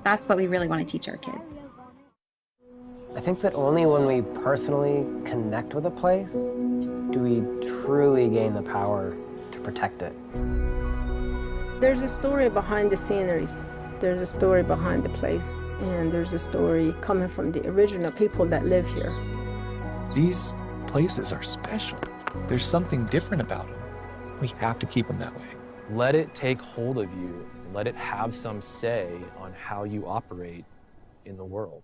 That's what we really want to teach our kids. I think that only when we personally connect with a place do we truly gain the power to protect it. There's a story behind the sceneries. There's a story behind the place, and there's a story coming from the original people that live here. These places are special. There's something different about them. We have to keep them that way. Let it take hold of you. Let it have some say on how you operate in the world.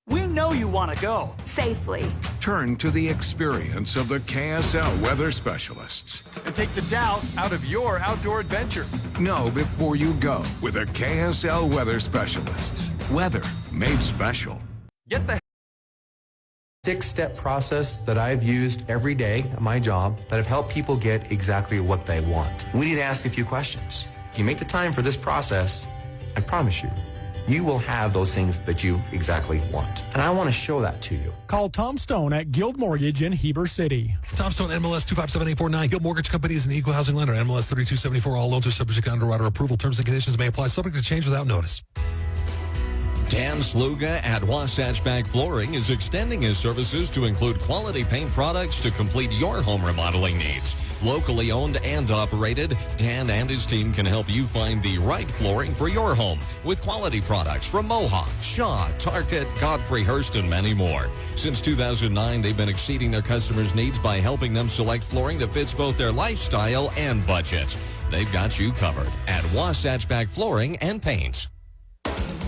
We know you want to go safely. Turn to the experience of the KSL weather specialists. And take the doubt out of your outdoor adventures. Know before you go with the KSL weather specialists. Weather made special. Get the 6-step process that I've used every day at my job that have helped people get exactly what they want. We need to ask a few questions. If you make the time for this process, I promise you, you will have those things that you exactly want. And I want to show that to you. Call Tom Stone at Guild Mortgage in Heber City. Tom Stone, MLS 257849. Guild Mortgage Company is an equal housing lender. MLS 3274. All loans are subject to underwriter approval. Terms and conditions may apply. Subject to change without notice. Dan Sluga at Wasatch Bag Flooring is extending his services to include quality paint products to complete your home remodeling needs. Locally owned and operated, Dan and his team can help you find the right flooring for your home with quality products from Mohawk, Shaw, Target, Godfrey Hirst, and many more. Since 2009, they've been exceeding their customers' needs by helping them select flooring that fits both their lifestyle and budget. They've got you covered at Wasatch Bag Flooring and Paint.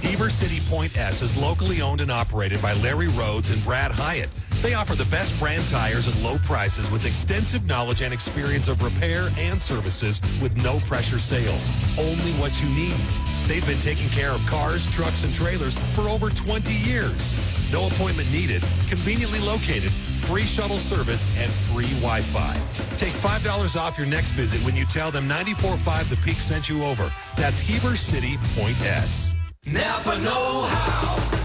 Heber City Point S is locally owned and operated by Larry Rhodes and Brad Hyatt. They offer the best brand tires at low prices with extensive knowledge and experience of repair and services with no pressure sales. Only what you need. They've been taking care of cars, trucks, and trailers for over 20 years. No appointment needed, conveniently located, free shuttle service, and free Wi-Fi. Take $5 off your next visit when you tell them 94.5 The Peak sent you over. That's Heber City Point S. Napa know-how.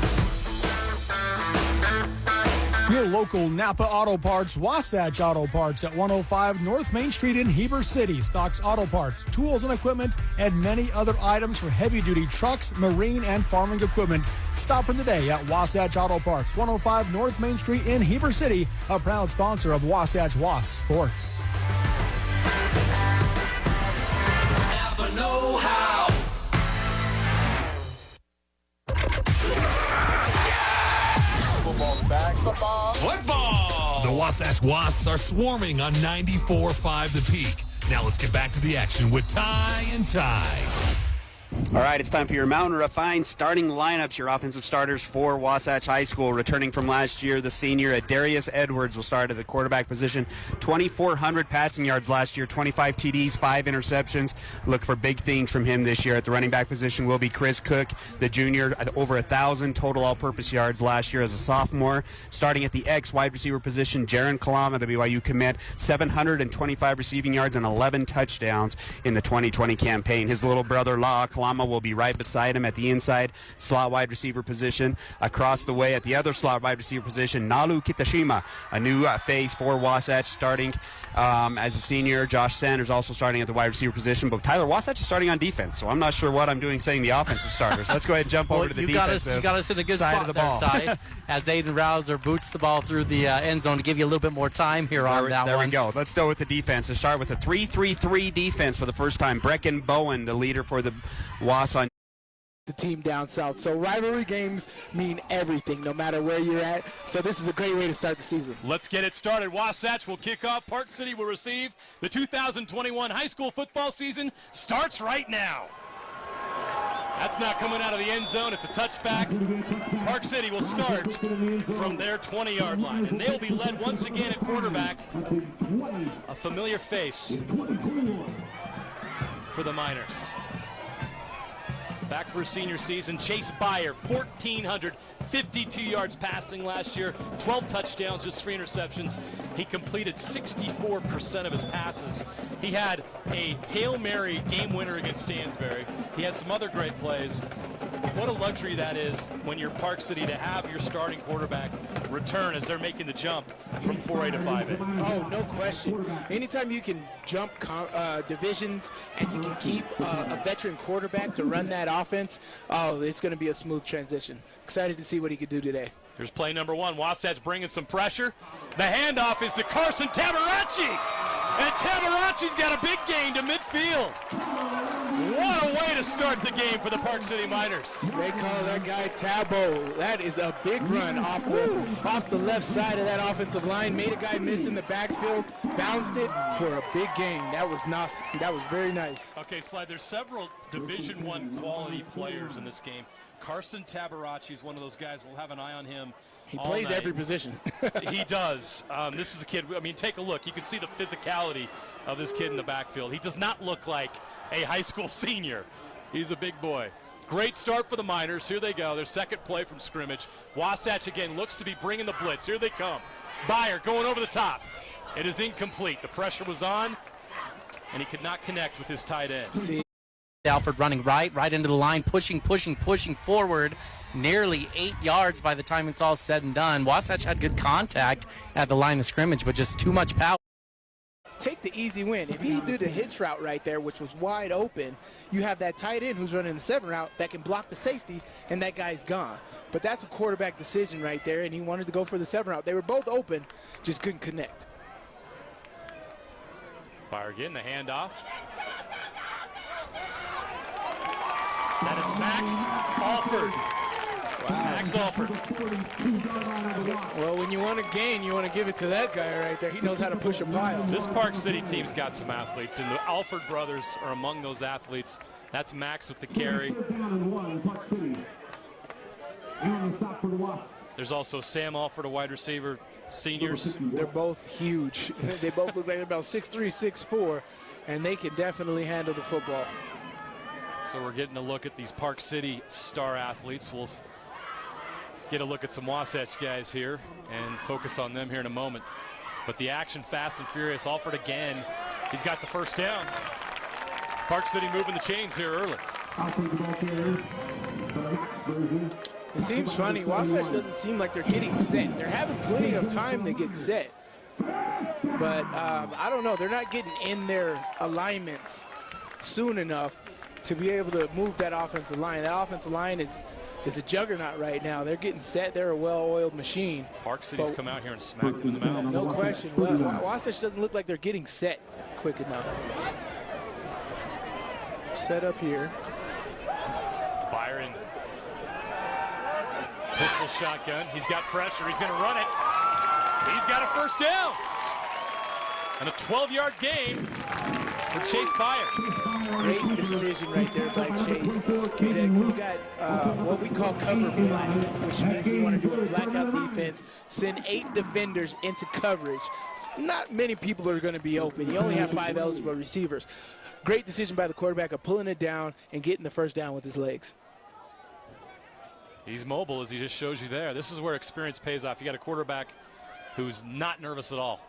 Your local Napa Auto Parts, Wasatch Auto Parts at 105 North Main Street in Heber City. Stocks auto parts, tools and equipment, and many other items for heavy-duty trucks, marine, and farming equipment. Stop in today at Wasatch Auto Parts, 105 North Main Street in Heber City, a proud sponsor of Wasatch Wasp Sports. Napa know-how. Football's back. Football. The Wasatch Wasps are swarming on 94.5 The Peak. Now let's get back to the action with Ty and Ty. All right, it's time for your Mountain Refined starting lineups. Your offensive starters for Wasatch High School. Returning from last year, the senior Darius Edwards will start at the quarterback position. 2,400 passing yards last year, 25 TDs, 5 interceptions. Look for big things from him this year. At the running back position will be Chris Cook, the junior, over 1,000 total all-purpose yards last year as a sophomore. Starting at the X wide receiver position, Jaron Kalama, the BYU commit, 725 receiving yards and 11 touchdowns in the 2020 campaign. His little brother, La'a Kalama, will be right beside him at the inside slot wide receiver position. Across the way at the other slot wide receiver position, Nalu Kitashima, a new face for Wasatch, starting as a senior. Josh Sanders also starting at the wide receiver position. But Tyler, Wasatch is starting on defense, so I'm not sure what I'm doing saying the offensive starters. Let's go ahead and jump over to the defensive you got us in a good side spot of the there, ball. Ty, as Aiden Rouser boots the ball through the end zone to give you a little bit more time here on that one. There we go. Let's go with the defense. Let's start with a 3-3-3 defense for the first time. Brecken Bowen, the leader for the Wasatch. The team down south. So rivalry games mean everything, no matter where you're at. So this is a great way to start the season. Let's get it started. Wasatch will kick off. Park City will receive. The 2021 high school football season starts right now. That's not coming out of the end zone. It's a touchback. Park City will start from their 20-yard line, and they'll be led once again at quarterback. A familiar face for the Miners. Back for senior season, Chase Byer, 1,452 yards passing last year, 12 touchdowns, just 3 interceptions. He completed 64% of his passes. He had a Hail Mary game winner against Stansbury. He had some other great plays. what a luxury that is when you're Park City to have your starting quarterback return as they're making the jump from 4A to 5A. Oh, no question. Anytime you can jump divisions and you can keep a veteran quarterback to run that offense, oh, it's going to be a smooth transition. Excited to see what he could do today. Here's play number 1. Wasatch bringing some pressure. The handoff is to Carson Tabarachi. And Tabarachi's got a big gain to midfield. What a way to start the game for the Park City Miners. They call that guy Tabo. That is a big run off the left side of that offensive line. Made a guy miss in the backfield. Bounced it for a big gain. That was nice. That was very nice. Okay, Slide, there's several Division I quality players in this game. Carson Tabarachi is one of those guys. We'll have an eye on him. He plays every position. He does. This is a kid, I mean, take a look. You can see the physicality of this kid in the backfield. He does not look like a high school senior. He's a big boy. Great start for the Miners. Here they go. Their second play from scrimmage. Wasatch again looks to be bringing the blitz. Here they come. Beyer going over the top. It is incomplete. The pressure was on, and he could not connect with his tight end. See. Alford running right into the line, pushing forward, nearly 8 yards by the time it's all said and done. Wasatch had good contact at the line of scrimmage, but just too much power. Take the easy win. If he do the hitch route right there, which was wide open, you have that tight end who's running the 7 route that can block the safety, and that guy's gone. But that's a quarterback decision right there, and he wanted to go for the 7 route. They were both open, just couldn't connect. Beyer again, the handoff. That is Max Alford. Wow. Max Alford. Well, when you want to gain, you want to give it to that guy right there. He knows how to push a pile. This Park City team's got some athletes, and the Alford brothers are among those athletes. That's Max with the carry. There's also Sam Alford, a wide receiver, seniors. They're both huge. They both look like they're about 6'3", 6'4", and they can definitely handle the football. So we're getting a look at these Park City star athletes. We'll get a look at some Wasatch guys here and focus on them here in a moment. But the action fast and furious. Alford again. He's got the first down. Park City moving the chains here early. It seems funny. Wasatch doesn't seem like they're getting set. They're having plenty of time to get set. But I don't know. They're not getting in their alignments soon enough to be able to move that offensive line. That offensive line is a juggernaut right now. They're getting set. They're a well-oiled machine. Park City's come out here and smacked them in the mouth. No question. Well, Wasatch doesn't look like they're getting set quick enough. Set up here. Byron. Pistol shotgun. He's got pressure. He's going to run it. He's got a first down. And a 12-yard gain for Chase Beyer. Great decision right there by Chase. You got what we call cover black, which means we want to do a blackout defense, send 8 defenders into coverage. Not many people are going to be open. You only have 5 eligible receivers. Great decision by the quarterback of pulling it down and getting the first down with his legs. He's mobile, as he just shows you there. This is where experience pays off. You got a quarterback who's not nervous at all.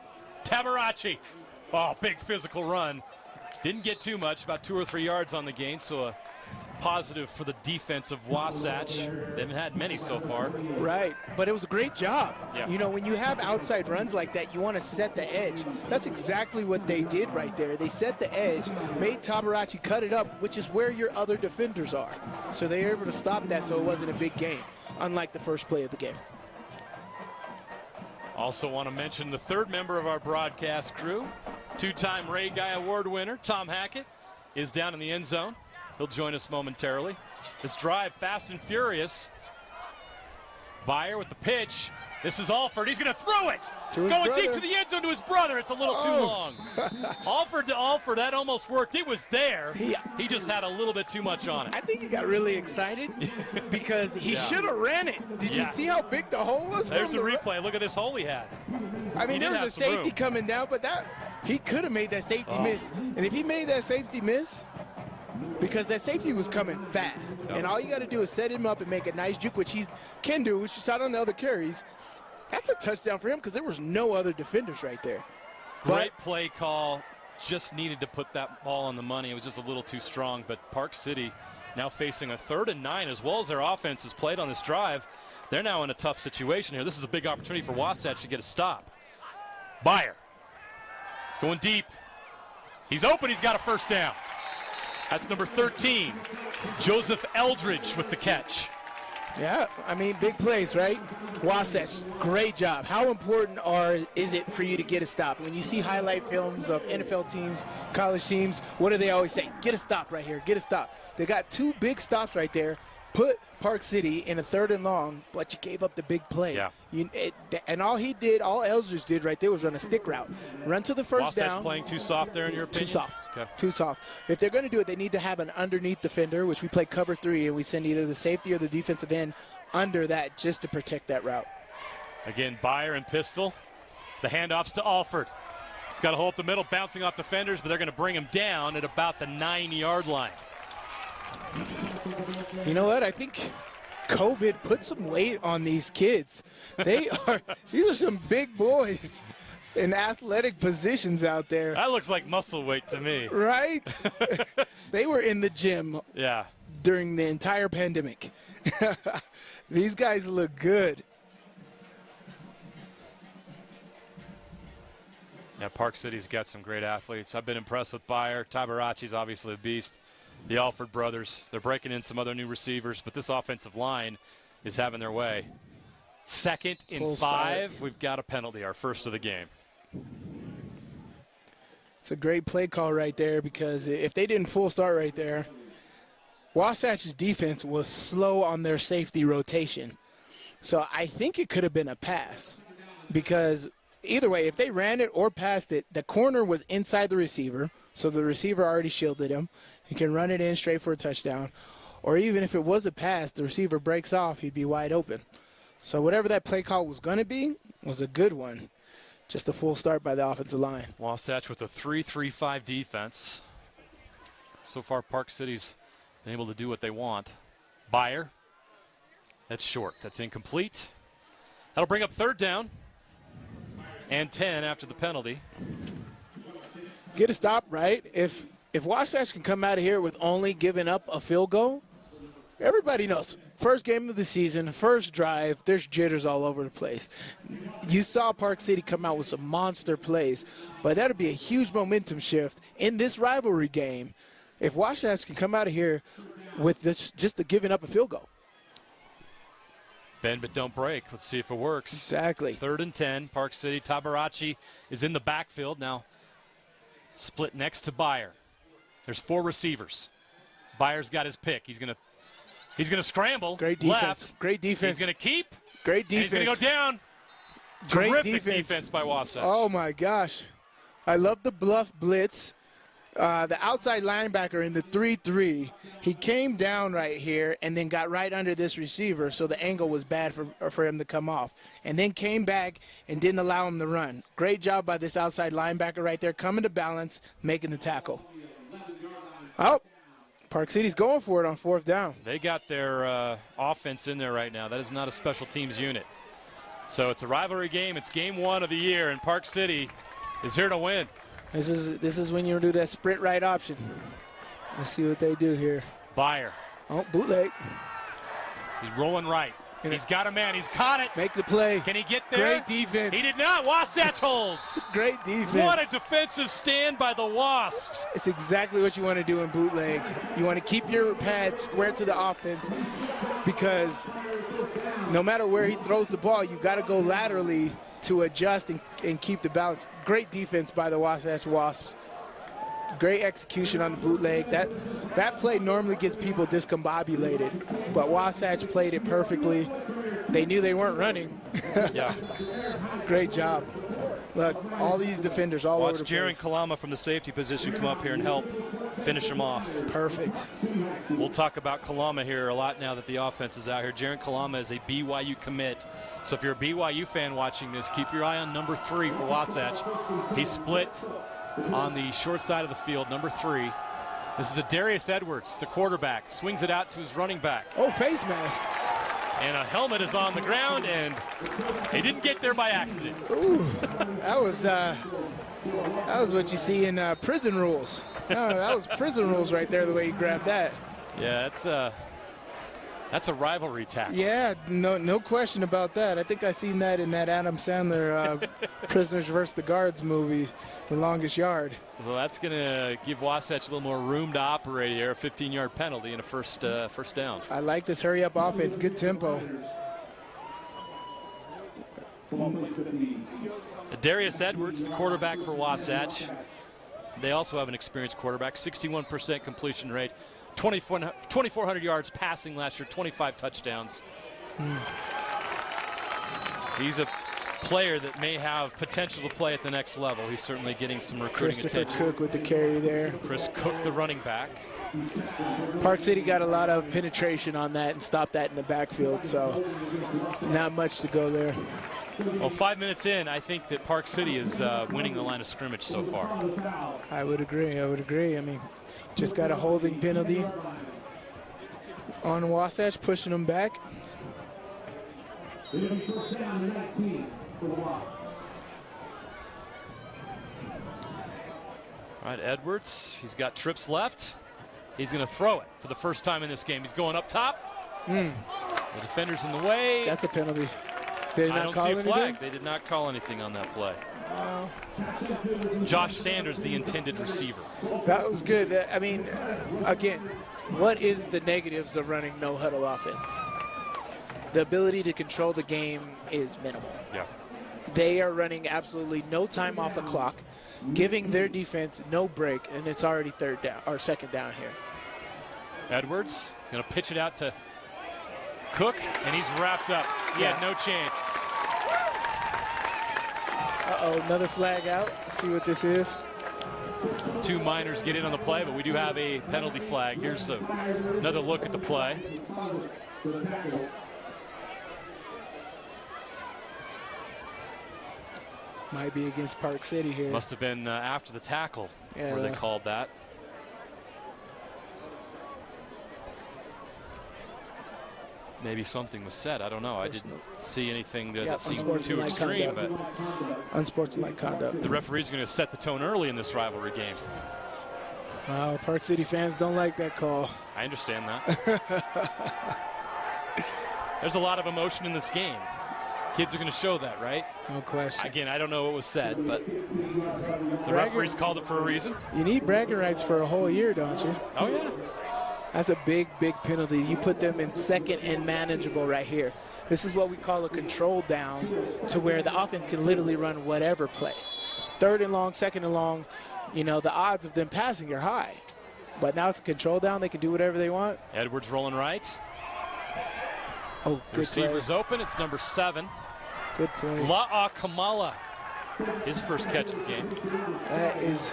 Tabarachi. Oh, big physical run. Didn't get too much, about 2 or 3 yards on the gain, so a positive for the defense of Wasatch. They haven't had many so far. Right, but it was a great job. Yeah. You know, when you have outside runs like that, you want to set the edge. That's exactly what they did right there. They set the edge, made Tabarachi cut it up, which is where your other defenders are. So they were able to stop that so it wasn't a big gain, unlike the first play of the game. Also want to mention the third member of our broadcast crew, 2-time Ray Guy Award winner, Tom Hackett, is down in the end zone. He'll join us momentarily. This drive, fast and furious. Beyer with the pitch. This is Alford. He's going to throw it. Going deep to the end zone to his brother. It's a little too long. Alford to Alford. That almost worked. It was there. He just had a little bit too much on it. I think he got really excited because he should have ran it. Did you see how big the hole was? There's the replay. Look at this hole he had. I mean, there was a safety coming down, but he could have made that safety miss. And if he made that safety miss, because that safety was coming fast, and all you got to do is set him up and make a nice juke, which he can do, which you saw on the other carries. That's a touchdown for him because there was no other defenders right there. Great play call. Just needed to put that ball on the money. It was just a little too strong, but Park City now facing a 3rd and 9 as well as their offense has played on this drive. They're now in a tough situation here. This is a big opportunity for Wasatch to get a stop. Byer. He's going deep. He's open. He's got a first down. That's number 13. Joseph Eldridge with the catch. Yeah, I mean, big plays, right? Wasatch, great job. How important is it for you to get a stop? When you see highlight films of NFL teams, college teams, what do they always say? Get a stop right here, get a stop. They got 2 big stops right there. Put Park City in a 3rd and long, but you gave up the big play. Yeah. And all Eldridge did right there was run a stick route. Run to the first Wasatch down. playing too soft there in your opinion? Too soft. Okay. Too soft. If they're going to do it, they need to have an underneath defender, which we play cover 3, and we send either the safety or the defensive end under that just to protect that route. Again, Byer and pistol. The handoffs to Alford. He's got to hold up the middle, bouncing off defenders, but they're going to bring him down at about the 9-yard line. You know what? I think COVID put some weight on these kids. These are some big boys in athletic positions out there. That looks like muscle weight to me. Right? They were in the gym during the entire pandemic. These guys look good. Yeah, Park City's got some great athletes. I've been impressed with Byer. Tabarachi's obviously a beast. The Alford brothers, they're breaking in some other new receivers, but this offensive line is having their way. 2nd and Full 5. start. We've got a penalty, our first of the game. It's a great play call right there, because if they didn't full start right there, Wasatch's defense was slow on their safety rotation. So I think it could have been a pass, because either way, if they ran it or passed it, the corner was inside the receiver, so the receiver already shielded him. He can run it in straight for a touchdown. Or even if it was a pass, the receiver breaks off, he'd be wide open. So whatever that play call was going to be was a good one. Just a full start by the offensive line. Wasatch with a 3-3-5 defense. So far, Park City's been able to do what they want. Byer. That's short. That's incomplete. That'll bring up 3rd down and 10 after the penalty. Get a stop, right? If Wasatch can come out of here with only giving up a field goal, everybody knows. First game of the season, first drive, there's jitters all over the place. You saw Park City come out with some monster plays, but that'll be a huge momentum shift in this rivalry game if Wasatch can come out of here with this, just giving up a field goal. Bend but don't break. Let's see if it works. Exactly. 3rd and 10. Park City. Tabarachi is in the backfield now. Split next to Byer. There's 4 receivers. Byer's got his pick. He's gonna scramble. Great defense. Left. Great defense. He's gonna keep. Great defense. And he's gonna go down. Great Terrific defense by Wasatch. Oh my gosh, I love the bluff blitz. The outside linebacker in the 3-3, he came down right here and then got right under this receiver, so the angle was bad for him to come off. And then came back and didn't allow him to run. Great job by this outside linebacker right there, coming to balance, making the tackle. Oh, Park City's going for it on 4th down. They got their offense in there right now. That is not a special teams unit. So it's a rivalry game. It's game 1 of the year, and Park City is here to win. This is when you do that sprint right option. Let's see what they do here. Byer. Oh, bootleg. He's rolling right. He's got a man. He's caught it. Make the play. Can he get there? Great defense. He did not. Wasatch holds. Great defense. What a defensive stand by the Wasps. It's exactly what you want to do in bootleg. You want to keep your pads square to the offense, because no matter where he throws the ball, you got to go laterally to adjust and keep the balance. Great defense by the Wasatch Wasps. Great execution on the bootleg. That play normally gets people discombobulated, but Wasatch played it perfectly. They knew they weren't running. Yeah. Great job. Look, all these defenders all over the place. Watch Jaron Kalama from the safety position come up here and help finish him off. Perfect. We'll talk about Kalama here a lot now that the offense is out here. Jaron Kalama is a BYU commit. So if you're a BYU fan watching this, keep your eye on number 3 for Wasatch. He's split on the short side of the field, number 3. This is a Darius Edwards, the quarterback. Swings it out to his running back. Oh, face mask. And a helmet is on the ground, and he didn't get there by accident. Ooh, that was what you see in prison rules. No, that was prison rules right there, the way he grabbed that. Yeah, that's a rivalry tackle. Yeah, no question about that. I think I seen that in that Adam Sandler Prisoners vs. the Guards movie, The Longest Yard. So that's going to give Wasatch a little more room to operate here. A 15-yard penalty and a first down. I like this hurry-up offense. Good tempo. Darius Edwards, the quarterback for Wasatch. They also have an experienced quarterback. 61% completion rate. 2,400 yards passing last year, 25 touchdowns. He's a player that may have potential to play at the next level. He's certainly getting some recruiting attention. Cook with the carry there. Chris Cook, the running back. Park City got a lot of penetration on that and stopped that in the backfield, so not much to go there. Well, 5 minutes in, I think that Park City is winning the line of scrimmage so far. I would agree. I mean, just got a holding penalty on Wasatch, pushing them back. All right, Edwards, he's got trips left. He's going to throw it for the first time in this game. He's going up top. The defender's in the way. That's a penalty. They did not I don't call see a anything? flag. They did not call anything on that play. Josh Sanders, the intended receiver. That was good. I mean, again, what is the negatives of running no huddle offense? The ability to control the game is minimal. Yeah. They are running absolutely no time off the clock, giving their defense no break, and it's already third down or second down here. Edwards going to pitch it out to Cook, and he's wrapped up. He had no chance. Uh-oh, another flag out. Let's see what this is. Two minors get in on the play, but we do have a penalty flag. Here's another look at the play. Might be against Park City here. Must have been after the tackle where they called that. Maybe something was said. I don't know. I didn't see anything that seemed too extreme. But unsportsmanlike conduct. The referee's going to set the tone early in this rivalry game. Wow, Park City fans don't like that call. I understand that. There's a lot of emotion in this game. Kids are going to show that, right? No question. Again, I don't know what was said, but the referees called it for a reason. You need bragging rights for a whole year, don't you? Oh, yeah. That's a big, big penalty. You put them in second and manageable right here. This is what we call a control down, to where the offense can literally run whatever play. Third and long, second and long, you know, the odds of them passing are high. But now it's a control down. They can do whatever they want. Edwards rolling right. Oh, good Receiver's play. open. It's number 7. Good play. La'a Kamala, his first catch of the game. That is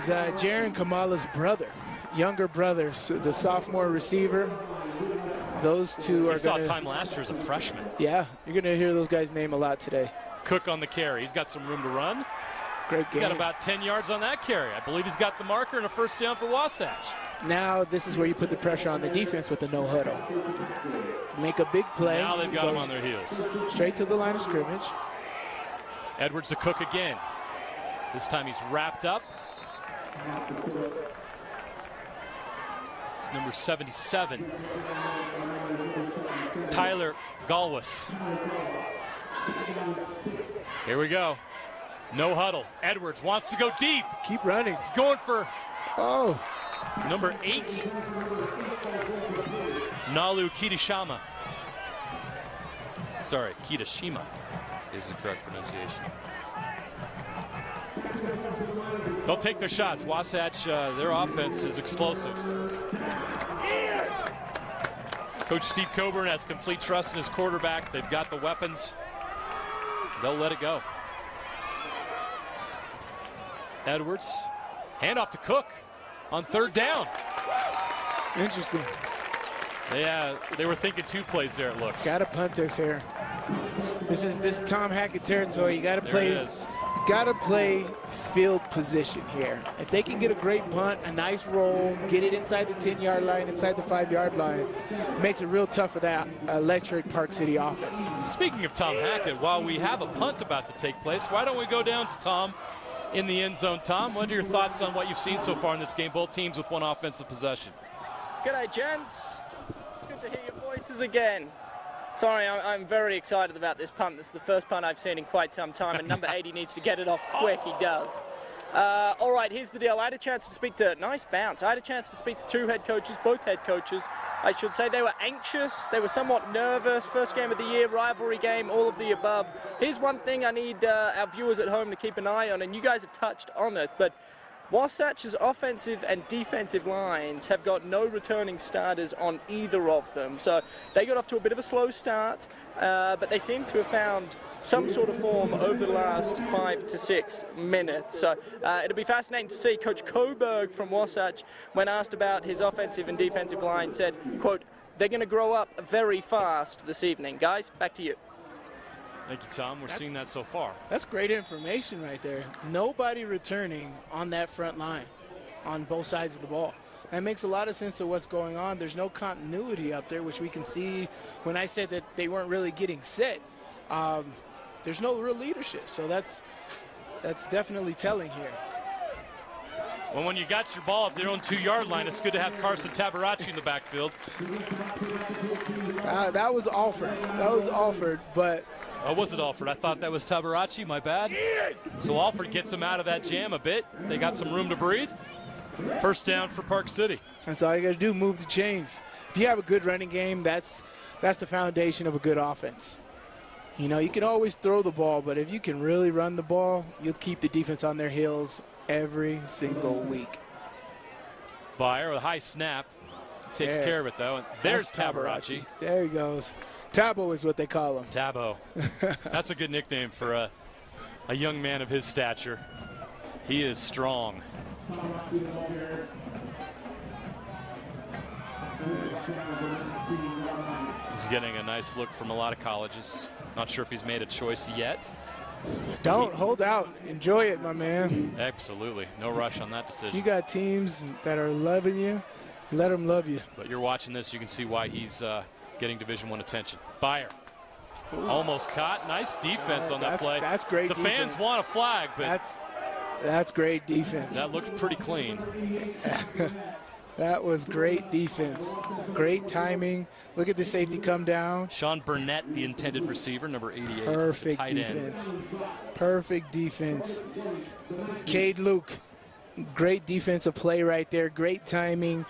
Jaron Kamala's brother, younger brother, so the sophomore receiver. Those two are saw time last year as a freshman. Yeah, you're going to hear those guys' name a lot today. Cook on the carry. He's got some room to run. Great game. He's got about 10 yards on that carry. I believe he's got the marker and a first down for Wasatch. Now this is where you put the pressure on the defense with the no huddle. Make a big play. Now they've got him on their heels. Straight to the line of scrimmage. Edwards to Cook again. This time he's wrapped up. It's number 77. Tyler Galwas. Here we go. No huddle. Edwards wants to go deep. Keep running. He's going for number 8. Nalu Kitashima. Sorry, Kitashima is the correct pronunciation. They'll take their shots. Wasatch, their offense is explosive. Coach Steve Coburn has complete trust in his quarterback. They've got the weapons. They'll let it go. Edwards, handoff to Cook on third down. Interesting. Yeah, they were thinking 2 plays there, it looks. Got to punt this here. This is Tom Hackett territory. You got to play. Got to play field position here. If they can get a great punt, a nice roll, get it inside the 10-yard line, inside the 5-yard line, it makes it real tough for that electric Park City offense. Speaking of Tom Hackett, while we have a punt about to take place, why don't we go down to Tom in the end zone. Tom, what are your thoughts on what you've seen so far in this game? Both teams with one offensive possession. G'day, gents. It's good to hear your voices again. Sorry, I'm very excited about this punt. This is the first punt I've seen in quite some time, and number 80 needs to get it off quick. He does. All right, here's the deal. I had a chance to speak to, nice bounce. I had a chance to speak to two head coaches, both head coaches. I should say they were anxious. They were somewhat nervous. First game of the year, rivalry game, all of the above. Here's one thing I need our viewers at home to keep an eye on, and you guys have touched on it, but Wasatch's offensive and defensive lines have got no returning starters on either of them. So they got off to a bit of a slow start, but they seem to have found some sort of form over the last 5 to 6 minutes. So it'll be fascinating to see. Coach Coburg from Wasatch, when asked about his offensive and defensive line, said, quote, "They're going to grow up very fast this evening." Guys, back to you. Thank you, Tom. We're seeing that so far. That's great information right there. Nobody returning on that front line on both sides of the ball. That makes a lot of sense to what's going on. There's no continuity up there, which we can see when I said that they weren't really getting set. There's no real leadership, so that's definitely telling here. Well, when you got your ball at their own 2-yard line, it's good to have Carson Tabarachi in the backfield. That was Alford. That was Alford, but... Oh, was it Alford? I thought that was Tabarachi, my bad. So Alford gets him out of that jam a bit. They got some room to breathe. First down for Park City. That's all you got to do, move the chains. If you have a good running game, that's the foundation of a good offense. You know, you can always throw the ball, but if you can really run the ball, you'll keep the defense on their heels every single week. Byer with a high snap. Takes care of it, though. And there's Tabarachi. There he goes. Tabo is what they call him. Tabo. That's a good nickname for a young man of his stature. He is strong. He's getting a nice look from a lot of colleges. Not sure if he's made a choice yet. Don't hold out. Enjoy it, my man. Absolutely. No rush on that decision. If you got teams that are loving you, let them love you. But you're watching this, you can see why he's getting Division I attention. Byer. Almost caught. Nice defense on that play. That's great The defense. fans want a flag, but that's great defense. That looked pretty clean. That was great defense. Great timing. Look at the safety come down. Sean Burnett, the intended receiver, number 88. Perfect tight defense. End. Perfect defense. Cade Luke, great defensive play right there. Great timing.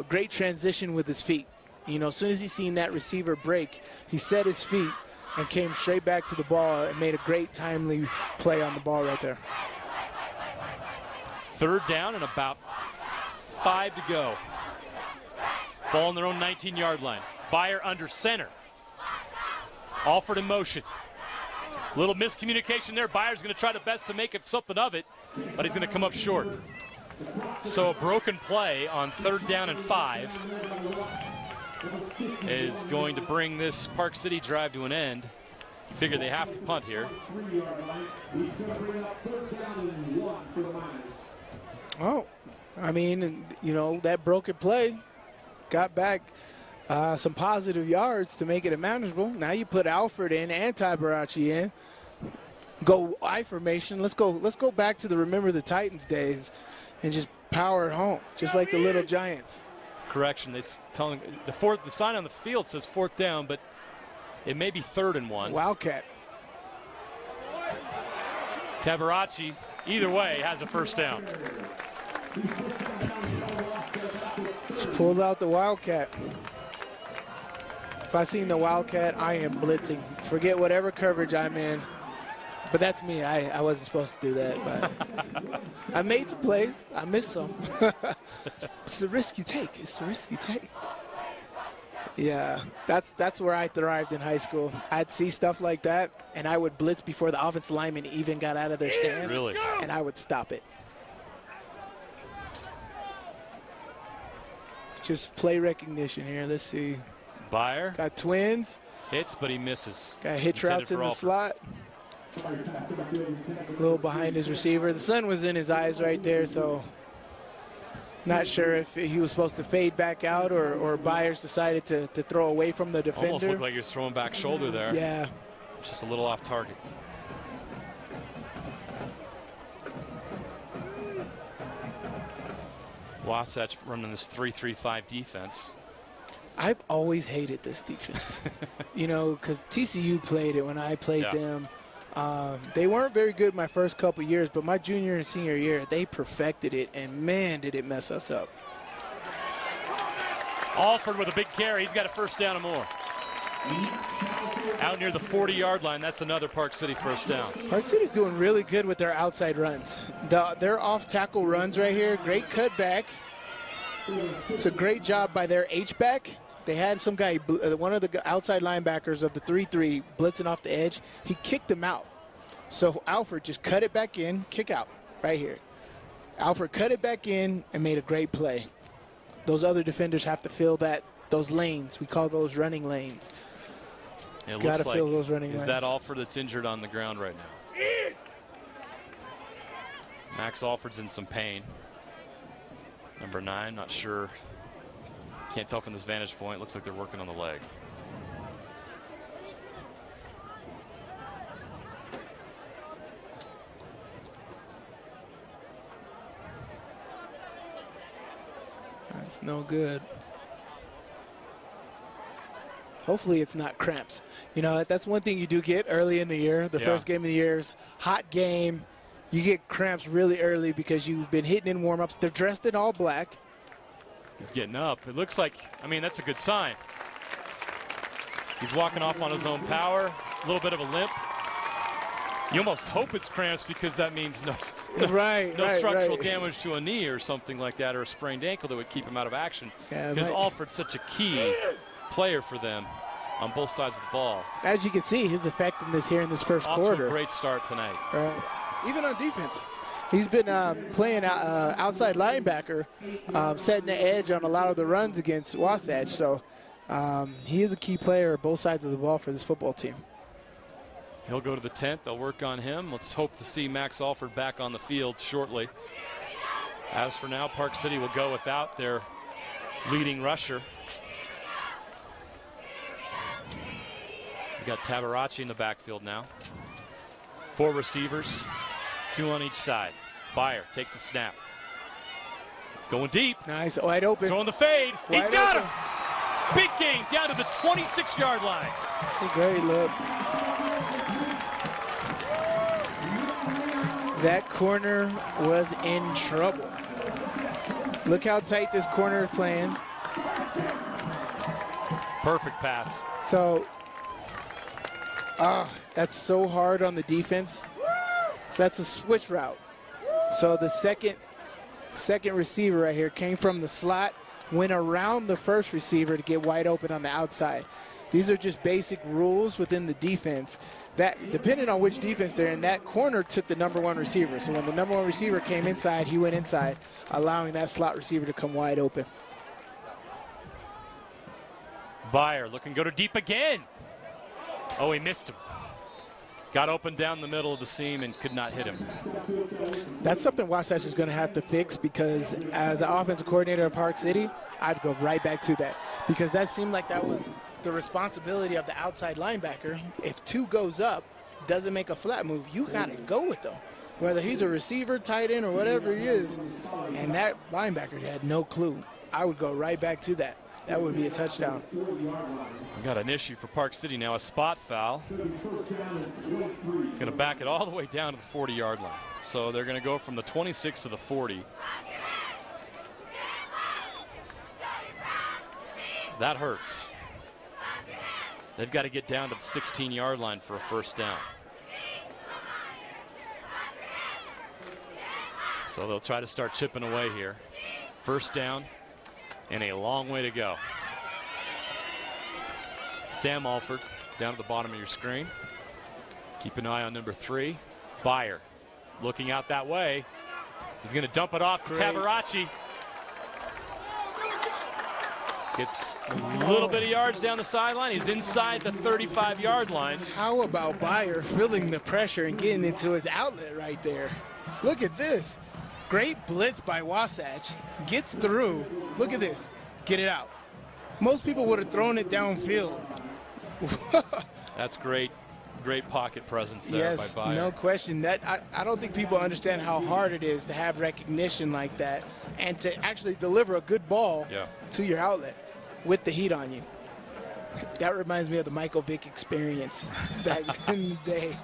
Great transition with his feet. You know, as soon as he seen that receiver break, he set his feet and came straight back to the ball and made a great timely play on the ball right there. Third down and about 5 to go. Ball on their own 19-yard line. Byer under center. Alford in motion. Little miscommunication there. Byer's going to try the best to make something of it, but he's going to come up short. So a broken play on 3rd down and 5 is going to bring this Park City drive to an end. Figure they have to punt here. Oh, I mean, you know, that broken play got back some positive yards to make it manageable. Now you put Alford in and Tabarachi in. Go I formation. Let's go back to the Remember the Titans days and just power it home, just like the Little Giants. Correction, they telling the sign on the field says 4th down, but it may be 3rd and 1. Wildcat. Tabarachi, either way, has a first down. Just pulled out the Wildcat. If I seen the Wildcat, I am blitzing. Forget whatever coverage I'm in. But that's me. I wasn't supposed to do that. But I made some plays. I missed some. It's the risk you take. It's the risk you take. Yeah, that's where I thrived in high school. I'd see stuff like that, and I would blitz before the offensive linemen even got out of their stance. Really? And I would stop it. Just play recognition here. Let's see. Byer. Got twins. Hits, but he misses. Got hitch routes in the slot. A little behind his receiver. The sun was in his eyes right there, so not sure if he was supposed to fade back out or Byers decided to throw away from the defender. Almost looked like he was throwing back shoulder there. Yeah. Just a little off target. Wasatch running this 3-3-5 defense. I've always hated this defense, you know, because TCU played it when I played them. They weren't very good my first couple years, but my junior and senior year, they perfected it, and man, did it mess us up. Alford with a big carry. He's got a first down or more. Out near the 40-yard line, that's another Park City first down. Park City's doing really good with their outside runs. Their off-tackle runs right here, great cutback. It's a great job by their H-back. They had some guy, one of the outside linebackers of the 3-3, blitzing off the edge. He kicked him out. So Alfred just cut it back in, kick out right here. Alfred cut it back in and made a great play. Those other defenders have to fill those lanes. We call those running lanes. It Got to looks fill like, those running is lanes. that Alford that's injured on the ground right now? Max Alford's in some pain. Number 9, not sure. Can't tell from this vantage point. Looks like they're working on the leg. That's no good. Hopefully it's not cramps. You know, that's one thing you do get early in the year. The first game of the year is hot game. You get cramps really early because you've been hitting in warm-ups. They're dressed in all black. He's getting up. It looks like, I mean, that's a good sign. He's walking off on his own power. A little bit of a limp. You almost hope it's cramps because that means no structural damage to a knee or something like that, or a sprained ankle that would keep him out of action. Because Alford's such a key player for them on both sides of the ball. As you can see, his effectiveness here in this first quarter. To a great start tonight. Right. Even on defense. He's been playing outside linebacker, setting the edge on a lot of the runs against Wasatch. So he is a key player both sides of the ball for this football team. He'll go to the 10th. They'll work on him. Let's hope to see Max Alford back on the field shortly. As for now, Park City will go without their leading rusher. We got Tabarachi in the backfield now. 4 receivers, 2 on each side. Byer takes the snap. Going deep. Nice, wide open. Throwing the fade. He's got him. Big gain down to the 26-yard line. Great look. That corner was in trouble. Look how tight this corner is playing. Perfect pass. So, that's so hard on the defense. So that's a switch route. So the second receiver right here came from the slot, went around the first receiver to get wide open on the outside. These are just basic rules within the defense that, depending on which defense they're in, that corner took the #1 receiver. So when the #1 receiver came inside, he went inside, allowing that slot receiver to come wide open. Byer looking go to deep again. Oh, he missed him. Got open down the middle of the seam and could not hit him. That's something Wasatch is going to have to fix, because as the offensive coordinator of Park City, I'd go right back to that, because that seemed like that was the responsibility of the outside linebacker. If 2 goes up, doesn't make a flat move, you got to go with them, whether he's a receiver, tight end, or whatever he is. And that linebacker had no clue. I would go right back to that. That would be a touchdown. We got an issue for Park City now, a spot foul. It's going to back it all the way down to the 40-yard line. So they're going to go from the 26 to the 40. That hurts. They've got to get down to the 16-yard line for a first down. So they'll try to start chipping away here. First down and a long way to go. Sam Alford down at the bottom of your screen. Keep an eye on number 3. Byer looking out that way. He's going to dump it off to Tabarachi. Gets a little bit of yards down the sideline. He's inside the 35-yard line. How about Byer feeling the pressure and getting into his outlet right there? Look at this. Great blitz by Wasatch. Gets through. Look at this. Get it out. Most people would have thrown it downfield. That's great Great pocket presence there Yes, by Byer. no question. That I don't think people understand how hard it is to have recognition like that and to actually deliver a good ball to your outlet with the heat on you. That reminds me of the Michael Vick experience back in the day.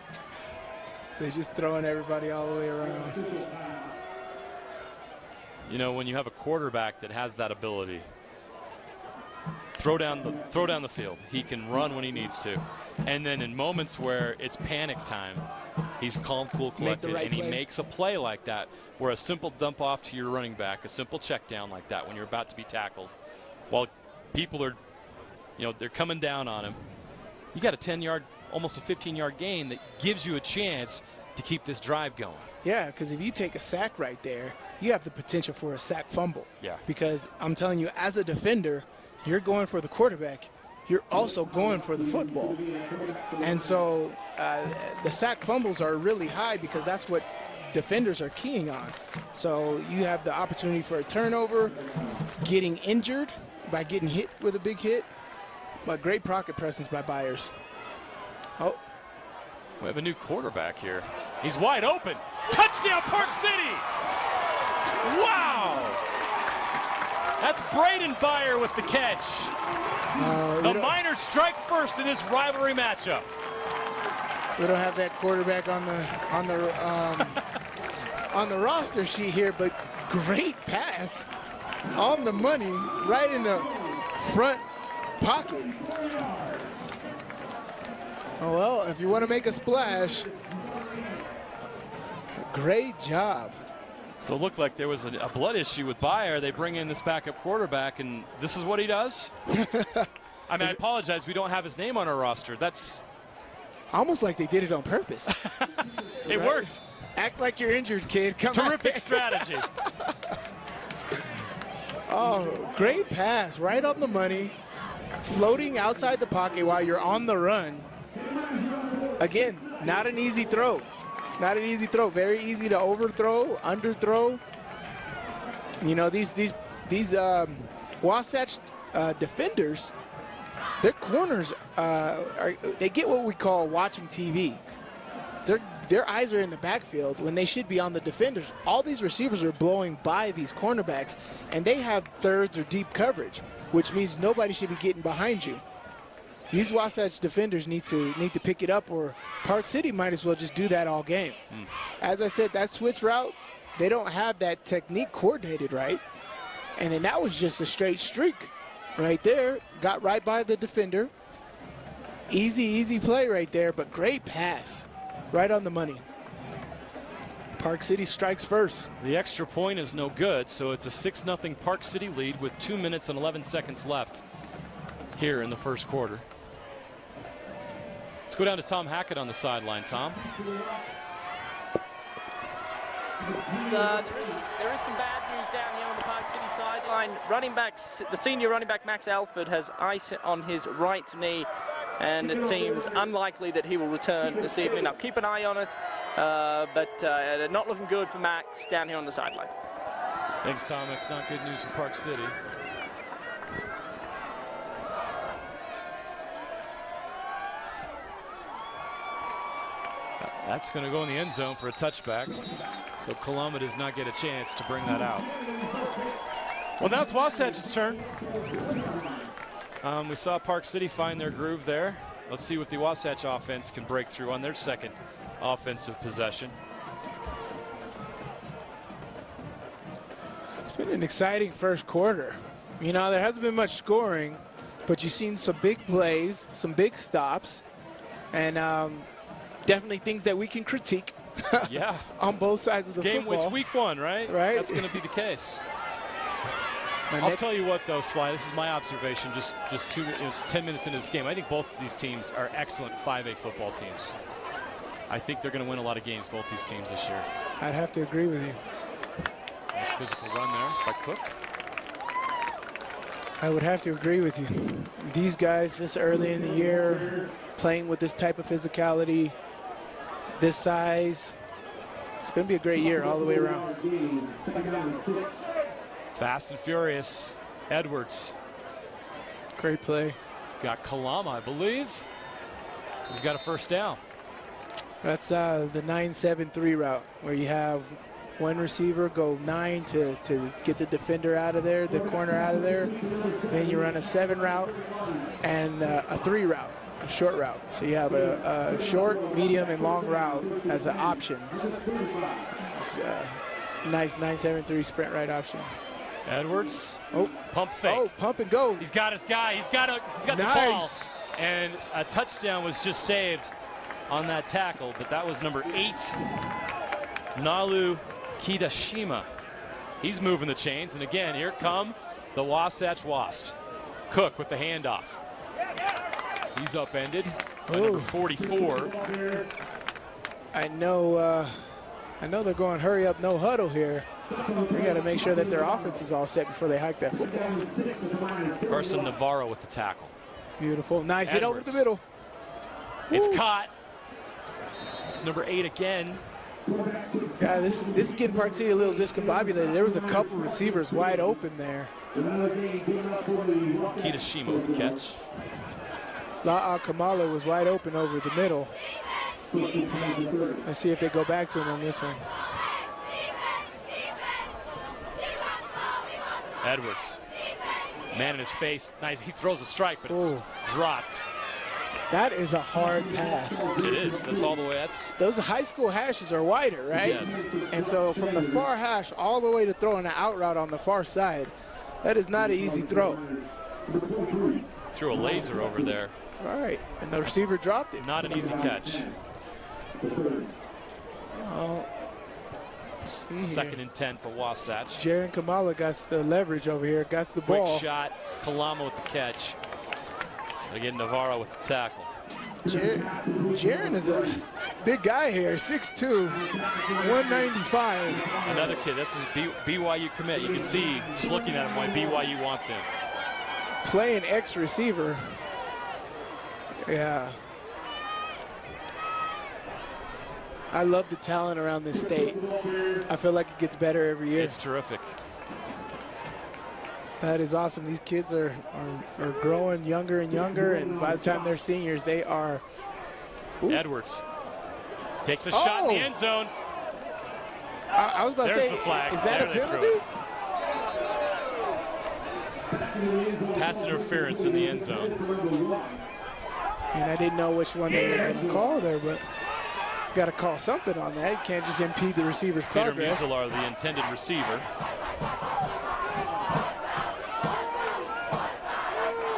They're just throwing everybody all the way around. You know, when you have a quarterback that has that ability, throw down the field. He can run when he needs to. And then in moments where it's panic time, he's calm, cool, collected, and he makes a play like that, where a simple dump off to your running back, a simple check down like that when you're about to be tackled, while people are, they're coming down on him. You got a 10-yard, almost a 15-yard gain that gives you a chance to keep this drive going. Yeah, because if you take a sack right there, you have the potential for a sack fumble. Yeah. Because I'm telling you, as a defender, you're going for the quarterback. You're also going for the football. And so the sack fumbles are really high because that's what defenders are keying on. So you have the opportunity for a turnover, getting injured by getting hit with a big hit, but great pocket presence by Byers. Oh. We have a new quarterback here. He's wide open. Touchdown, Park City! Wow! That's Braden Byer with the catch. The Miners strike first in this rivalry matchup. We don't have that quarterback on the roster sheet here, but great pass on the money, right in the front pocket. Oh well, if you want to make a splash, great job. So it looked like there was a blood issue with Byer. They bring in this backup quarterback, and this is what he does? I mean, I apologize. We don't have his name on our roster. That's almost like they did it on purpose. It worked. Act like you're injured, kid. Come Terrific strategy. Oh, great pass. Right on the money. Floating outside the pocket while you're on the run. Again, not an easy throw. Not an easy throw. Very easy to overthrow, underthrow. You know, these Wasatch defenders, their corners, they get what we call watching TV. Their eyes are in the backfield when they should be on the defenders. All these receivers are blowing by these cornerbacks, and they have thirds or deep coverage, which means nobody should be getting behind you. These Wasatch defenders need to pick it up, or Park City might as well just do that all game. As I said, that switch route, they don't have that technique coordinated right. And then that was just a straight streak right there. Got right by the defender. Easy play right there, but great pass. Right on the money. Park City strikes first. The extra point is no good, so it's a 6-0 Park City lead with 2 minutes and 11 seconds left here in the first quarter. Let's go down to Tom Hackett on the sideline. Tom? There is some bad news down here on the Park City sideline. The senior running back Max Alford has ice on his right knee, and it seems unlikely that he will return this evening. Now keep an eye on it, but not looking good for Max down here on the sideline. Thanks, Tom. That's not good news for Park City. That's going to go in the end zone for a touchback. So Coloma does not get a chance to bring that out. Well, now it's Wasatch's turn. We saw Park City find their groove there. Let's see what the Wasatch offense can break through on their second offensive possession. It's been an exciting first quarter. You know, there hasn't been much scoring, but you've seen some big plays, some big stops, and definitely things that we can critique. Yeah. On both sides of the game football. was week one, right? Right. That's going to be the case. I'll tell you what, though, Sly, this is my observation just 10 minutes into this game. I think both of these teams are excellent 5A football teams. I think they're going to win a lot of games, both these teams this year. I'd have to agree with you. Nice physical run there by Cook. I would have to agree with you. These guys this early in the year, playing with this type of physicality, this size, it's going to be a great year all the way around. Fast and furious. Edwards. Great play. He's got Kalama, I believe. He's got a first down. That's the 9-7-3 route, where you have one receiver go 9 to get the defender out of there, the corner out of there. Then you run a 7 route and a 3 route, a short route. So you have a short, medium, and long route as the options. It's a nice 9-7-3 sprint right option. Edwards. Oh, pump fake. Oh, pump and go. He's got his guy. He's got the ball. And a touchdown was just saved on that tackle, but that was number 8, Nalu Kidashima. He's moving the chains, and again, here come the Wasatch Wasps. Cook with the handoff. He's upended by number 44. I know they're going hurry up, no huddle here. They got to make sure that their offense is all set before they hike that football. Carson Navarro with the tackle. Beautiful, nice hit over Edwards. the middle. It's Woo. caught. It's number 8 again. Yeah, this is getting Park City a little discombobulated. There was a couple receivers wide open there. Kidashima with the catch. La'a Kamala was wide open over the middle. Let's see if they go back to him on this one. Edwards. Man in his face. Nice. He throws a strike, but it's dropped. That is a hard pass. It is. That's all the way. Those high school hashes are wider, right? Yes. And so from the far hash all the way to throwing an out route on the far side, that is not an easy throw. Threw a laser over there. All right, and the receiver dropped it. Not an easy catch. Oh, see 2nd here. and 10 for Wasatch. Jaron Kamala got the leverage over here, got the Quick ball. shot. Kalama with the catch. Again, Navarro with the tackle. Jaron is a big guy here, 6'2", 195. Another kid. This is BYU commit. You can see, just looking at him, why BYU wants him. Playing X-receiver. Yeah. I love the talent around this state. I feel like it gets better every year. It's terrific. That is awesome. These kids are growing younger and younger, and by the time they're seniors, they are. Ooh. Edwards takes a shot in the end zone. I was about to say, the flag. Is that there a penalty? Pass interference in the end zone. And I didn't know which one they were going to call there, but got to call something on that. You can't just impede the receiver's Peter progress. Muselar, the intended receiver.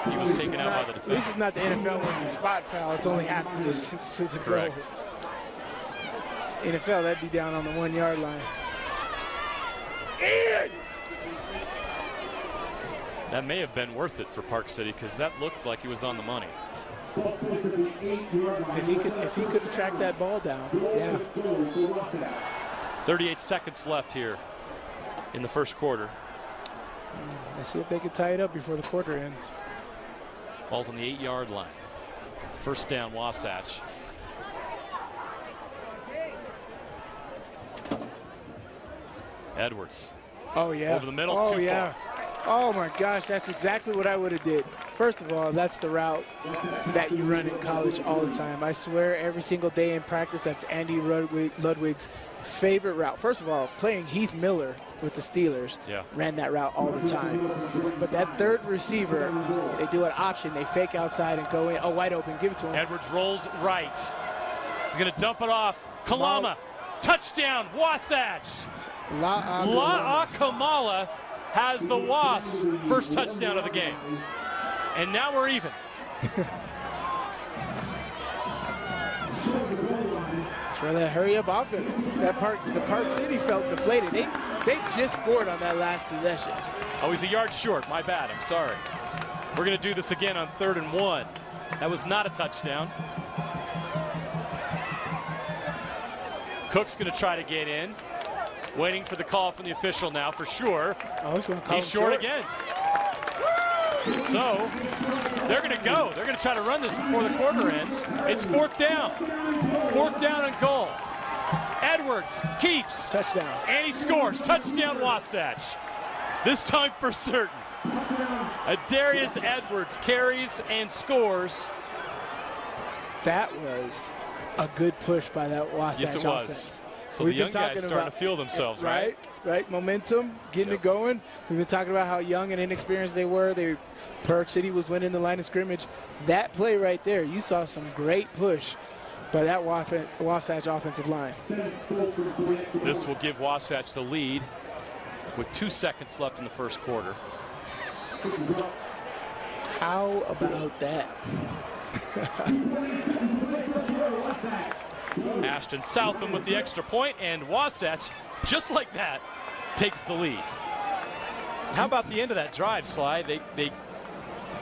He was taken out by the defense. This is not the NFL where it's a spot foul. It's only half the distance to the goal. Correct. NFL, that'd be down on the 1 yard line. That may have been worth it for Park City because that looked like he was on the money. If he could have tracked that ball down, yeah. 38 seconds left here in the first quarter. Let's see if they can tie it up before the quarter ends. Ball's on the 8 yard line. First down, Wasatch. Edwards. Oh, yeah. Over the middle, oh, too yeah. far. Oh, my gosh, that's exactly what I would have did. First of all, that's the route that you run in college all the time. I swear every single day in practice, that's Andy Ludwig's favorite route. First of all, playing Heath Miller with the Steelers ran that route all the time. But that third receiver, they do an option. They fake outside and go in. Oh, wide open. Give it to him. Edwards rolls right. He's going to dump it off. Kalama. Touchdown, Wasatch. La'a Kamala has the Wasps' first touchdown of the game. And now we're even. It's for that hurry-up offense. The Park City felt deflated. They just scored on that last possession. Oh, he's a yard short. My bad. I'm sorry. We're going to do this again on 3rd and 1. That was not a touchdown. Cook's going to try to get in. Waiting for the call from the official now for sure. Oh, he's going to call He's short again. So they're going to go. They're going to try to run this before the quarter ends. It's 4th down. 4th down and goal. Edwards keeps. Touchdown. And he scores. Touchdown, Wasatch. This time for certain. Darius Edwards carries and scores. That was a good push by that Wasatch Yes, it offense. was. So We've the young been talking guys starting about, to feel themselves, right? Right, momentum, getting it going. We've been talking about how young and inexperienced they were. Park City was winning the line of scrimmage. That play right there, you saw some great push by that Wasatch offensive line. This will give Wasatch the lead with 2 seconds left in the first quarter. How about that? Ashton Southam with the extra point, and Wasatch, just like that, takes the lead. How about the end of that drive, Sly? They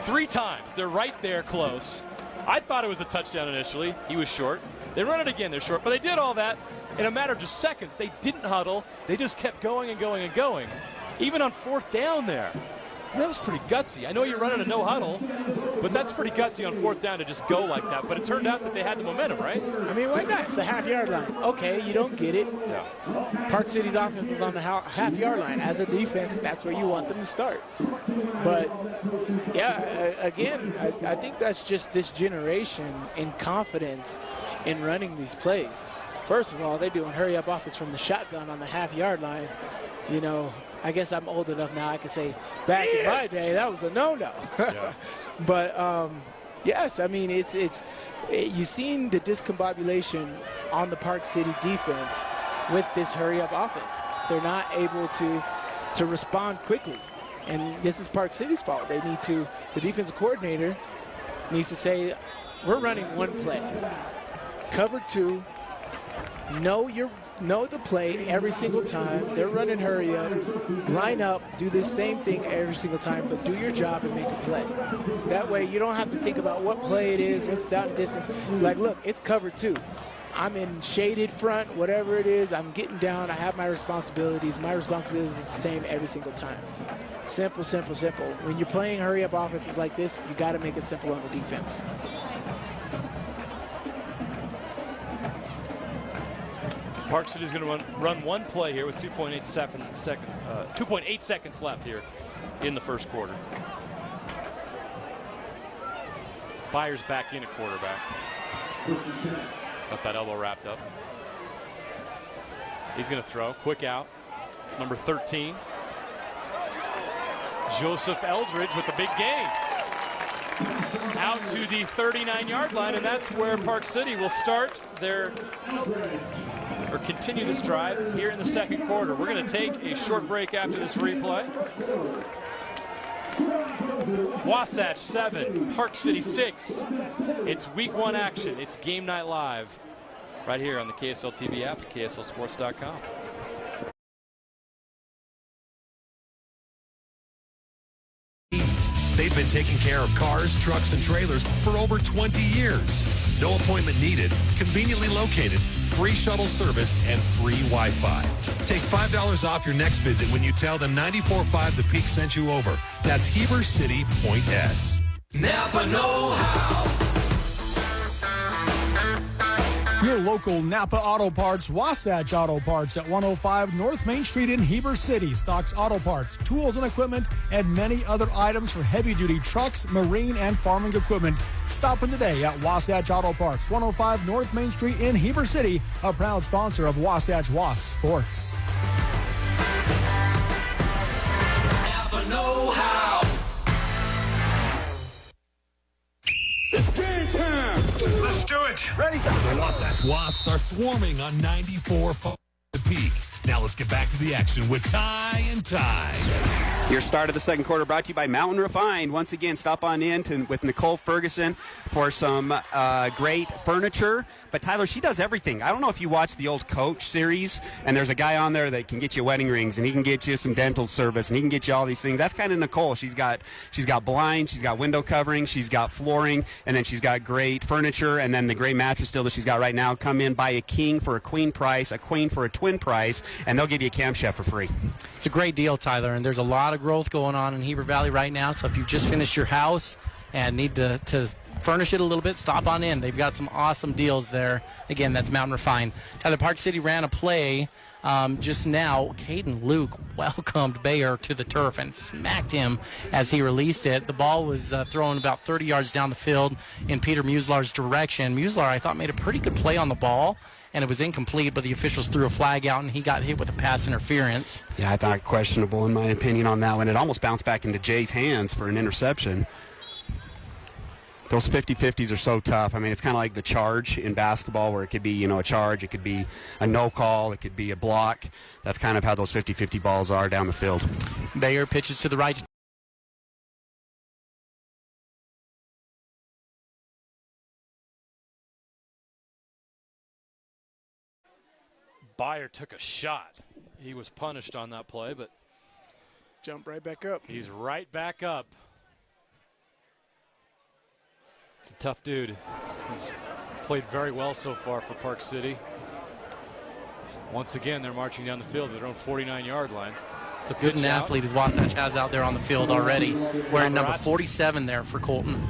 3 times, they're right there close. I thought it was a touchdown initially. He was short. They run it again, they're short. But they did all that in a matter of just seconds. They didn't huddle. They just kept going and going and going. Even on 4th down there. That was pretty gutsy. I know you're running a no huddle, but that's pretty gutsy on 4th down to just go like that. But it turned out that they had the momentum, right? I mean, why not? It's the half-yard line. Okay, you don't get it. Yeah. Park City's offense is on the half-yard line. As a defense, that's where you want them to start. But, yeah, again, I think that's just this generation in confidence in running these plays. First of all, they're doing hurry-up offense from the shotgun on the half-yard line. You know, I guess I'm old enough now I can say back in my day that was a no-no. Yeah. But yes, I mean you've seen the discombobulation on the Park City defense with this hurry-up offense. They're not able to respond quickly, and this is Park City's fault. They need to. The defensive coordinator needs to say, we're running one play, cover 2. Know the play every single time. They're running hurry up, line up, do the same thing every single time, but do your job and make a play. That way you don't have to think about what play it is, what's down distance. Like, look, it's cover 2. I'm in shaded front, whatever it is, I'm getting down, I have my responsibilities. My responsibilities is the same every single time. Simple, simple, simple. When you're playing hurry up offenses like this, you got to make it simple on the defense. Park City's going to run one play here with 2.8 seconds left here in the first quarter. Byers back in at quarterback. Got that elbow wrapped up. He's going to throw. Quick out. It's number 13. Joseph Eldridge with the big gain. Out to the 39-yard line, and that's where Park City will start their or continue this drive here in the second quarter. We're going to take a short break after this replay. Wasatch 7, Park City 6. It's week 1 action. It's Game Night Live right here on the KSL TV app at KSLSports.com. They've been taking care of cars, trucks, and trailers for over 20 years. No appointment needed, conveniently located, free shuttle service, and free Wi-Fi. Take $5 off your next visit when you tell them 94.5 The Peak sent you over. That's Heber City Point S. Napa know-how. Your local Napa Auto Parts, Wasatch Auto Parts at 105 North Main Street in Heber City stocks auto parts, tools and equipment, and many other items for heavy-duty trucks, marine, and farming equipment. Stop in today at Wasatch Auto Parts, 105 North Main Street in Heber City, a proud sponsor of Wasatch Wasp Sports. Napa know-how. It's game time! Let's do it! Ready? The Wasatch Wasps are swarming on 94.5 The Peak. Now let's get back to the action with Ty and Ty. Your start of the second quarter brought to you by Mountain Refined. Once again, stop on in with Nicole Ferguson for some great furniture. But Tyler, she does everything. I don't know if you watched the old Coach series, and there's a guy on there that can get you wedding rings, and he can get you some dental service, and he can get you all these things. That's kind of Nicole. She's got blinds, she's got window covering, she's got flooring, and then she's got great furniture, and then the great mattress deal that she's got right now. Come in, buy a king for a queen price, a queen for a twin price, and they'll give you a Camp Chef for free. It's a great deal, Tyler, and there's a lot of growth going on in Heber Valley right now. So if you've just finished your house and need to furnish it a little bit, stop on in. They've got some awesome deals there. Again, that's Mountain Refine. Tyler, Park City ran a play just now. Caden Luke welcomed Bayer to the turf and smacked him as he released it. The ball was thrown about 30 yards down the field in Peter Muslar's direction. Muslar, I thought, made a pretty good play on the ball, and it was incomplete, but the officials threw a flag out, and he got hit with a pass interference. Yeah, I thought questionable in my opinion on that one. It almost bounced back into Jay's hands for an interception. Those 50-50s are so tough. I mean, it's kind of like the charge in basketball where it could be, you know, a charge, it could be a no call, it could be a block. That's kind of how those 50-50 balls are down the field. Bayer pitches to the right. Bayer took a shot. He was punished on that play, but jump right back up. He's right back up. It's a tough dude. He's played very well so far for Park City. Once again, they're marching down the field at their own 49-yard line. It's a good an athlete as Wasatch has out there on the field already. Wearing number 47 there for Colton.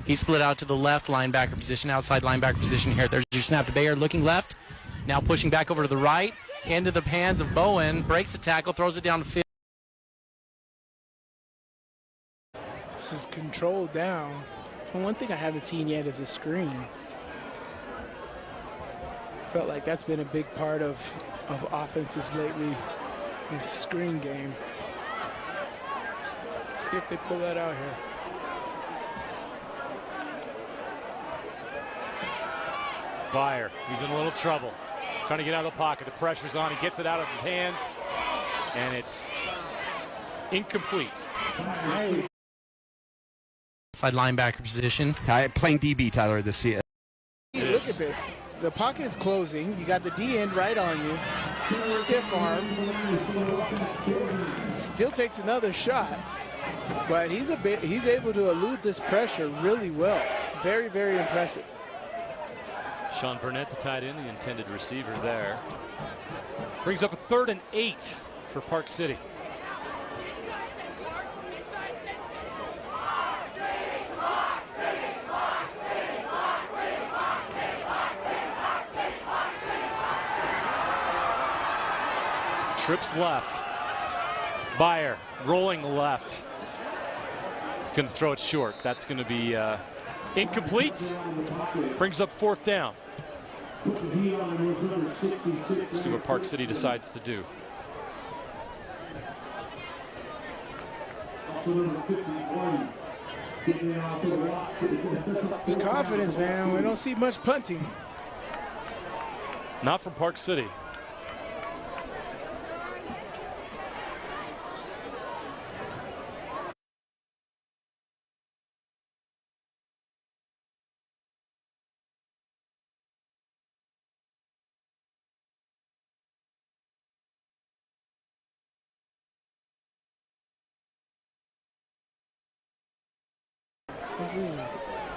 He split out to the left linebacker position, outside linebacker position here. There's your snap to Bayer, looking left. Now pushing back over to the right, into the hands of Bowen. Breaks the tackle, throws it down the field. This is controlled down. And one thing I haven't seen yet is a screen. Felt like that's been a big part of offensives lately, is the screen game. See if they pull that out here. Bayer, he's in a little trouble. Trying to get out of the pocket. The pressure's on. He gets it out of his hands, and it's incomplete. Hey. Side linebacker position. Playing DB, Tyler, this year. Look at this. The pocket is closing. You got the D end right on you. Stiff arm. Still takes another shot, but he's able to elude this pressure really well. Very, very impressive. Sean Burnett, the tight end, the intended receiver there. Brings up a 3rd and 8 for Park City. Trips left. Bayer rolling left. He's going to throw it short. That's going to be incomplete. Brings up 4th down. See what Park City decides to do. It's confidence, man. We don't see much punting. Not from Park City. This is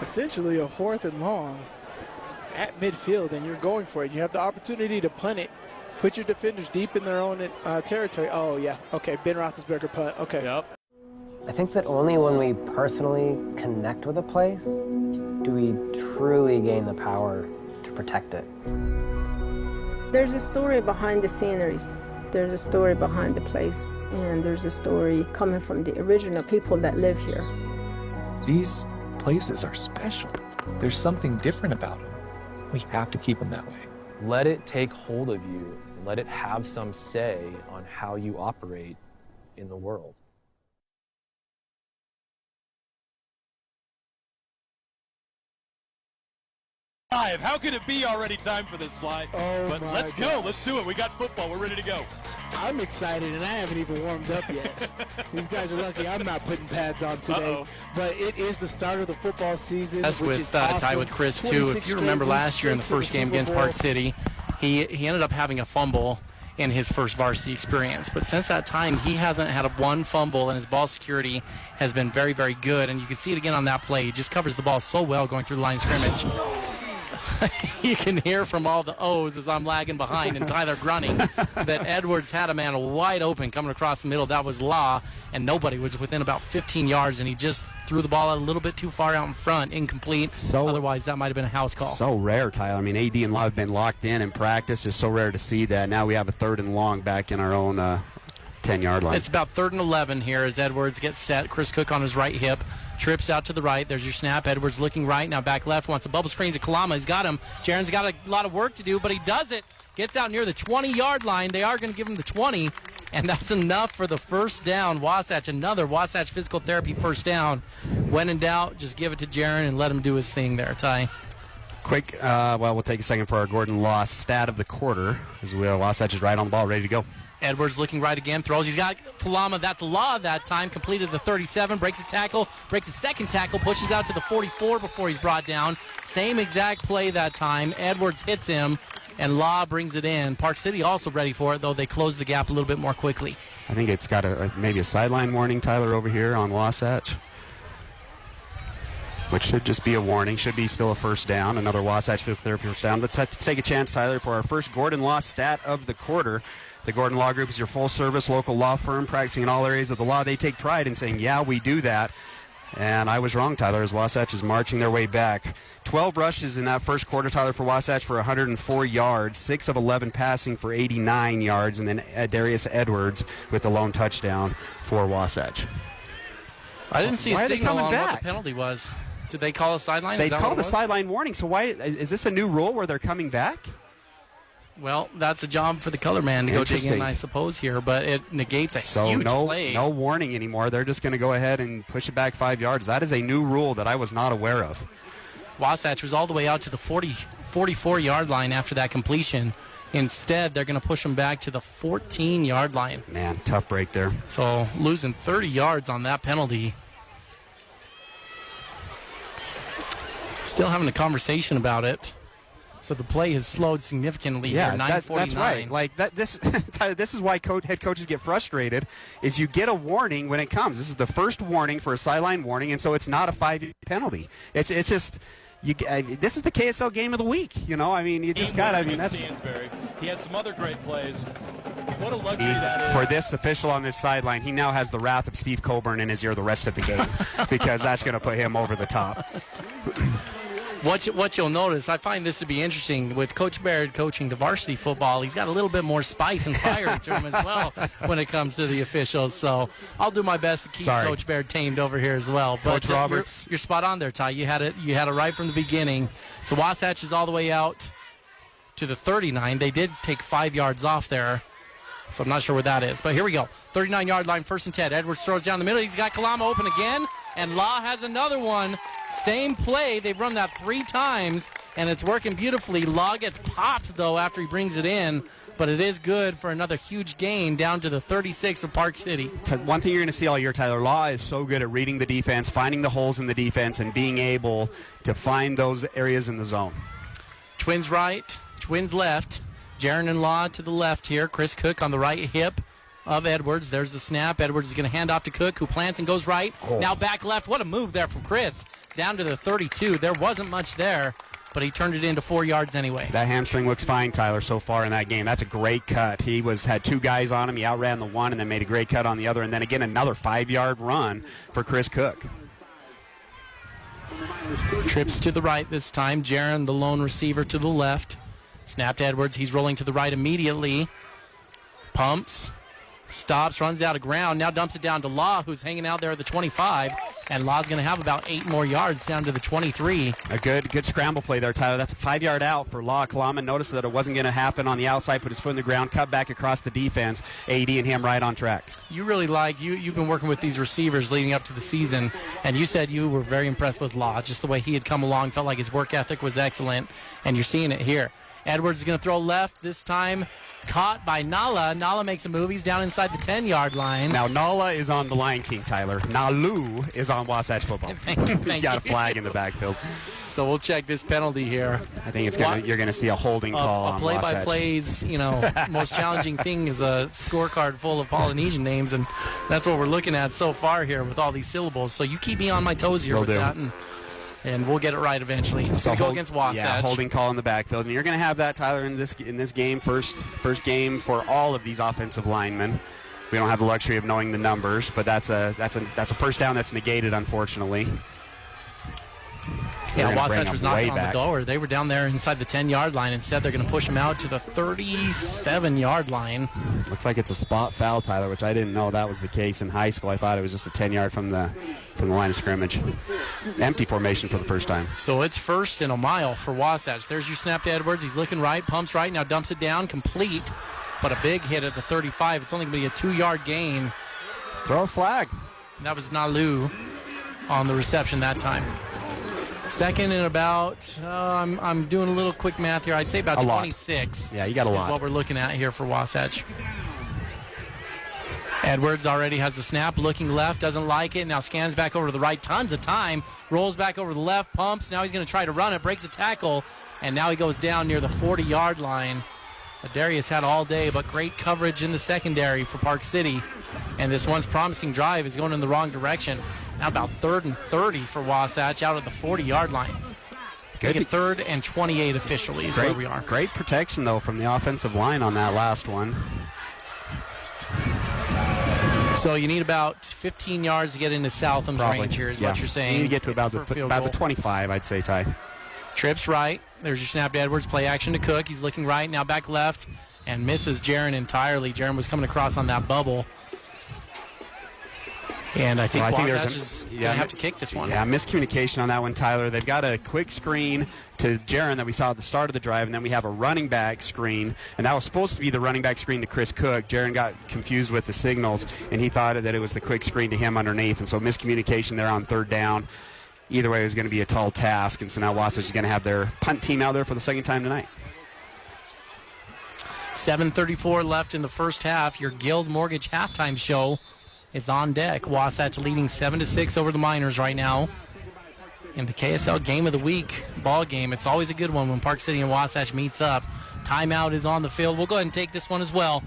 essentially a 4th and long at midfield, and you're going for it. You have the opportunity to punt it, put your defenders deep in their own territory. Oh, yeah. Okay, Ben Roethlisberger punt. Okay. Yep. I think that only when we personally connect with a place do we truly gain the power to protect it. There's a story behind the sceneries. There's a story behind the place, and there's a story coming from the original people that live here. These places are special. There's something different about them. We have to keep them that way. Let it take hold of you. Let it have some say on how you operate in the world. How could it be already time for this slide? Oh, but let's go. Let's do it. We got football. We're ready to go. I'm excited, and I haven't even warmed up yet. These guys are lucky I'm not putting pads on today. But it is the start of the football season, That's which with is awesome. Ty with Chris, too. If you remember last year in the first game against Park City, he ended up having a fumble in his first varsity experience. But since that time, he hasn't had one fumble, and his ball security has been very, very good. And you can see it again on that play. He just covers the ball so well going through the line of scrimmage. You can hear from all the O's as I'm lagging behind and Tyler grunting that Edwards had a man wide open coming across the middle. That was Law, and nobody was within about 15 yards, and he just threw the ball out a little bit too far out in front, incomplete. Otherwise, that might have been a house call. So rare, Tyler. I mean, AD and Law have been locked in practice. Just so rare to see that. Now we have a 3rd and long back in our own 10-yard line. It's about 3rd and 11 here as Edwards gets set. Chris Cook on his right hip. Trips out to the right. There's your snap. Edwards looking right. Now back left. Wants a bubble screen to Kalama. He's got him. Jaron's got a lot of work to do, but he does it. Gets out near the 20-yard line. They are going to give him the 20, and that's enough for the first down. Wasatch, another Wasatch physical therapy first down. When in doubt, just give it to Jaron and let him do his thing there, Ty. Quick, we'll take a second for our Gordon Law stat of the quarter as Wasatch is right on the ball, ready to go. Edwards looking right again, throws. He's got Kalama. That's Law that time. Completed the 37, breaks a tackle, breaks a second tackle, pushes out to the 44 before he's brought down. Same exact play that time. Edwards hits him, and Law brings it in. Park City also ready for it, though they close the gap a little bit more quickly. I think it's got maybe a sideline warning, Tyler, over here on Wasatch, which should just be a warning. Should be still a first down. Another Wasatch physical therapy first down. Let's take a chance, Tyler, for our first Gordon Law stat of the quarter. The Gordon Law Group is your full-service local law firm practicing in all areas of the law. They take pride in saying, yeah, we do that. And I was wrong, Tyler, as Wasatch is marching their way back. 12 rushes in that first quarter, Tyler, for Wasatch for 104 yards, 6 of 11 passing for 89 yards, and then Darius Edwards with the lone touchdown for Wasatch. I didn't see a signal on what the penalty was. Did they call a sideline? They called a sideline warning, so why is this a new rule where they're coming back? Well, that's a job for the color man to go dig in, I suppose, here, but it negates a huge play. No warning anymore. They're just going to go ahead and push it back 5 yards. That is a new rule that I was not aware of. Wasatch was all the way out to the 44-yard line after that completion. Instead, they're going to push them back to the 14-yard line. Man, tough break there. So losing 30 yards on that penalty. Still having a conversation about it. So the play has slowed significantly here, 9:49. That's right. Like this is why head coaches get frustrated, is you get a warning when it comes. This is the first warning for a sideline warning, and so it's not a 5-yard penalty. It's just this is the KSL game of the week. You know, I mean, you just got. I mean, that's. Stansbury. He had some other great plays. What a luxury that is. For this official on this sideline, he now has the wrath of Steve Coburn in his ear the rest of the game because that's going to put him over the top. What you'll notice, I find this to be interesting, with Coach Baird coaching the varsity football, he's got a little bit more spice and fire to him as well when it comes to the officials. So I'll do my best to keep Coach Baird tamed over here as well. But Coach Roberts, you're spot on there, Ty. You had it right from the beginning. So Wasatch is all the way out to the 39. They did take 5 yards off there, so I'm not sure where that is. But here we go. 39-yard line, 1st and 10. Edwards throws down the middle. He's got Kalama open again, and Law has another one. Same play. They've run that 3 times, and it's working beautifully. Law gets popped, though, after he brings it in, but it is good for another huge gain down to the 36 of Park City. One thing you're going to see all year, Tyler, Law is so good at reading the defense, finding the holes in the defense, and being able to find those areas in the zone. Twins right, twins left. Jaron and Law to the left here. Chris Cook on the right hip of Edwards. There's the snap. Edwards is going to hand off to Cook, who plants and goes right. Now back left. What a move there from Chris. Down to the 32. There wasn't much there, but he turned it into 4 yards anyway. That hamstring looks fine, Tyler, so far in that game. That's a great cut. He had 2 guys on him. He outran the one and then made a great cut on the other. And then again, another 5-yard run for Chris Cook. Trips to the right this time. Jaron, the lone receiver, to the left. Snapped Edwards. He's rolling to the right immediately. Pumps. Stops, runs out of ground, now dumps it down to Law, who's hanging out there at the 25, and Law's going to have about 8 more yards down to the 23. A good scramble play there, Tyler. That's a 5-yard out for Law. Kalama noticed that it wasn't going to happen on the outside, put his foot in the ground, cut back across the defense. AD and him right on track. You really you've been working with these receivers leading up to the season, and you said you were very impressed with Law, just the way he had come along, felt like his work ethic was excellent, and you're seeing it here. Edwards is going to throw left this time. Caught by Nala. Nala makes a move. He's down inside the 10-yard line. Now, Nala is on the Lion King, Tyler. Nalu is on Wasatch football. Thank got a flag in the backfield. So we'll check this penalty here. I think you're going to see a holding call on Wasatch. Play-by-play's, most challenging thing is a scorecard full of Polynesian names, and that's what we're looking at so far here with all these syllables. So you keep me on my toes here with that. And and we'll get it right eventually. It's going to go against Wasatch. Yeah, holding call in the backfield. And you're going to have that, Tyler, in this game, first game for all of these offensive linemen. We don't have the luxury of knowing the numbers, but that's a first down that's negated, unfortunately. Yeah, Wasatch was knocking on the door. They were down there inside the 10-yard line. Instead, they're going to push them out to the 37-yard line. Looks like it's a spot foul, Tyler, which I didn't know that was the case in high school. I thought it was just a 10-yard from the line of scrimmage. Empty formation for the first time. So it's 1st and a mile for Wasatch. There's your snap to Edwards. He's looking right, pumps right, now dumps it down, complete. But a big hit at the 35. It's only going to be a 2-yard gain. Throw a flag. That was Nalu on the reception that time. Second and about, I'm doing a little quick math here. I'd say about 26. Yeah, you got a lot. Is what we're looking at here for Wasatch. Edwards already has the snap, looking left, doesn't like it. Now scans back over to the right, tons of time. Rolls back over the left, pumps. Now he's going to try to run it, breaks a tackle, and now he goes down near the 40-yard line. Darius had all day, but great coverage in the secondary for Park City. And this once promising drive is going in the wrong direction. Now about 3rd and 30 for Wasatch out of the 40-yard line. Good. 3rd and 28 officially is where we are. Great protection, though, from the offensive line on that last one. So you need about 15 yards to get into Southam's range here is what you're saying. You need to get to about the 25, I'd say, Ty. Trips right. There's your snap to Edwards. Play action to Cook. He's looking right. Now back left and misses Jaron entirely. Jaron was coming across on that bubble. And I think Wasatch is going to have to kick this one. Yeah, miscommunication on that one, Tyler. They've got a quick screen to Jaron that we saw at the start of the drive, and then we have a running back screen, and that was supposed to be the running back screen to Chris Cook. Jaron got confused with the signals, and he thought that it was the quick screen to him underneath, and so miscommunication there on 3rd down. Either way, it was going to be a tall task, and so now Wasatch is going to have their punt team out there for the second time tonight. 7:34 left in the first half. Your Guild Mortgage halftime show is on deck. Wasatch leading 7-6 over the Miners right now. In the KSL Game of the Week ball game, it's always a good one when Park City and Wasatch meets up. Timeout is on the field. We'll go ahead and take this one as well.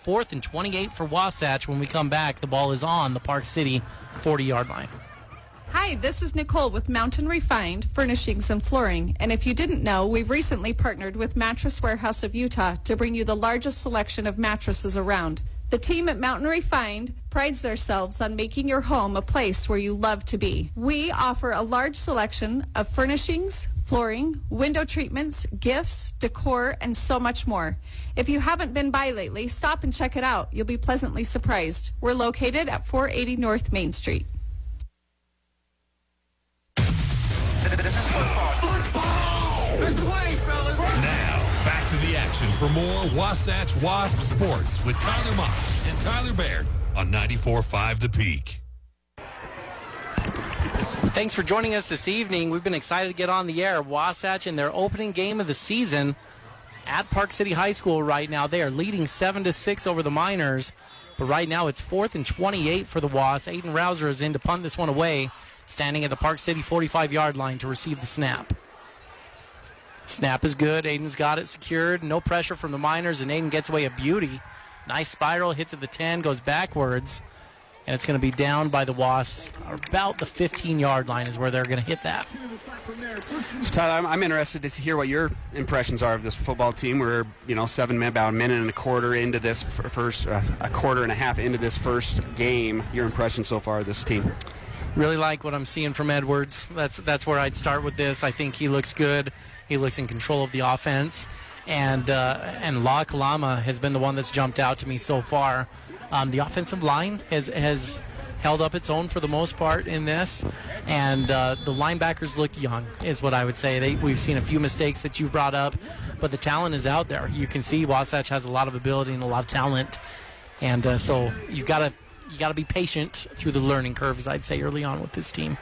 4th and 28 for Wasatch. When we come back, the ball is on the Park City 40-yard line. Hi, this is Nicole with Mountain Refined Furnishings and Flooring. And if you didn't know, we've recently partnered with Mattress Warehouse of Utah to bring you the largest selection of mattresses around. The team at Mountain Refined prides themselves on making your home a place where you love to be. We offer a large selection of furnishings, flooring, window treatments, gifts, decor, and so much more. If you haven't been by lately, stop and check it out. You'll be pleasantly surprised. We're located at 480 North Main Street. This is football. Let's play, fellas. Now, back to the action for more Wasatch Wasp Sports with Tyler Moss and Tyler Baird on 94.5 The Peak. Thanks for joining us this evening. We've been excited to get on the air. Wasatch in their opening game of the season at Park City High School right now. They are leading 7-6 over the Miners, but right now it's 4th and 28 for the Wasps. Aiden Rouser is in to punt this one away, standing at the Park City 45-yard line to receive the snap. Snap is good. Aiden's got it secured. No pressure from the Miners, and Aiden gets away a beauty. Nice spiral, hits at the 10, goes backwards, and it's going to be down by the Wasps. About the 15-yard line is where they're going to hit that. So Tyler, I'm interested to hear what your impressions are of this football team. We're, about a minute and a quarter into this a quarter and a half into this first game. Your impression so far of this team? Really like what I'm seeing from Edwards. That's where I'd start with this. I think he looks good. He looks in control of the offense. And La Kalama has been the one that's jumped out to me so far. The offensive line has held up its own for the most part in this. And the linebackers look young, is what I would say. We've seen a few mistakes that you've brought up, but the talent is out there. You can see Wasatch has a lot of ability and a lot of talent. And so you've got to be patient through the learning curve, as I'd say, early on with this team.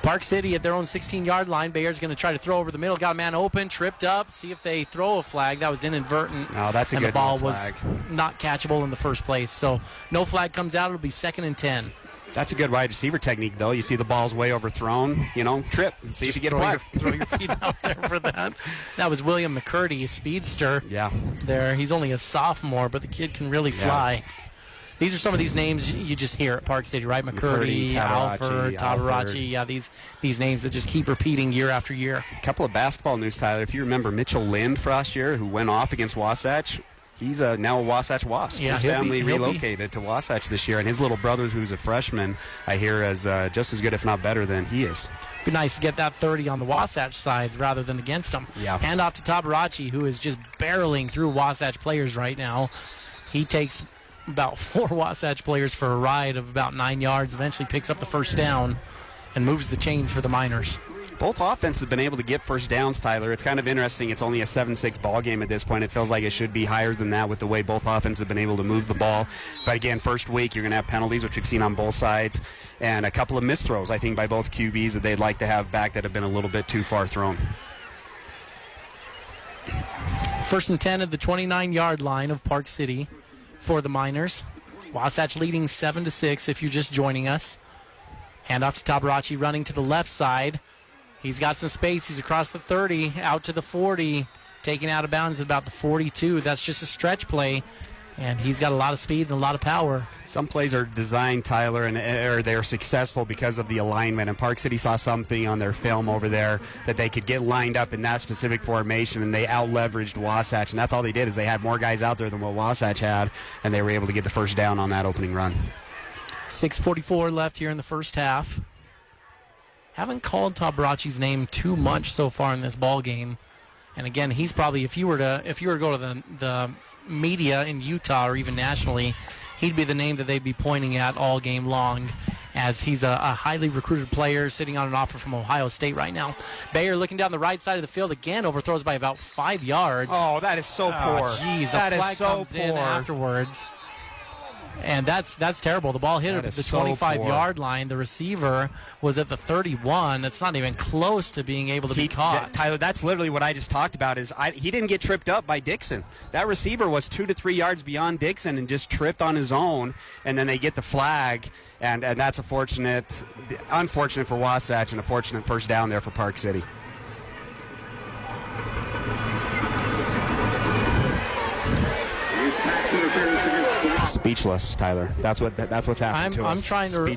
Park City at their own 16-yard line. Bayard's going to try to throw over the middle. Got a man open, tripped up. See if they throw a flag. That was inadvertent. Oh, that's a good flag. And the ball was not catchable in the first place. So no flag comes out. It'll be 2nd and 10. That's a good wide receiver technique, though. You see the ball's way overthrown. Trip. See if you get a flag. Throw your feet out there for that. That was William McCurdy, a speedster. Yeah. There. He's only a sophomore, but the kid can really fly. Yeah. these are some of these names you just hear at Park City, right? McCurdy, Alford, Tabarachi. Yeah, these names that just keep repeating year after year. A couple of basketball news, Tyler. If you remember Mitchell Lind for last year, who went off against Wasatch, he's now a Wasatch Wasp. Yeah, his family relocated to Wasatch this year, and his little brother, who's a freshman, I hear is just as good, if not better, than he is. Be nice to get that 30 on the Wasatch side rather than against them. Yeah. Hand off to Tabarachi, who is just barreling through Wasatch players right now. He takes about 4 Wasatch players for a ride of about 9 yards, eventually picks up the first down and moves the chains for the Miners. Both offenses have been able to get first downs, Tyler. It's kind of interesting. It's only a 7-6 ball game at this point. It feels like it should be higher than that with the way both offenses have been able to move the ball. But again, first week, you're going to have penalties, which we've seen on both sides, and a couple of missed throws, I think, by both QBs that they'd like to have back that have been a little bit too far thrown. First and 10 at the 29-yard line of Park City for the Miners. Wasatch leading 7-6 if you're just joining us. Hand off to Tabarachi, running to the left side. He's got some space. He's across the 30, out to the 40, taken out of bounds at about the 42. That's just a stretch play, and he's got a lot of speed and a lot of power. Some plays are designed, Tyler, and they're successful because of the alignment. And Park City saw something on their film over there that they could get lined up in that specific formation, and they out-leveraged Wasatch. And that's all they did, is they had more guys out there than what Wasatch had, and they were able to get the first down on that opening run. 6:44 left here in the first half. Haven't called Tabarachi's name too much so far in this ball game, and again, he's probably, if you were to go to the media in Utah or even nationally, he'd be the name that they'd be pointing at all game long, as he's a highly recruited player sitting on an offer from Ohio State right now. Bayer looking down the right side of the field again, overthrows by about 5 yards. Oh, that is so poor. Jeez, the flag comes in afterwards. And that's terrible. The ball hit at the 25-yard line. The receiver was at the 31. That's not even close to being able to be caught. Tyler, that's literally what I just talked about. He didn't get tripped up by Dixon. That receiver was 2 to 3 yards beyond Dixon and just tripped on his own. And then they get the flag, and that's unfortunate for Wasatch, and a fortunate first down there for Park City. Speechless, Tyler. That's what's happening to us.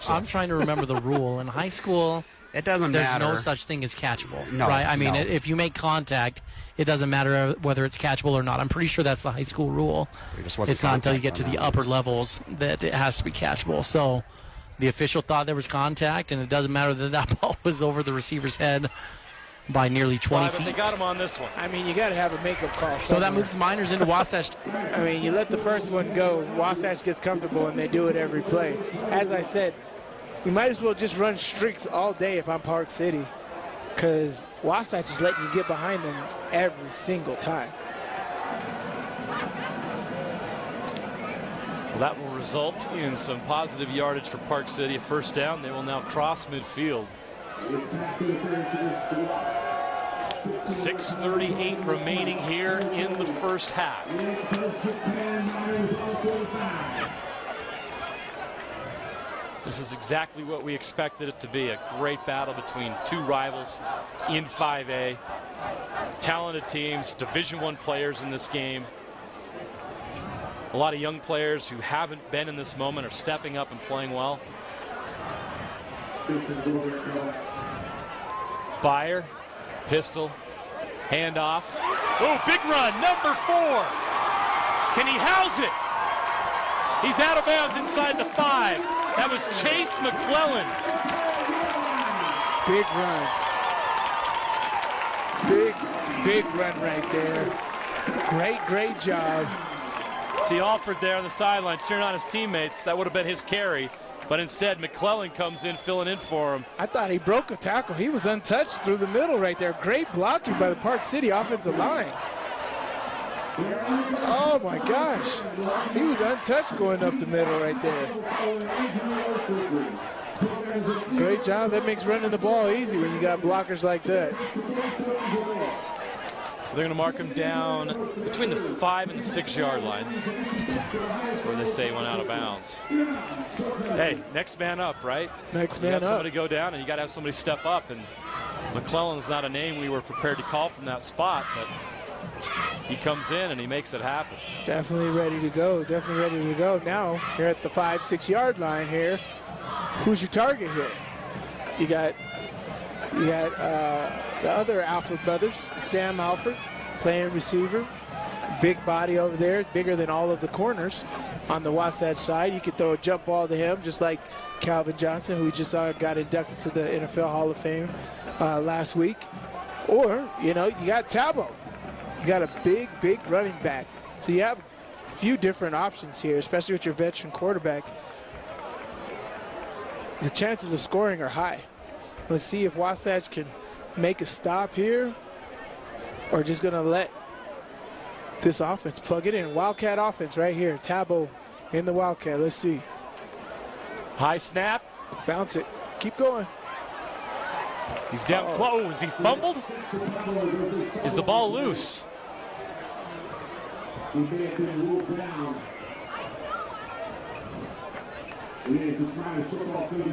I'm trying to remember the rule in high school. It doesn't there's matter. There's no such thing as catchable, no, right? I mean, no. If you make contact, it doesn't matter whether it's catchable or not. I'm pretty sure that's the high school rule. It's not until you get to the upper levels that it has to be catchable. So the official thought there was contact, and it doesn't matter that ball was over the receiver's head by nearly 20 feet. They got him on this one. I mean, you got to have a makeup call. So that moves the Miners into Wasatch. I mean, you let the first one go. Wasatch gets comfortable, and they do it every play. As I said, you might as well just run streaks all day if I'm Park City, because Wasatch is letting you get behind them every single time. Well, that will result in some positive yardage for Park City. A first down. They will now cross midfield. 6:38 remaining here in the first half. This is exactly what we expected it to be, a great battle between two rivals in 5A. Talented teams, Division I players in this game. A lot of young players who haven't been in this moment are stepping up and playing well. Bayer, pistol, handoff. Oh, big run, number 4. Can he house it? He's out of bounds inside the 5. That was Chase McClellan. Big run right there. Great job. See Alford there on the sideline cheering on his teammates. That would have been his carry. But instead, McClellan comes in, filling in for him. I thought he broke a tackle. He was untouched through the middle right there. Great blocking by the Park City offensive line. Oh, my gosh. He was untouched going up the middle right there. Great job. That makes running the ball easy when you got blockers like that. So they're going to mark him down between the 5 and the 6-yard line. That's where they say he went out of bounds. Hey, next man up, right? Next man up. Somebody go down, and you got to have somebody step up. And McClellan's not a name we were prepared to call from that spot, but he comes in and he makes it happen. Definitely ready to go. Definitely ready to go. Now, you're at the 5-6 yard line here. Who's your target here? You got the other Alford brothers, Sam Alford, playing receiver. Big body over there, bigger than all of the corners on the Wasatch side. You could throw a jump ball to him, just like Calvin Johnson, who we just saw got inducted to the NFL Hall of Fame last week. Or, you know, you got Tabo. You got a big, big running back. So you have a few different options here, especially with your veteran quarterback. The chances of scoring are high. Let's see if Wasatch can make a stop here or just going to let this offense plug it in. Wildcat offense right here. Tabo in the Wildcat. Let's see. High snap. Bounce it. Keep going. He's down close. Is he fumbled? Is the ball loose?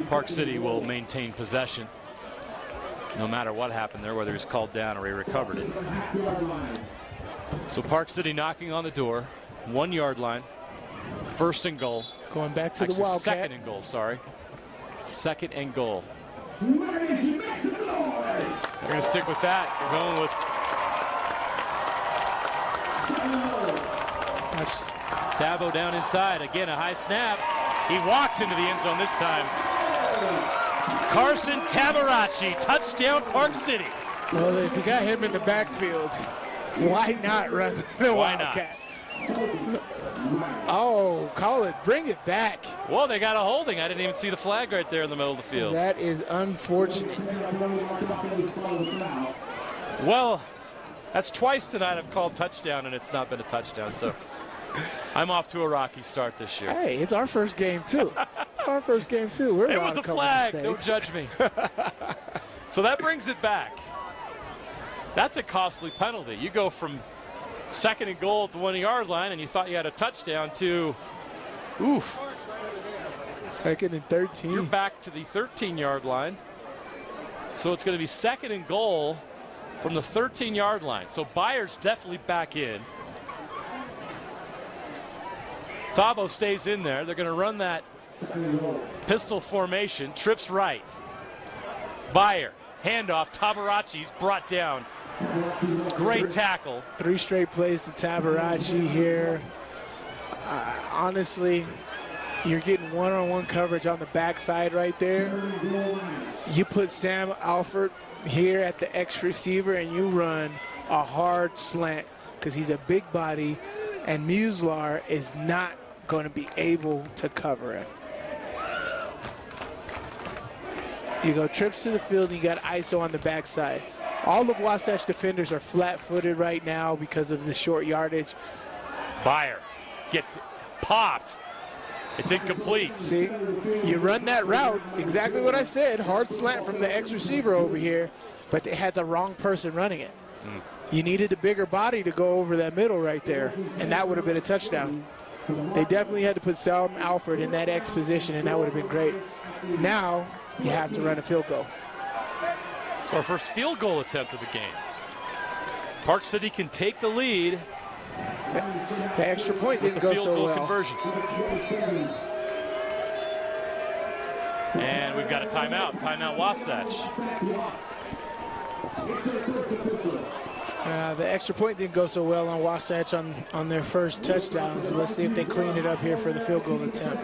Park City will maintain possession no matter what happened there, whether he's called down or he recovered it. So Park City knocking on the door, 1 yard line, 1st and goal. Going back to Actually, the Wildcat. 2nd and goal, sorry. 2nd and goal. They're going to stick with that. They're going with Tabo down inside. Again, a high snap. He walks into the end zone this time. Carson Tabarachi, touchdown Park City. Well, if you got him in the backfield, why not run the Wildcat? Oh, call it. Bring it back. Well, they got a holding. I didn't even see the flag right there in the middle of the field. That is unfortunate. Well, that's twice tonight I've called touchdown, and it's not been a touchdown. So I'm off to a rocky start this year. Hey, it's our first game, too. It's our first game, too. We're it was a flag. Don't judge me. So that brings it back. That's a costly penalty. You go from 2nd and goal at the 1 yard line, and you thought you had a touchdown to, oof. 2nd and 13. You're back to the 13 yard line. So it's going to be 2nd and goal from the 13 yard line. So Byers definitely back in. Tabo stays in there. They're going to run that pistol formation. Trips right. Byer, handoff. Tabarachi's brought down. Great tackle. 3 straight plays to Tabarachi here. Honestly, you're getting one-on-one coverage on the backside right there. You put Sam Alford here at the X receiver and you run a hard slant because he's a big body and Muslar is not going to be able to cover him. You go trips to the field and you got ISO on the backside. All of Wasatch defenders are flat-footed right now because of the short yardage. Byer gets popped. It's incomplete. See, you run that route, exactly what I said, hard slant from the X receiver over here, but they had the wrong person running it. You needed the bigger body to go over that middle right there, and that would have been a touchdown. They definitely had to put Sam Alford in that X position, and that would have been great. Now you have to run a field goal. It's our first field goal attempt of the game. Park City can take the lead. The extra point didn't go so well. Conversion. And we've got a timeout. Timeout Wasatch. The extra point didn't go so well on Wasatch on their first touchdown. So let's see if they clean it up here for the field goal attempt.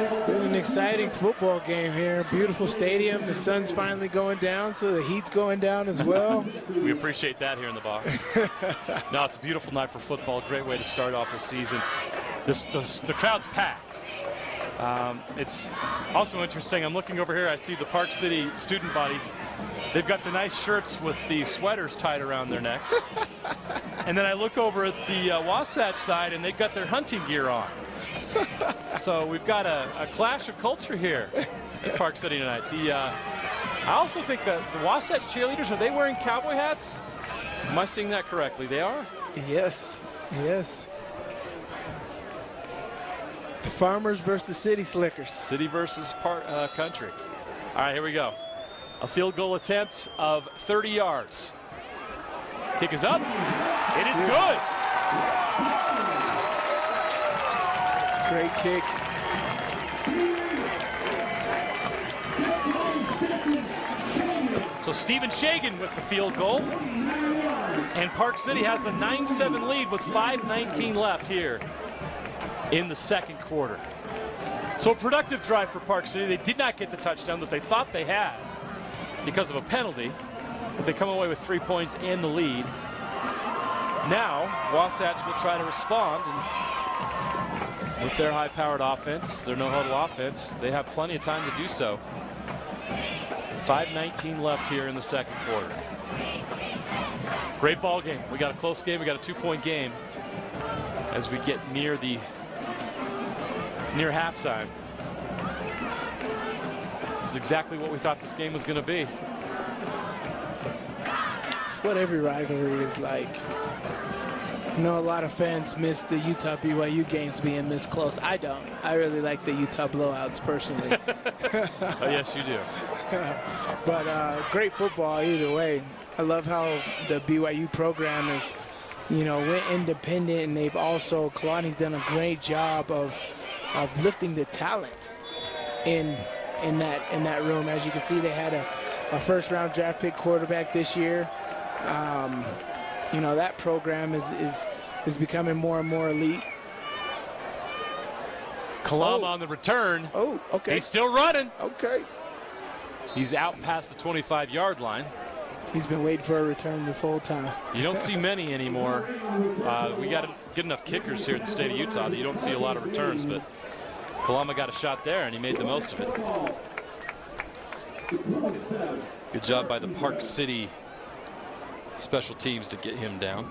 It's been an exciting football game here. Beautiful stadium. The sun's finally going down, so the heat's going down as well. We appreciate that here in the box. No, it's a beautiful night for football. Great way to start off the season. The crowd's packed. It's also interesting. I'm looking over here. I see the Park City student body. They've got the nice shirts with the sweaters tied around their necks. And then I look over at the Wasatch side, and they've got their hunting gear on. So we've got a clash of culture here at Park City tonight. I also think that the Wasatch cheerleaders, are they wearing cowboy hats? Am I seeing that correctly? They are? Yes, yes. The Farmers versus City Slickers. City versus country. All right, here we go. A field goal attempt of 30 yards. Kick is up. It is good. Great kick. So Stephen Shagan with the field goal. And Park City has a 9-7 lead with 5:19 left here in the second quarter. So a productive drive for Park City. They did not get the touchdown that they thought they had because of a penalty, but they come away with 3 points and the lead. Now, Wasatch will try to respond, and with their high-powered offense, their no-huddle offense, they have plenty of time to do so. 5:19 left here in the second quarter. Great ball game. We got a close game. We got a 2-point game as we get near halftime. This is exactly what we thought this game was going to be. It's what every rivalry is like. I know a lot of fans miss the Utah-BYU games being this close. I don't. I really like the Utah blowouts personally. Oh, yes, you do. But great football either way. I love how the BYU program is, went independent, and they've also, Kalani's done a great job of lifting the talent in that room. As you can see, they had a first-round draft pick quarterback this year. That program is becoming more and more elite. Kalama on the return. Oh, okay. He's still running. Okay. He's out past the 25-yard line. He's been waiting for a return this whole time. You don't see many anymore. We got good enough kickers here in the state of Utah that you don't see a lot of returns, but Kalama got a shot there, and he made the most of it. Good job by the Park City special teams to get him down.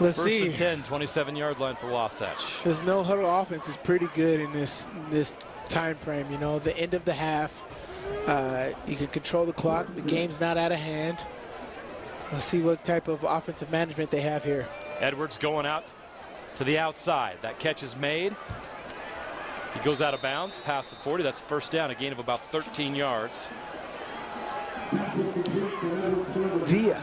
Let's First see. and 10, 27-yard line for Wasatch. This no-huddle offense is pretty good in this time frame. The end of the half, you can control the clock. The game's not out of hand. Let's see what type of offensive management they have here. Edwards going out to the outside. That catch is made. He goes out of bounds past the 40. That's first down, a gain of about 13 yards. Villa.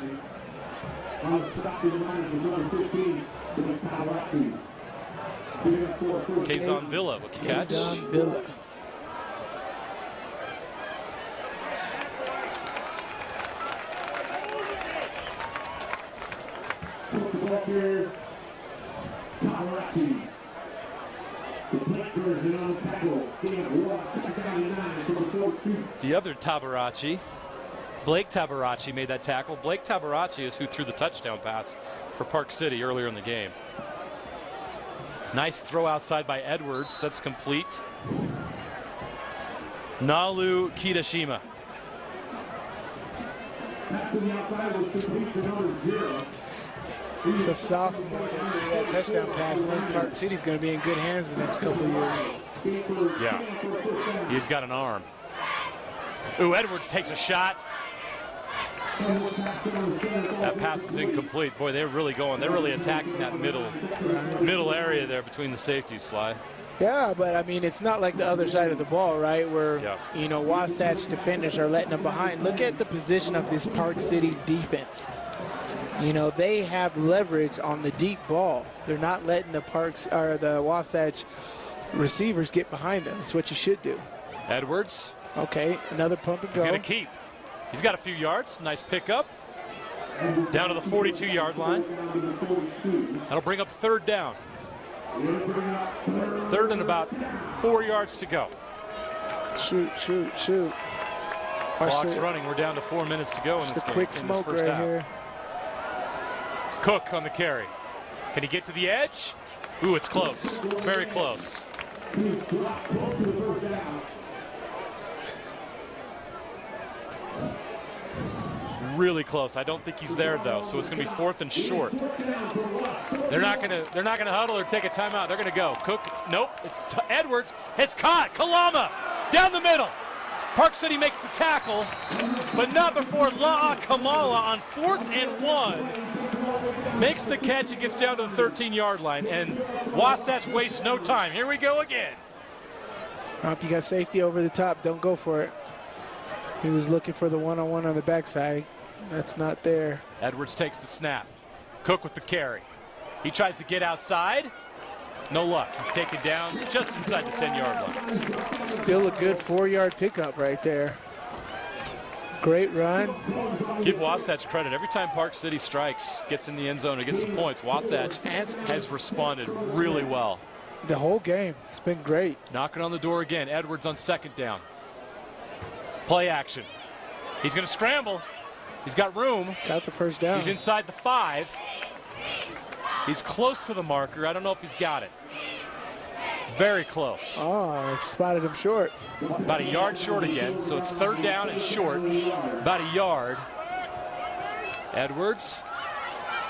Kazon Villa with the catch. Kazon Villa. The other Tabarachi, Blake Tabarachi, made that tackle. Blake Tabarachi is who threw the touchdown pass for Park City earlier in the game. Nice throw outside by Edwards. That's complete. Nalu Kitashima. It's a sophomore that threw that touchdown pass. I think Park City's going to be in good hands the next couple of years. Yeah, he's got an arm. Ooh, Edwards takes a shot. That pass is incomplete. Boy, they're really going. They're really attacking that middle area there between the safeties, Sly. Yeah, but I mean, it's not like the other side of the ball, right? Where, Wasatch defenders are letting them behind. Look at the position of this Park City defense. They have leverage on the deep ball. They're not letting the Wasatch receivers get behind them. That's what you should do. Edwards. Okay, another pump and go. He's going to keep. He's got a few yards. Nice pickup. Down to the 42-yard line. That'll bring up third down. Third and about 4 yards to go. Shoot. Clock's running. We're down to 4 minutes to go in this game. Quick smoke right here. Cook on the carry. Can he get to the edge? Ooh, it's close. Very close. Really close. I don't think he's there though, so it's going to be fourth and short. They're not going to huddle or take a timeout. They're going to go. Cook, nope. It's Edwards. It's caught. Kalama down the middle. Park City makes the tackle, but not before La'a Kamala on 4th and 1 makes the catch and gets down to the 13-yard line, and Wasatch wastes no time. Here we go again. You got safety over the top. Don't go for it. He was looking for the one-on-one on the backside. That's not there. Edwards takes the snap. Cook with the carry. He tries to get outside. No luck. He's taken down just inside the 10-yard line. Still a good 4-yard pickup right there. Great run. Give Wasatch credit. Every time Park City strikes, gets in the end zone to get some points, Wasatch has responded really well. The whole game. It's been great. Knocking on the door again. Edwards on 2nd down. Play action. He's going to scramble. He's got room. Got the first down. He's inside the 5. He's close to the marker. I don't know if he's got it. Very close. Oh, I spotted him short. About a yard short again, so it's 3rd down and short. About a yard. Edwards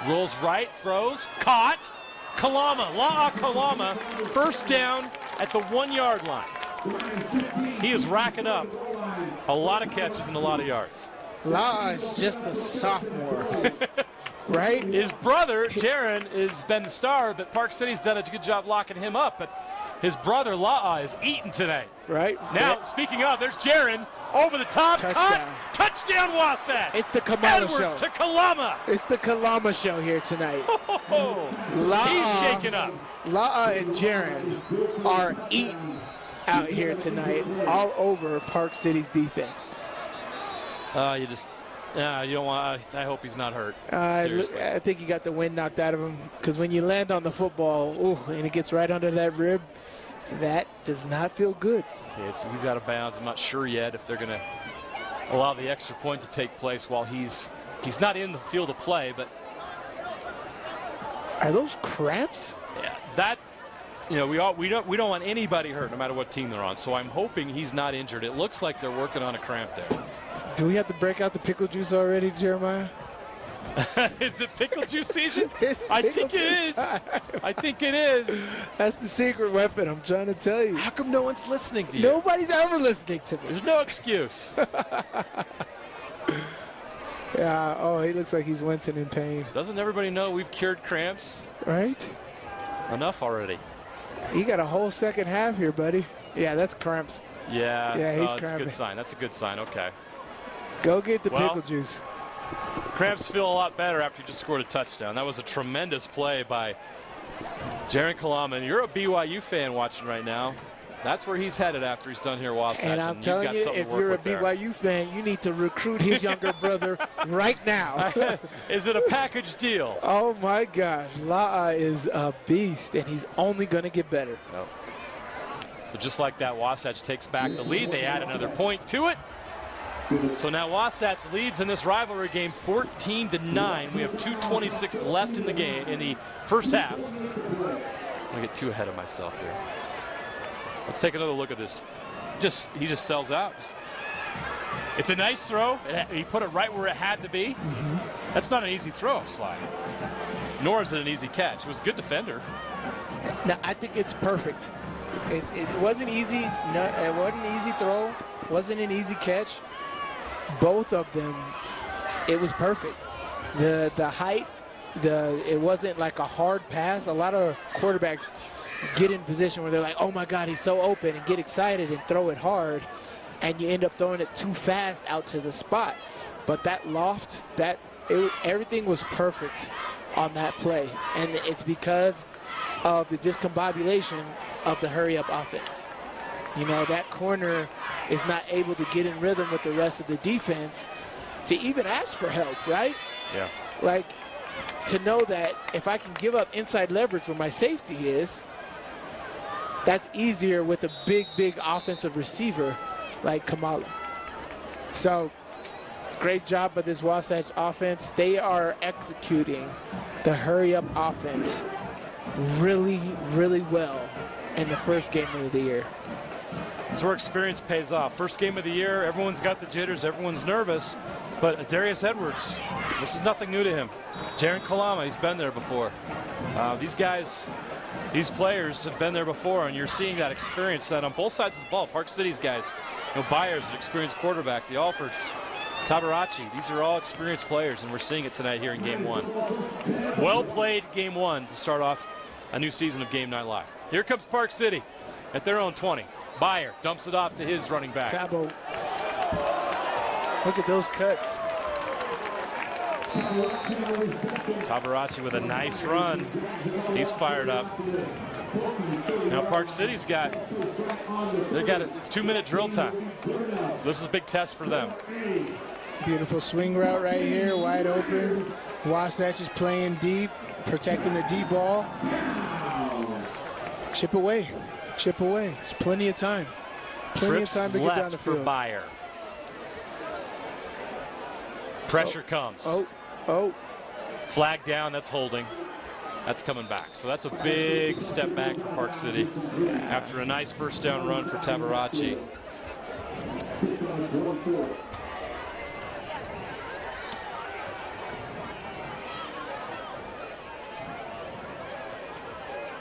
rolls right, throws, caught. La'a Kalama, 1st down at the 1-yard line. He is racking up a lot of catches and a lot of yards. La'a is just a sophomore. Right? His brother, Jaron, has been the star, but Park City's done a good job locking him up. But his brother, La'a, is eating today. Right. Now, speaking of, there's Jaron over the top. Touchdown. Touchdown, Wasatch. It's the Kamala Edwards show. to Kalama. It's the Kalama show here tonight. He's shaking up. La'a and Jaron are eating out here tonight all over Park City's defense. You don't want. I hope he's not hurt. I think he got the wind knocked out of him, because when you land on the football, and it gets right under that rib, that does not feel good. Okay, so he's out of bounds. I'm not sure yet if they're going to allow the extra point to take place while he's not in the field of play. But are those cramps? Yeah, that. We don't want anybody hurt, no matter what team they're on. So I'm hoping he's not injured. It looks like they're working on a cramp there. Do we have to break out the pickle juice already, Jeremiah? Is it pickle juice season? I think it is. I think it is. That's the secret weapon, I'm trying to tell you. How come no one's listening to you? Nobody's ever listening to me. There's no excuse. Yeah, oh, he looks like he's wincing in pain. Doesn't everybody know we've cured cramps? Right? Enough already. He got a whole second half here, buddy. Yeah, that's cramps. Yeah, he's that's cramping. a good sign. That's a good sign. Okay. Go get the pickle juice. Cramps feel a lot better after you just scored a touchdown. That was a tremendous play by Jaron Kalama. And you're a BYU fan watching right now. That's where he's headed after he's done here at Wasatch. And I'm telling you, if you're a BYU fan, you need to recruit his younger brother right now. Is it a package deal? Oh, my gosh. La'a is a beast, and he's only going to get better. No. So just like that, Wasatch takes back the lead. They add another point to it. So now Wasatch leads in this rivalry game 14-9. We have 2:26 left in the game, in the first half. I'm going to get too ahead of myself here. Let's take another look at this. He just sells out. It's a nice throw. He put it right where it had to be. That's not an easy throw, Sly. Nor is it an easy catch. It was a good defender. No, I think it's perfect. It wasn't easy. No, it wasn't an easy throw. Wasn't an easy catch. Both of them, it was perfect. The height, it wasn't like a hard pass. A lot of quarterbacks get in position where they're like, oh my God, he's so open, and get excited and throw it hard, and you end up throwing it too fast out to the spot. But that loft, everything was perfect on that play, and it's because of the discombobulation of the hurry-up offense. You know, that corner is not able to get in rhythm with the rest of the defense to even ask for help, right? Yeah. Like, to know that if I can give up inside leverage where my safety is, that's easier with a big offensive receiver like Kamala. So, great job by this Wasatch offense. They are executing the hurry-up offense really well in the first game of the year. That's where experience pays off. First game of the year, everyone's got the jitters, everyone's nervous. But Darius Edwards, this is nothing new to him. Jaron Kalama, he's been there before. These guys, these players have been there before, and you're seeing that experience that on both sides of the ball. Park City's guys You know, Byers, an experienced quarterback. The Alfords, Tabarachi, these are all experienced players, and we're seeing it tonight here in Game 1. Well played Game 1 to start off a new season of Game 9 Live. Here comes Park City at their own 20. Byer dumps it off to his running back. Tabo. Look at those cuts. Tabarachi with a nice run. He's fired up. Now Park City's it's 2-minute drill time. So this is a big test for them. Beautiful swing route right here, wide open. Wasatch is playing deep, protecting the deep ball. Chip away, chip away. There's plenty of time. Plenty of time to get down the field. For Byer. Pressure comes. Oh. Flag down, that's holding. That's coming back. So that's a big step back for Park City after a nice first down run for Tabarachi.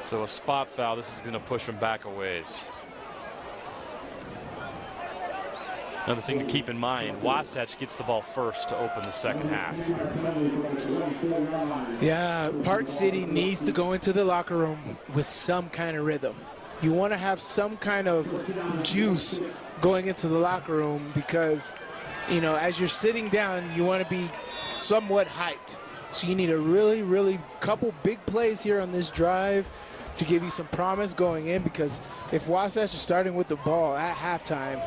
So a spot foul. This is going to push him back a ways. Another thing to keep in mind, Wasatch gets the ball first to open the second half. Yeah, Park City needs to go into the locker room with some kind of rhythm. You want to have some kind of juice going into the locker room because, you know, as you're sitting down, you want to be somewhat hyped. So you need a really couple big plays here on this drive to give you some promise going in, because if Wasatch is starting with the ball at halftime,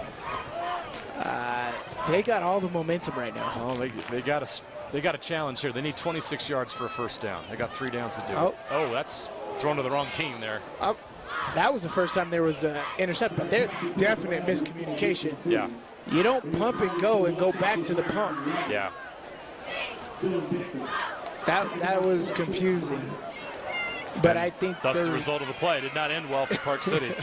they got all the momentum right now. Oh, they got a challenge here. They need 26 yards for a first down. They got 3 downs to do. Oh, that's thrown to the wrong team there. That was the first time there was an interception, but there's definite miscommunication. Yeah. You don't pump and go back to the pump. Yeah. That was confusing. But I think that's the result of the play. It did not end well for Park City.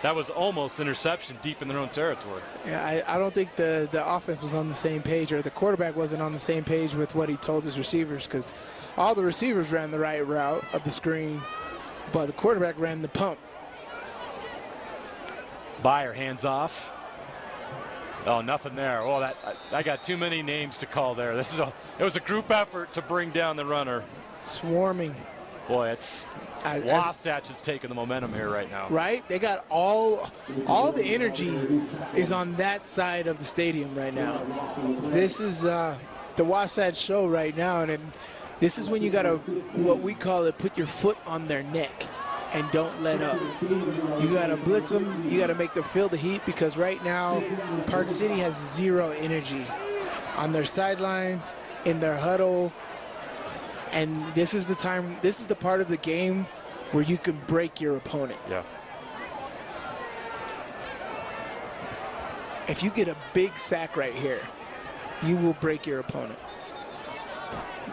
That was almost interception deep in their own territory. Yeah, I don't think the offense was on the same page, or the quarterback wasn't on the same page with what he told his receivers, because all the receivers ran the right route of the screen, but the quarterback ran the pump. Byer hands off. Oh, nothing there. Oh, I got too many names to call there. It was a group effort to bring down the runner. Swarming. Boy, Wasatch is taking the momentum here right now. Right? They got all the energy is on that side of the stadium right now. This is the Wasatch show right now, and this is when you got to, what we call it, put your foot on their neck and don't let up. You got to blitz them. You got to make them feel the heat, because right now Park City has zero energy on their sideline, in their huddle. And this is the time, this is the part of the game where you can break your opponent. Yeah. If you get a big sack right here, you will break your opponent.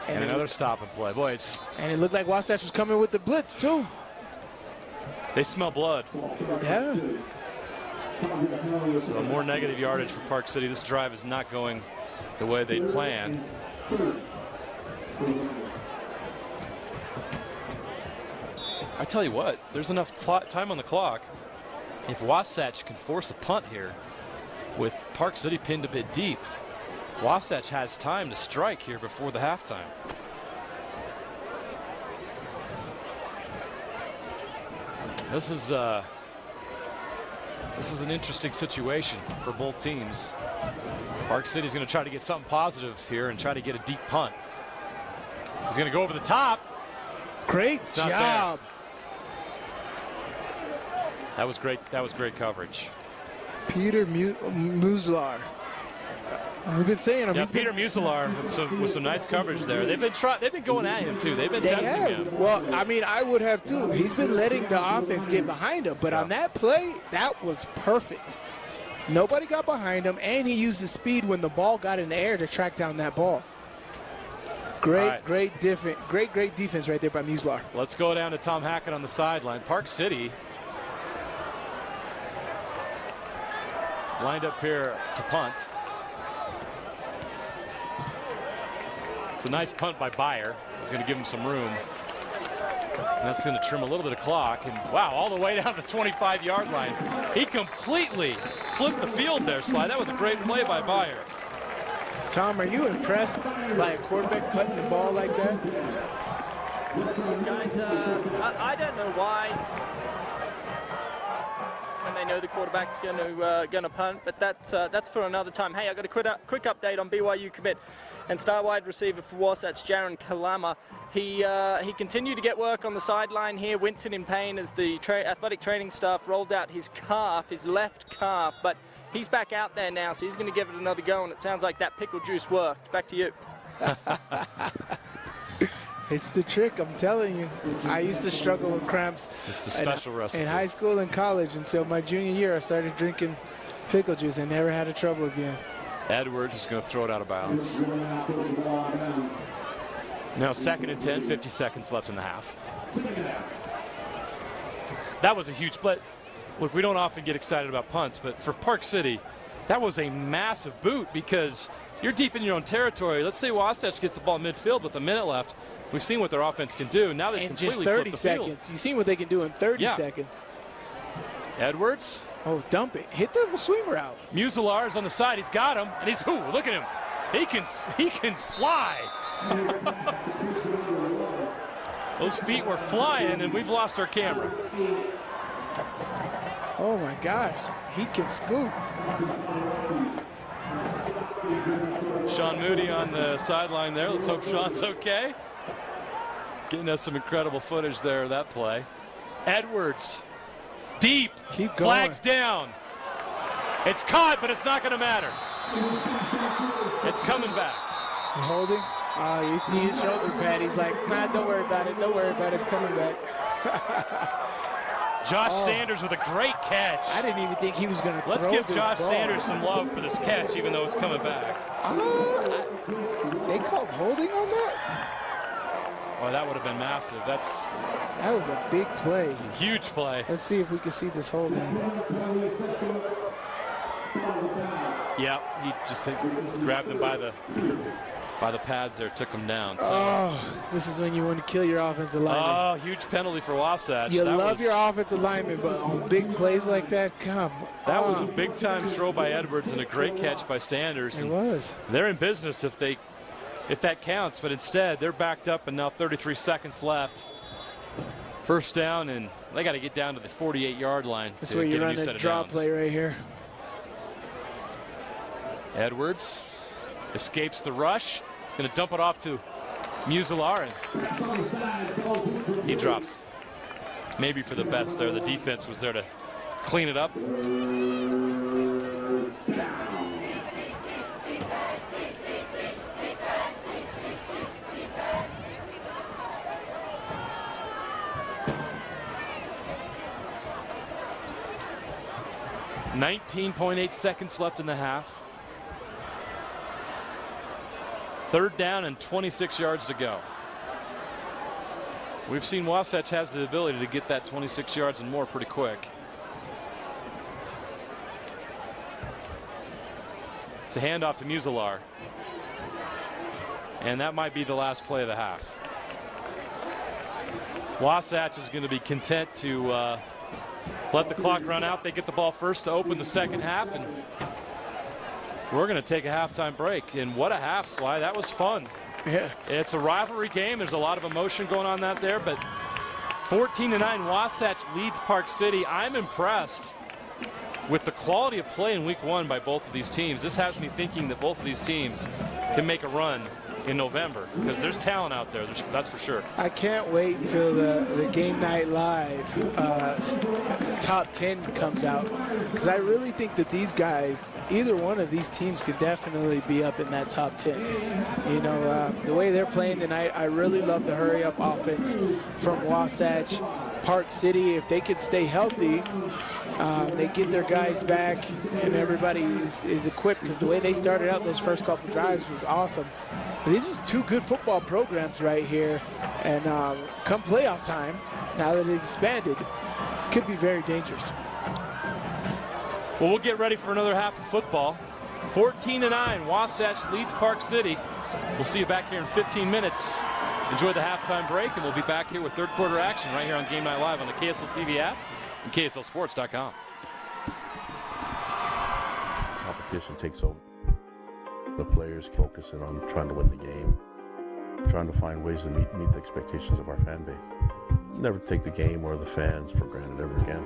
And another stop and play. Boy, and it looked like Wasatch was coming with the blitz, too. They smell blood. Yeah. So more negative yardage for Park City. This drive is not going the way they planned. I tell you what, there's enough time on the clock. If Wasatch can force a punt here with Park City pinned a bit deep, Wasatch has time to strike here before the halftime. This is an interesting situation for both teams. Park City's going to try to get something positive here and try to get a deep punt. He's going to go over the top. Great job. That was great. That was great coverage. Peter Muslar. We've been saying him. Yeah, Peter Muslar with some nice coverage there. They've been going at him too. They've been testing him. Well, I mean, I would have too. He's been letting the offense get behind him, but on that play, that was perfect. Nobody got behind him, and he used his speed when the ball got in the air to track down that ball. Great defense right there by Muslar. Let's go down to Tom Hackett on the sideline. Park City lined up here to punt. It's a nice punt by Byer. He's going to give him some room. That's going to trim a little bit of clock. And wow, all the way down to the 25-yard line. He completely flipped the field there, Sly. That was a great play by Bayer. Tom, are you impressed by a quarterback putting the ball like that? Guys, I don't know why when they know the quarterback's going to punt, but that's for another time. Hey, I got a quick update on BYU commit and star wide receiver for Wasatch, Jaron Kalama. He continued to get work on the sideline here, wincing in pain as the athletic training staff rolled out his calf, his left calf, but he's back out there now, so he's going to give it another go, and it sounds like that pickle juice worked. Back to you. It's the trick, I'm telling you. I used to struggle with cramps. It's the special recipe. In high school and college until my junior year, I started drinking pickle juice and never had a trouble again. Edwards is going to throw it out of bounds. Now 2nd and 10, 50 seconds left in the half. That was a huge play. Look, we don't often get excited about punts, but for Park City, that was a massive boot because you're deep in your own territory. Let's say Wasatch gets the ball midfield with a minute left. We've seen what their offense can do. Now they completely just 30 flip the seconds. field. You've seen what they can do in 30 seconds. Edwards. Oh, dump it. Hit the swing route. Muselar's on the side. He's got him. And he's, look at him. He can fly. Those feet were flying, and we've lost our camera. Oh, my gosh. He can scoot. Sean Moody on the sideline there. Let's hope Sean's okay. Getting us some incredible footage there of that play. Edwards, deep, keep going. Flags down. It's caught, but it's not going to matter. It's coming back. Holding. Oh, you see his shoulder pad. He's like, nah, don't worry about it. Don't worry about it. It's coming back. Josh Sanders with a great catch. I didn't even think he was going to Let's give Josh ball. Sanders some love for this catch, even though it's coming back. They called holding on that? Oh, that would have been massive. That was a big play. Huge play. Let's see if we can see this holding. Yeah, he just grabbed him by the pads there, took him down. So. Oh, this is when you want to kill your offensive lineman. Oh, huge penalty for Wasatch. You love your offensive lineman, but on big plays like that, come on. That was a big-time throw by Edwards and a great catch by Sanders. It was. They're in business if that counts, but instead they're backed up and now 33 seconds left. First down, and they got to get down to the 48-yard line. That's where you're running a draw play right here. Edwards escapes the rush. Going to dump it off to Muselar, and he drops. Maybe for the best there. The defense was there to clean it up. .8 seconds left in the half. 3rd down and 26 yards to go. We've seen Wasatch has the ability to get that 26 yards and more pretty quick. It's a handoff to Muselar. And that might be the last play of the half. Wasatch is going to be content to let the clock run out. They get the ball first to open the second half, and we're going to take a halftime break. And what a half, Sly. That was fun. Yeah. It's a rivalry game. There's a lot of emotion going on out there, but 14-9, Wasatch leads Park City. I'm impressed with the quality of play in week 1 by both of these teams. This has me thinking that both of these teams can make a run in November because there's talent out there. That's for sure. I can't wait until the Game Night Live top 10 comes out, because I really think that these guys, either one of these teams, could definitely be up in that top 10. You know, the way they're playing tonight, I really love the hurry-up offense from Wasatch. Park City, if they could stay healthy, they get their guys back and everybody is equipped, because the way they started out those first couple drives was awesome. But these are two good football programs right here, and come playoff time, now that it expanded, could be very dangerous. Well, we'll get ready for another half of football. 14-9, Wasatch leads Park City. We'll see you back here in 15 minutes Enjoy the halftime break, and we'll be back here with third quarter action right here on Game Night Live on the KSL TV app and KSLSports.com. Competition takes over. The players focusing on trying to win the game, trying to find ways to meet the expectations of our fan base. Never take the game or the fans for granted ever again.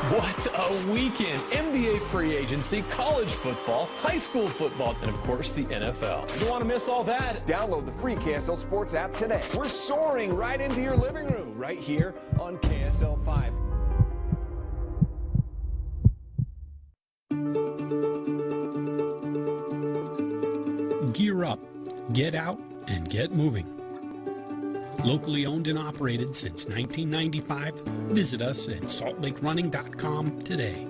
What a weekend! NBA free agency, college football, high school football, and of course the NFL. You don't want to miss all that? Download the free KSL Sports app today. We're soaring right into your living room, right here on KSL 5. Gear up, get out, and get moving. Locally owned and operated since 1995. Visit us at saltlakerunning.com today.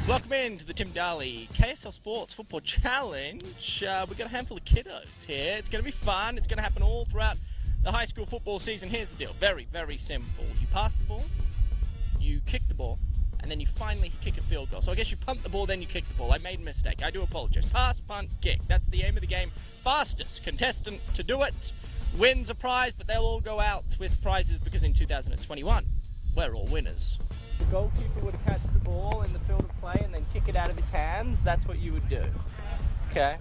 Welcome in to the Tim Daly KSL Sports Football Challenge. We've got a handful of kiddos here. It's going to be fun. It's going to happen all throughout the high school football season. Here's the deal. Very, very simple. You pass the ball, you kick the ball, and then you finally kick a field goal. So I guess you punt the ball, then you kick the ball. I made a mistake. I do apologize. Pass, punt, kick. That's the aim of the game. Fastest contestant to do it wins a prize, but they'll all go out with prizes because in 2021, we're all winners. The goalkeeper would catch the ball in the field of play and then kick it out of his hands. That's what you would do. Okay?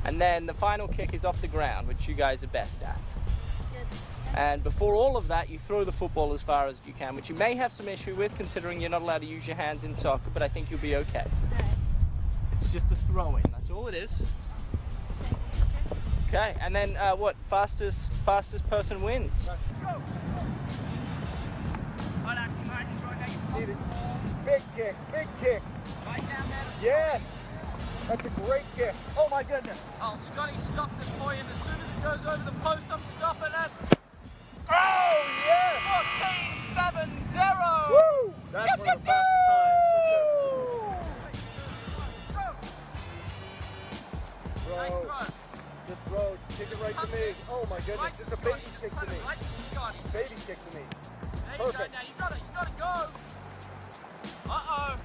And then the final kick is off the ground, which you guys are best at. And before all of that, you throw the football as far as you can, which you may have some issue with considering you're not allowed to use your hands in soccer, but I think you'll be okay. It's just a throw-in, that's all it is. Okay, and then what? Fastest person wins. Big kick, big kick. Yes, that's a great kick. Oh my goodness. Oh, Scotty stopped it for you, and as soon as it goes over the post, I'm stopping it. Oh, yes! 14-7-0! Woo! That's one of the fastest times. Nice throw. Just throw. Kick it right to me. Oh my goodness, just a baby kick to me. Baby kick to me. There you go, now you gotta go. Uh-oh.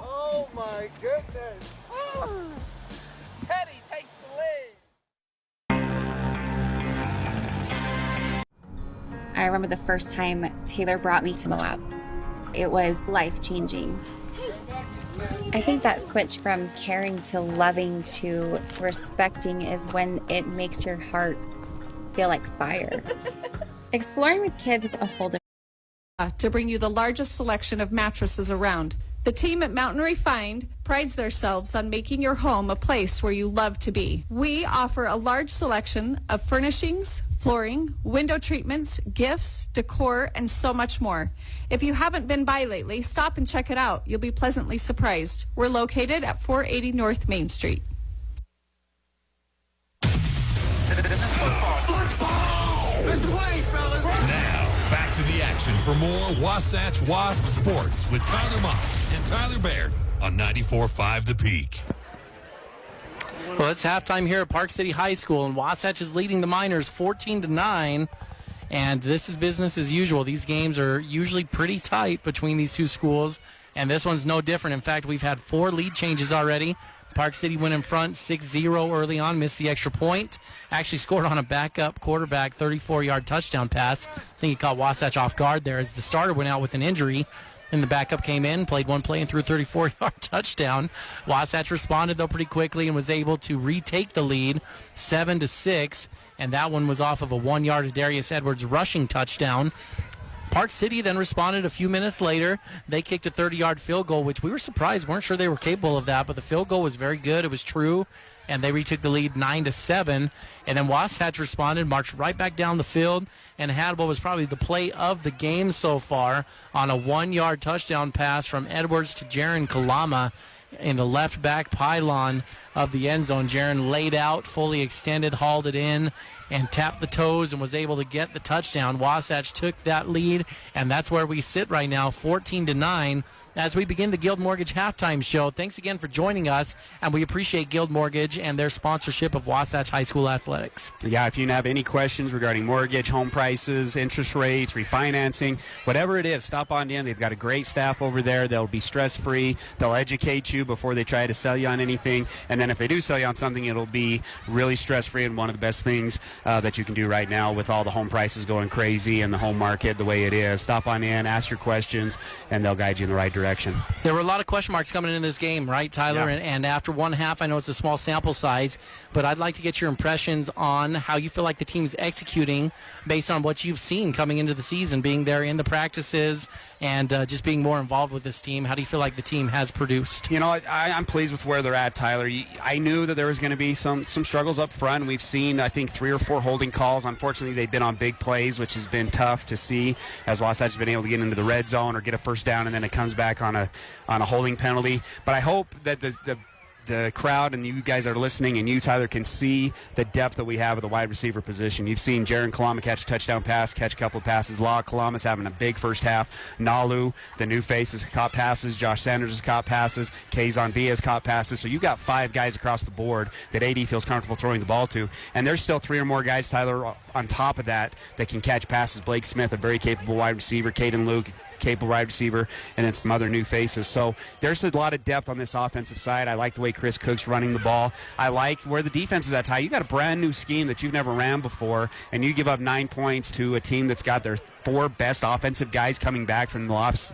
Oh my goodness. Teddy takes the lead. I remember the first time Taylor brought me to Moab. It was life-changing. I think that switch from caring to loving to respecting is when it makes your heart feel like fire. Exploring with kids is a whole different. To bring you the largest selection of mattresses around. The team at Mountain Refined prides themselves on making your home a place where you love to be. We offer a large selection of furnishings, flooring, window treatments, gifts, decor, and so much more. If you haven't been by lately, stop and check it out. You'll be pleasantly surprised. We're located at 480 North Main Street. This is football. Football! Let's play, fellas! Now, back to the action for more Wasatch Wasp Sports with Tyler Moss and Tyler Baird on 94.5 The Peak. Well, it's halftime here at Park City High School, and Wasatch is leading the Miners 14-9. And this is business as usual. These games are usually pretty tight between these two schools, and this one's no different. In fact, we've had 4 lead changes already. Park City went in front 6-0 early on, missed the extra point. Actually scored on a backup quarterback 34-yard touchdown pass. I think he caught Wasatch off guard there as the starter went out with an injury. And the backup came in, played one play, and threw a 34-yard touchdown. Wasatch responded, though, pretty quickly and was able to retake the lead 7-6. And that one was off of a 1-yard Darius Edwards rushing touchdown. Park City then responded a few minutes later. They kicked a 30-yard field goal, which we were surprised. Weren't sure they were capable of that, but the field goal was very good. It was true, and they retook the lead 9-7. And then Wasatch responded, marched right back down the field, and had what was probably the play of the game so far on a 1-yard touchdown pass from Edwards to Jaron Kalama in the left back pylon of the end zone. Jaron laid out, fully extended, hauled it in, and tapped the toes and was able to get the touchdown. Wasatch took that lead, and that's where we sit right now, 14-9. As we begin the Guild Mortgage Halftime Show, thanks again for joining us, and we appreciate Guild Mortgage and their sponsorship of Wasatch High School Athletics. Yeah, if you have any questions regarding mortgage, home prices, interest rates, refinancing, whatever it is, stop on in. They've got a great staff over there. They'll be stress-free. They'll educate you before they try to sell you on anything, and then if they do sell you on something, it'll be really stress-free and one of the best things that you can do right now with all the home prices going crazy and the home market the way it is. Stop on in, ask your questions, and they'll guide you in the right direction. There were a lot of question marks coming into this game, right, Tyler? Yeah. And after one half, I know it's a small sample size, but I'd like to get your impressions on how you feel like the team's executing based on what you've seen coming into the season, being there in the practices and just being more involved with this team. How do you feel like the team has produced? You know, I'm pleased with where they're at, Tyler. I knew that there was going to be some struggles up front. We've seen, I think, 3 or 4 holding calls. Unfortunately, they've been on big plays, which has been tough to see as Wasatch has been able to get into the red zone or get a first down, and then it comes back on a holding penalty. But I hope that the crowd and you guys are listening, and you, Tyler, can see the depth that we have at the wide receiver position. You've seen Jaron Kalama catch a touchdown pass, catch a couple of passes. Law Kalama's having a big first half. Nalu, the new face, has caught passes. Josh Sanders has caught passes. Kazon Villa has caught passes. So you got 5 guys across the board that AD feels comfortable throwing the ball to. And there's still 3 or more guys, Tyler, on top of that can catch passes. Blake Smith, a very capable wide receiver. Caden Luke, capable wide receiver, and then some other new faces. So there's a lot of depth on this offensive side. I like the way Chris Cook's running the ball. I like where the defense is at, Ty. You got a brand new scheme that you've never ran before, and you give up 9 points to a team that's got their 4 best offensive guys coming back from last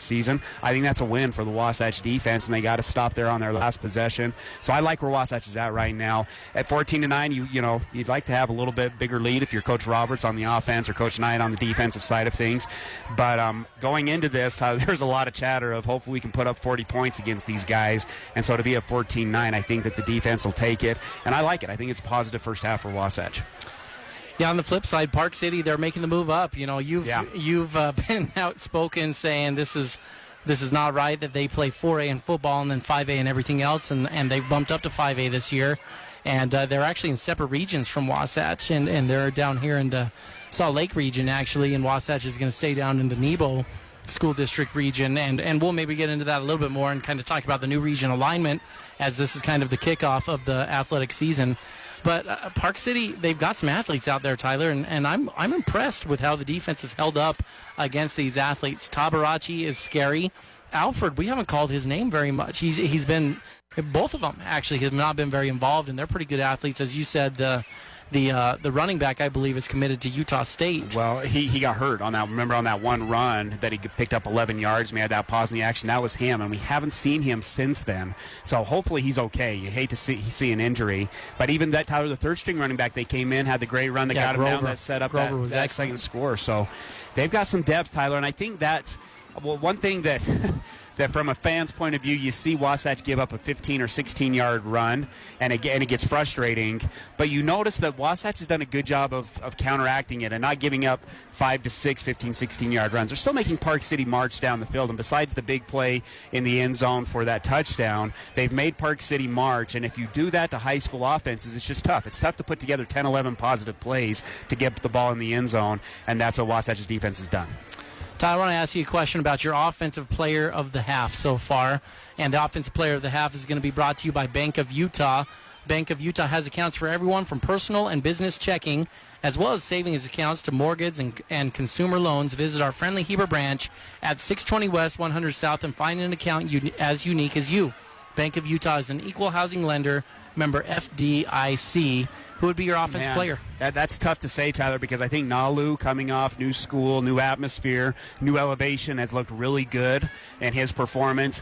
season. I think that's a win for the Wasatch defense, and they got to stop there on their last possession. So I like where Wasatch is at right now. At 14-9, you know, you'd like to have a little bit bigger lead if you're Coach Roberts on the offense or Coach Knight on the defensive side of things. But going into this, there's a lot of chatter of hopefully we can put up 40 points against these guys. And so to be at 14-9, I think that the defense will take it. And I like it. I think it's a positive first half for Wasatch. Yeah, on the flip side, Park City, they're making the move up. You know, you've been outspoken saying this is not right that they play 4A in football and then 5A and everything else, and they've bumped up to 5A this year. And they're actually in separate regions from Wasatch, and they're down here in the Salt Lake region, actually, and Wasatch is going to stay down in the Nebo School District region, and we'll maybe get into that a little bit more and kind of talk about the new region alignment as this is kind of the kickoff of the athletic season. But Park City, they've got some athletes out there, Tyler, and I'm impressed with how the defense has held up against these athletes. Tabarachi is scary. Alfred, we haven't called his name very much. He's been, both of them actually have not been very involved, and they're pretty good athletes. As you said, the running back, I believe, is committed to Utah State. Well, he got hurt on that. Remember on that one run that he picked up 11 yards, and we had that pause in the action. That was him, and we haven't seen him since then. So hopefully he's okay. You hate to see an injury, but even that Tyler, the third string running back, they came in, had the great run that got him down, that set up that second score. So they've got some depth, Tyler, and I think that's one thing that. That from a fan's point of view, you see Wasatch give up a 15 or 16-yard run, and it gets frustrating. But you notice that Wasatch has done a good job of counteracting it and not giving up 5 to 6, 15, 16-yard runs. They're still making Park City march down the field. And besides the big play in the end zone for that touchdown, they've made Park City march. And if you do that to high school offenses, it's just tough. It's tough to put together 10, 11 positive plays to get the ball in the end zone, and that's what Wasatch's defense has done. Tyler, I want to ask you a question about your offensive player of the half so far. And the offensive player of the half is going to be brought to you by Bank of Utah. Bank of Utah has accounts for everyone from personal and business checking, as well as savings accounts to mortgage and consumer loans. Visit our friendly Heber branch at 620 West, 100 South, and find an account as unique as you. Bank of Utah is an equal housing lender, member FDIC. Who would be your offensive player? That's tough to say, Tyler, because I think Nalu, coming off new school, new atmosphere, new elevation, has looked really good in his performance.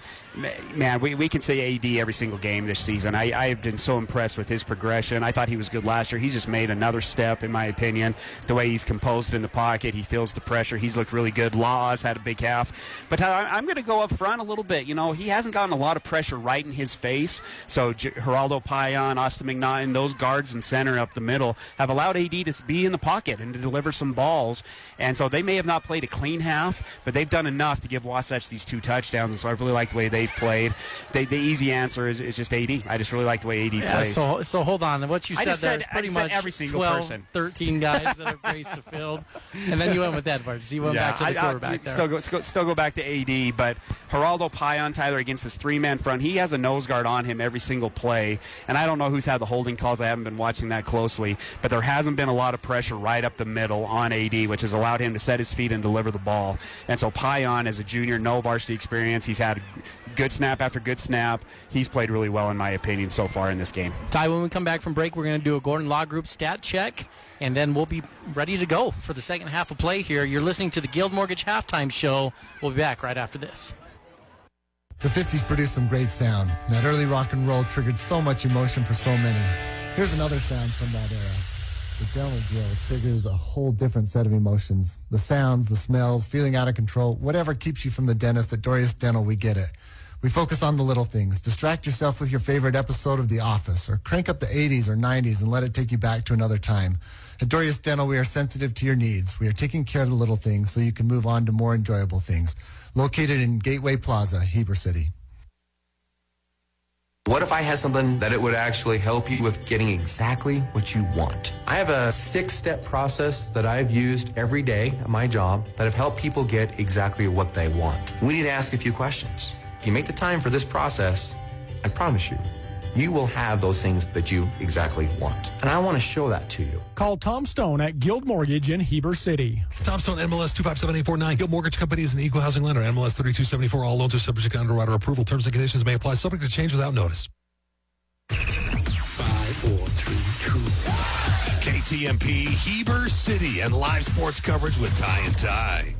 Man, we can say AD every single game this season. I have been so impressed with his progression. I thought he was good last year. He's just made another step, in my opinion. The way he's composed in the pocket, he feels the pressure. He's looked really good. Laws had a big half. But Tyler, I'm going to go up front a little bit. You know, he hasn't gotten a lot of pressure right in his face. So Geraldo Pye Pion, Austin McNaughton, those guards and center up the middle have allowed AD to be in the pocket and to deliver some balls. And so they may have not played a clean half, but they've done enough to give Wasatch these 2 touchdowns. And so I really like the way they've played. The easy answer is just AD. I just really like the way AD plays. So hold on. What you said there is pretty much every single 12, person. 13 guys that have graced the field. And then you went with Edwards. You went back to the quarterback there. Still go back to AD, but Geraldo Pion, Tyler, against this 3-man front, he has a nose guard on him every single play. And I don't know who's had the holding calls. I haven't been watching that closely. But there hasn't been a lot of pressure right up the middle on AD, which has allowed him to set his feet and deliver the ball. And so Pion, as a junior, no varsity experience. He's had good snap after good snap. He's played really well, in my opinion, so far in this game. Ty, when we come back from break, we're going to do a Gordon Law Group stat check, and then we'll be ready to go for the second half of play here. You're listening to the Guild Mortgage Halftime Show. We'll be back right after this. The 50s produced some great sound. That early rock and roll triggered so much emotion for so many. Here's another sound from that era. The dental drill triggers a whole different set of emotions. The sounds, the smells, feeling out of control, whatever keeps you from the dentist at Dorius Dental, we get it. We focus on the little things. Distract yourself with your favorite episode of The Office, or crank up the 80s or 90s and let it take you back to another time. At Dorius Dental, we are sensitive to your needs. We are taking care of the little things so you can move on to more enjoyable things. Located in Gateway Plaza, Heber City. What if I had something that it would actually help you with getting exactly what you want? I have a 6-step process that I've used every day at my job that have helped people get exactly what they want. We need to ask a few questions. If you make the time for this process, I promise you, you will have those things that you exactly want. And I want to show that to you. Call Tom Stone at Guild Mortgage in Heber City. Tom Stone, MLS 257849. Guild Mortgage Company is an equal housing lender. MLS 3274. All loans are subject to underwriter approval. Terms and conditions may apply. Subject to change without notice. 5, 4, 3, 2. KTMP, Heber City, and live sports coverage with Ty and Ty.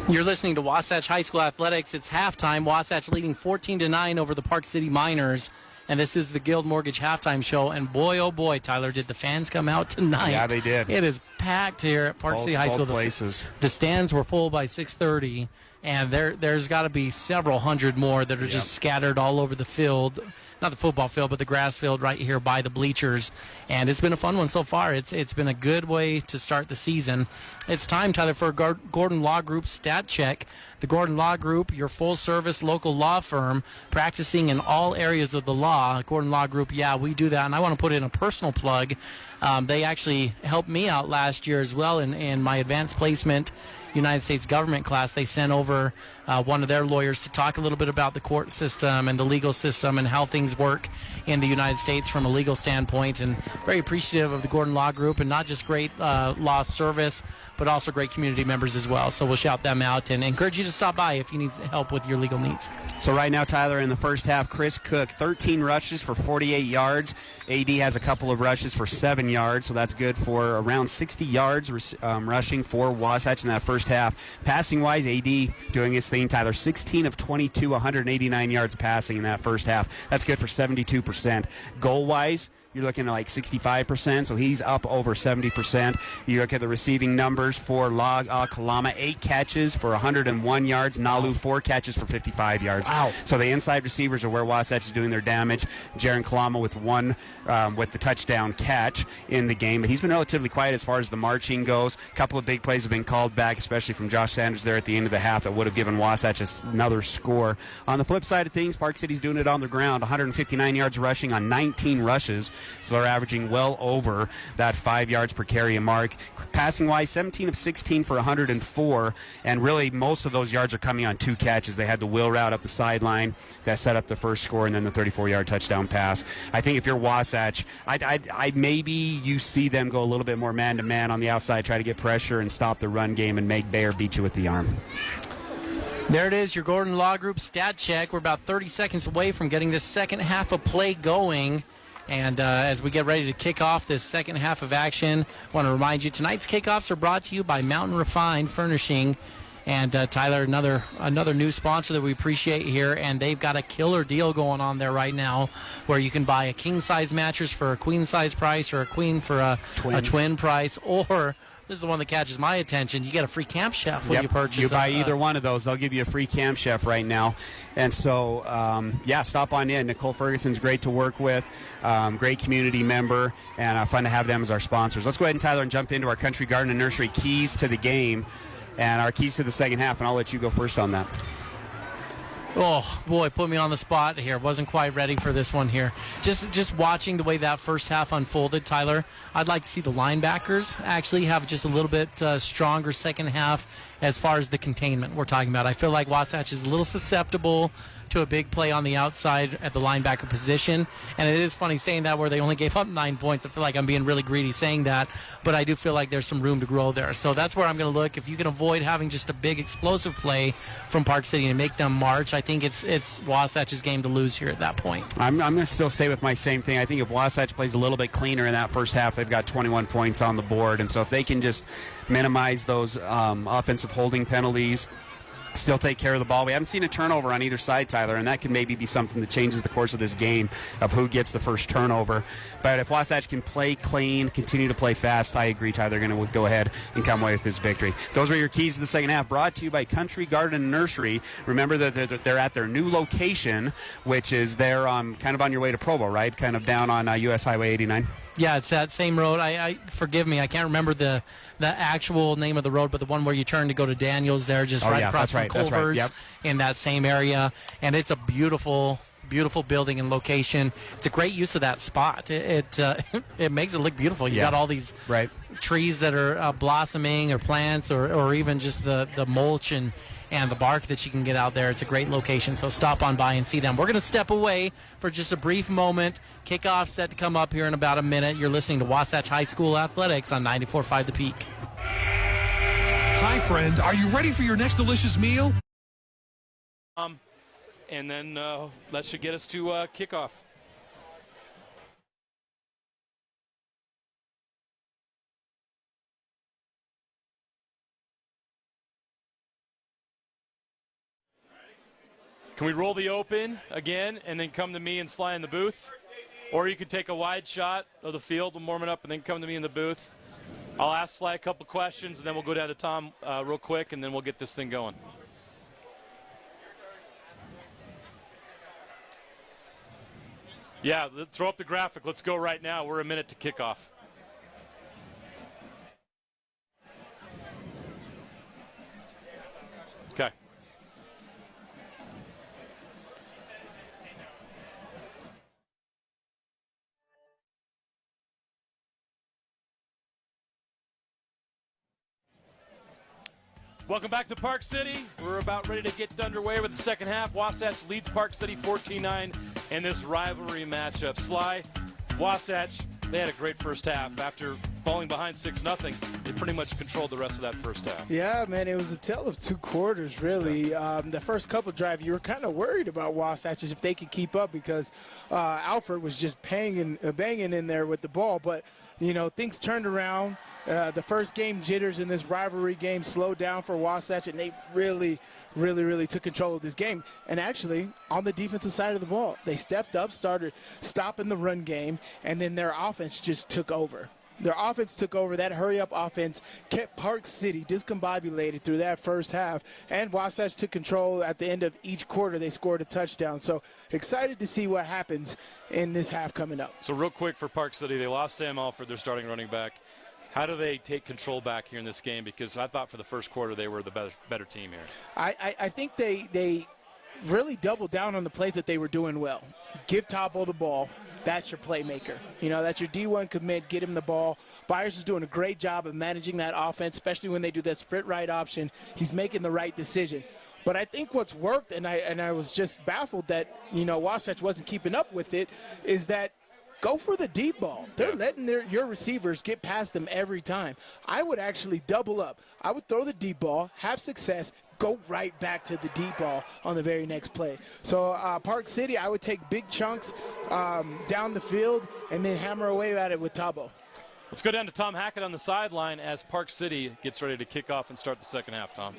You're listening to Wasatch High School Athletics. It's halftime. Wasatch leading 14-9 over the Park City Miners. And this is the Guild Mortgage Halftime Show. And boy, oh boy, Tyler, did the fans come out tonight. Yeah, they did. It is packed here at Park City High School. Places. The stands were full by 6:30, and there's got to be several hundred more that are just scattered all over the field. Not the football field, but the grass field right here by the bleachers. And it's been a fun one so far. It's been a good way to start the season. It's time, Tyler, for a Gordon Law Group stat check. The Gordon Law Group, your full-service local law firm, practicing in all areas of the law. Gordon Law Group, yeah, we do that. And I want to put in a personal plug. They actually helped me out last year as well in my advanced placement United States government class. They sent over one of their lawyers to talk a little bit about the court system and the legal system and how things work in the United States from a legal standpoint, and very appreciative of the Gordon Law Group, and not just great law service, but also great community members as well. So we'll shout them out and encourage you to stop by if you need help with your legal needs. So right now, Tyler, in the first half, Chris Cook, 13 rushes for 48 yards. AD has a couple of rushes for 7 yards, so that's good for around 60 yards rushing for Wasatch in that first half. Passing-wise, AD doing his thing, Tyler, 16 of 22, 189 yards passing in that first half. That's good for 72%. Goal-wise, you're looking at like 65%, so he's up over 70%. You look at the receiving numbers for Kalama, 8 catches for 101 yards. Nalu, 4 catches for 55 yards. Wow. So the inside receivers are where Wasatch is doing their damage. Jaron Kalama with one with the touchdown catch in the game. But he's been relatively quiet as far as the marching goes. A couple of big plays have been called back, especially from Josh Sanders there at the end of the half that would have given Wasatch another score. On the flip side of things, Park City's doing it on the ground. 159 yards rushing on 19 rushes. So they're averaging well over that 5 yards per carry mark. Passing-wise, 17 of 16 for 104, and really most of those yards are coming on 2 catches. They had the wheel route up the sideline that set up the first score, and then the 34-yard touchdown pass. I think if you're Wasatch, I'd maybe you see them go a little bit more man-to-man on the outside, try to get pressure and stop the run game and make Bayer beat you with the arm. There it is, your Gordon Law Group stat check. We're about 30 seconds away from getting this second half of play going. And as we get ready to kick off this second half of action, I want to remind you tonight's kickoffs are brought to you by Mountain Refined Furnishing. And Tyler, another new sponsor that we appreciate here, and they've got a killer deal going on there right now where you can buy a king-size mattress for a queen-size price, or a queen for a twin price, or this is the one that catches my attention. You get a free Camp Chef when you purchase. You buy either one of those, they'll give you a free Camp Chef right now. And so, stop on in. Nicole Ferguson's great to work with, great community member, and fun to have them as our sponsors. Let's go ahead and, Tyler, and jump into our Country Garden and Nursery keys to the game and our keys to the second half, and I'll let you go first on that. Oh, boy, put me on the spot here. Wasn't quite ready for this one here. Just watching the way that first half unfolded, Tyler, I'd like to see the linebackers actually have just a little bit stronger second half as far as the containment we're talking about. I feel like Wasatch is a little susceptible to a big play on the outside at the linebacker position. And it is funny saying that where they only gave up 9 points. I feel like I'm being really greedy saying that, but I do feel like there's some room to grow there. So that's where I'm going to look. If you can avoid having just a big explosive play from Park City and make them march, I think it's Wasatch's game to lose here at that point. I'm going to still stay with my same thing. I think if Wasatch plays a little bit cleaner in that first half, they've got 21 points on the board. And so if they can just minimize those offensive holding penalties, still take care of the ball. We haven't seen a turnover on either side, Tyler, and that can maybe be something that changes the course of this game of who gets the first turnover. But if Wasatch can play clean, continue to play fast, I agree, Tyler, they're going to go ahead and come away with this victory. Those are your keys to the second half, brought to you by Country Garden and Nursery. Remember that they're at their new location, which is there kind of on your way to Provo, right? Kind of down on US Highway 89. Yeah, it's that same road. I forgive me, I can't remember the actual name of the road, but the one where you turn to go to Daniels there, just across from Culver's, in that same area. And it's a beautiful building and location. It's a great use of that spot. It makes it look beautiful. You got all these trees that are blossoming, or plants, or even just the mulch and the bark that you can get out there. It's a great location, so stop on by and see them. We're going to step away for just a brief moment. Kickoff set to come up here in about a minute. You're listening to Wasatch High School Athletics on 94.5 The Peak. Hi, friend. Are you ready for your next delicious meal? And then that should get us to kickoff. Can we roll the open again and then come to me and Sly in the booth? Or you can take a wide shot of the field and warm it up and then come to me in the booth. I'll ask Sly a couple questions, and then we'll go down to Tom real quick, and then we'll get this thing going. Yeah, throw up the graphic. Let's go right now. We're a minute to kickoff. Okay. Welcome back to Park City. We're about ready to get underway with the second half. Wasatch leads Park City 14-9 in this rivalry matchup. Sly, Wasatch, they had a great first half. After falling behind 6-0, they pretty much controlled the rest of that first half. Yeah, man, it was a tale of two quarters, really. The first couple drive, you were kind of worried about Wasatch if they could keep up, because Alfred was just banging in there with the ball. But, you know, things turned around. The first game jitters in this rivalry game slowed down for Wasatch, and they really took control of this game. And actually, on the defensive side of the ball, they stepped up, started stopping the run game, and then their offense just took over. Their offense took over. That hurry-up offense kept Park City discombobulated through that first half, and Wasatch took control at the end of each quarter. They scored a touchdown. So excited to see what happens in this half coming up. So real quick for Park City, they lost Sam Alford, their starting running back. How do they take control back here in this game? Because I thought for the first quarter they were the better team here. I think they really doubled down on the plays that they were doing well. Give Tabo the ball. That's your playmaker. You know, that's your D1 commit. Get him the ball. Byers is doing a great job of managing that offense, especially when they do that sprint right option. He's making the right decision. But I think what's worked, and I was just baffled that, you know, Wasatch wasn't keeping up with it, is that go for the deep ball. They're letting your receivers get past them every time. I would actually double up. I would throw the deep ball, have success, go right back to the deep ball on the very next play. So Park City, I would take big chunks down the field and then hammer away at it with Tabo. Let's go down to Tom Hackett on the sideline as Park City gets ready to kick off and start the second half, Tom.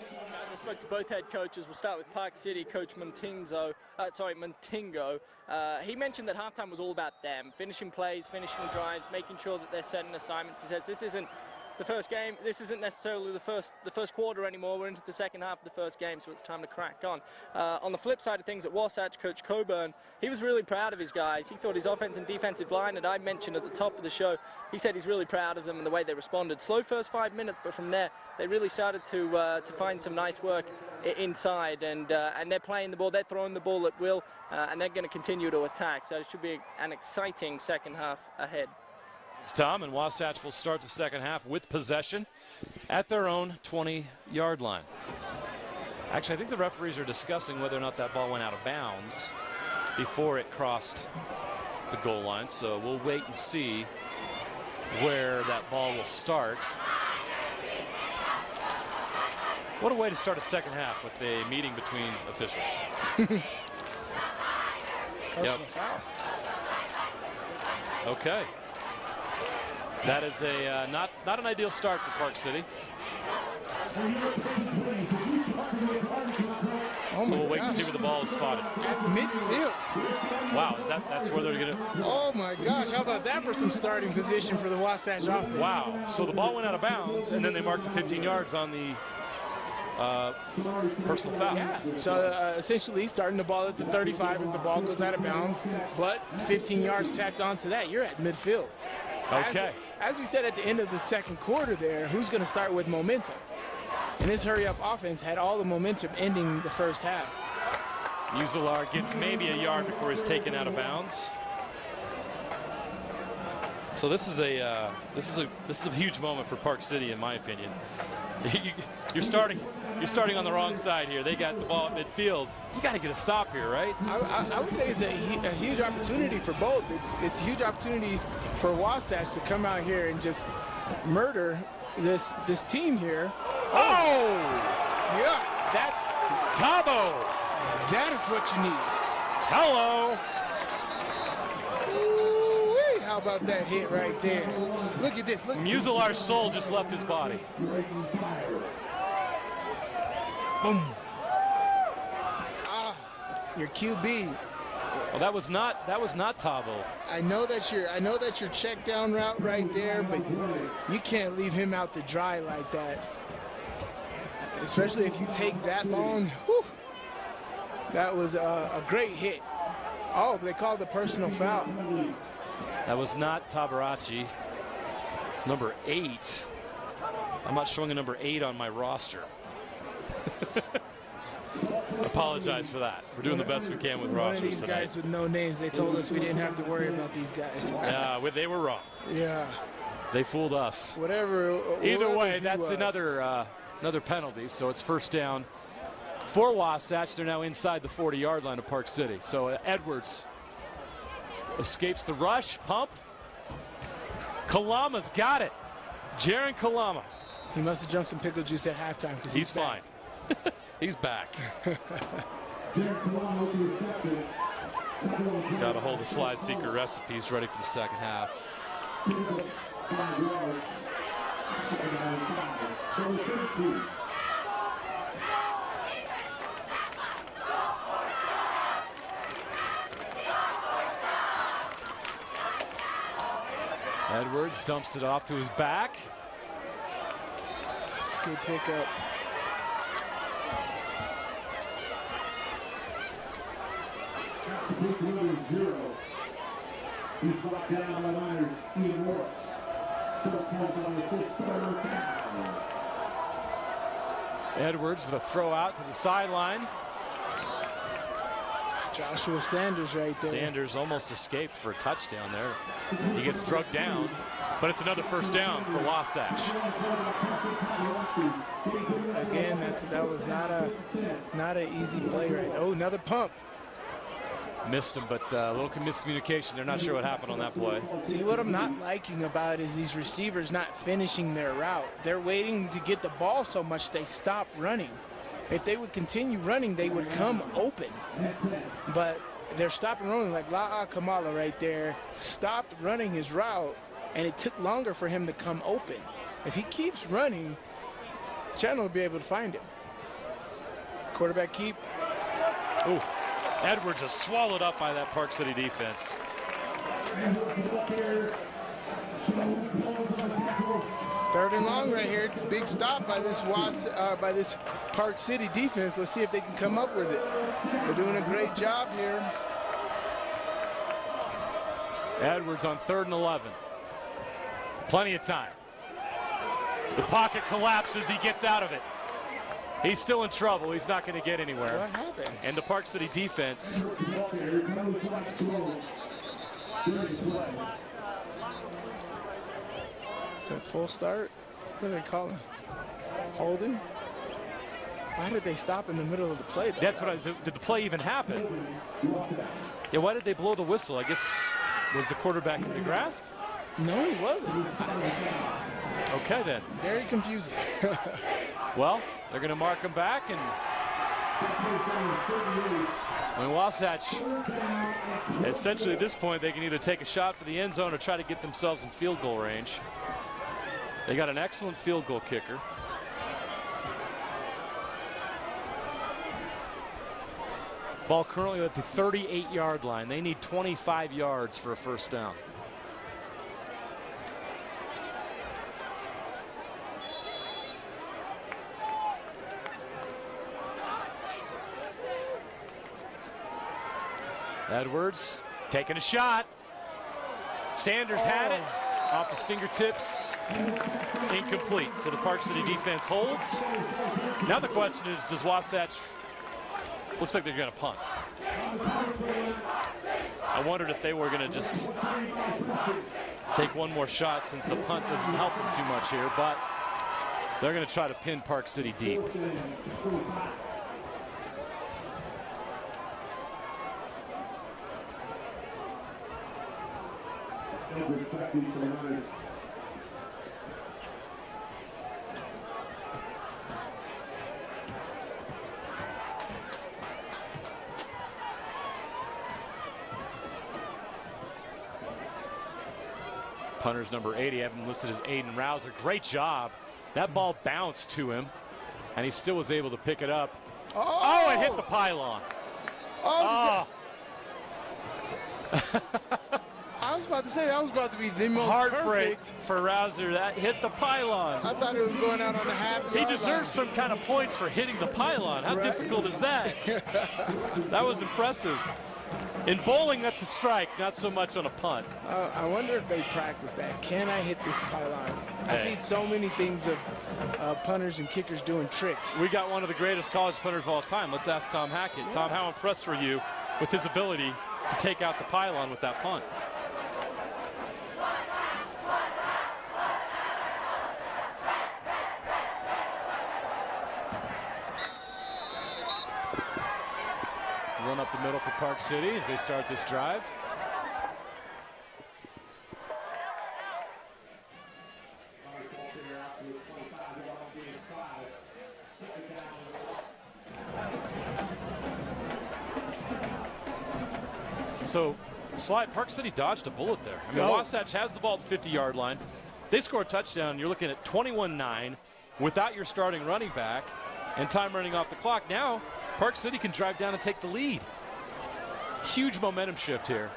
I spoke to both head coaches. We'll start with Park City coach Montingo. He mentioned that halftime was all about them, finishing plays, finishing drives, making sure that they're setting assignments. He says this isn't the first game. This isn't necessarily the first quarter anymore. We're into the second half of the first game, so it's time to crack on. On the flip side of things at Wasatch, Coach Coburn, he was really proud of his guys. He thought his offense and defensive line, and I mentioned at the top of the show, he said he's really proud of them and the way they responded. Slow first 5 minutes, but from there they really started to find some nice work inside, and they're playing the ball, they're throwing the ball at will, and they're going to continue to attack. So it should be an exciting second half ahead. It's Tom, and Wasatch will start the second half with possession at their own 20-yard line. Actually, I think the referees are discussing whether or not that ball went out of bounds before it crossed the goal line. So we'll wait and see where that ball will start. What a way to start a second half with a meeting between officials. Yep. Foul. Okay. That is a not an ideal start for Park City. So we'll wait to see where the ball is spotted. At midfield. Wow, that's where they're going to... Oh my gosh, how about that for some starting position for the Wasatch offense? Wow, so the ball went out of bounds, and then they marked the 15 yards on the personal foul. Yeah, so essentially starting the ball at the 35 if the ball goes out of bounds, but 15 yards tacked onto that, you're at midfield. Okay. As we said at the end of the second quarter there, who's going to start with momentum? And this hurry-up offense had all the momentum ending the first half. Muzilar gets maybe a yard before he's taken out of bounds. So this is a huge moment for Park City, in my opinion. You're starting on the wrong side here. They got the ball at midfield. You got to get a stop here, right? I would say it's a huge opportunity for both. It's a huge opportunity for Wasatch to come out here and just murder this team here. Oh! Yeah, that's Tabo. That is what you need. Hello. Ooh-wee, how about that hit right there? Look at this. Look. Muzilar's soul just left his body. Boom. Ah, your QB. Well, that was not Tabo. I know that's your check down route right there, but you can't leave him out to dry like that. Especially if you take that long. Whew. That was a great hit. Oh, they called the personal foul. That was not Tabarachi. It's number 8. I'm not showing a number 8 on my roster. Apologize for that. We're doing the best we can with rosters One of these tonight. guys with no names, they told us we didn't have to worry about these guys. Yeah, they were wrong. Yeah. They fooled us. Either way, that's another penalty. So it's first down for Wasatch. They're now inside the 40-yard line of Park City. So Edwards escapes the rush. Pump. Kalama's got it. Jaron Kalama. He must have drunk some pickle juice at halftime because he's fine. He's back. Got a hold of Slide Seeker recipes ready for the second half. Edwards dumps it off to his back. It's a good pickup. He's brought down by Myers, Steve Morris. Edwards with a throw out to the sideline. Joshua Sanders right there. Sanders almost escaped for a touchdown there. He gets drugged down, but it's another first down for Wasatch. Again, that was not an easy play right there. Oh, another pump. Missed him, but a little miscommunication. They're not sure what happened on that play. See, what I'm not liking about is these receivers not finishing their route. They're waiting to get the ball so much they stop running. If they would continue running, they would come open. But they're stopping running, like La'a Kamala right there stopped running his route, and it took longer for him to come open. If he keeps running, Chandler will be able to find him. Quarterback keep. Ooh. Edwards is swallowed up by that Park City defense. 3rd and long right here. It's a big stop by this Park City defense. Let's see if they can come up with it. They're doing a great job here. Edwards on 3rd and 11. Plenty of time. The pocket collapses. He gets out of it. He's still in trouble. He's not going to get anywhere. What happened? And the Park City defense. That full start? What do they call it? Holding? Why did they stop in the middle of the play, though? That's what I was. Did the play even happen? Yeah, why did they blow the whistle? I guess, was the quarterback in the grasp? No, he wasn't. Okay, then. Very confusing. Well, they're going to mark him back, and when Wasatch, essentially at this point, they can either take a shot for the end zone or try to get themselves in field goal range. They got an excellent field goal kicker. Ball currently at the 38-yard line. They need 25 yards for a first down. Edwards taking a shot. Sanders had it off his fingertips. Incomplete. So the Park City defense holds. Now the question is, does Wasatch, looks like they're going to punt. I wondered if they were going to just take one more shot since the punt doesn't help them too much here, but they're going to try to pin Park City deep. Punter's number 80, I have him listed as Aiden Rouser. Great job. That ball bounced to him, and he still was able to pick it up. Oh, it hit the pylon. Oh. I was about to say, that was about to be the most heartbreak perfect for Rouser. That hit the pylon. I thought it was going out on the half. He deserves some kind of points for hitting the pylon. How difficult is that? That was impressive. In bowling, that's a strike, not so much on a punt. I wonder if they practice that. Can I hit this pylon? I see so many things of punters and kickers doing tricks. We got one of the greatest college punters of all time. Let's ask Tom Hackett. Tom, how impressed were you with his ability to take out the pylon with that punt? Run up the middle for Park City as they start this drive. So, Slide, Park City dodged a bullet there. I mean, Wasatch has the ball at the 50-yard line. They score a touchdown. You're looking at 21-9 without your starting running back and time running off the clock. Now, Park City can drive down and take the lead. Huge momentum shift here.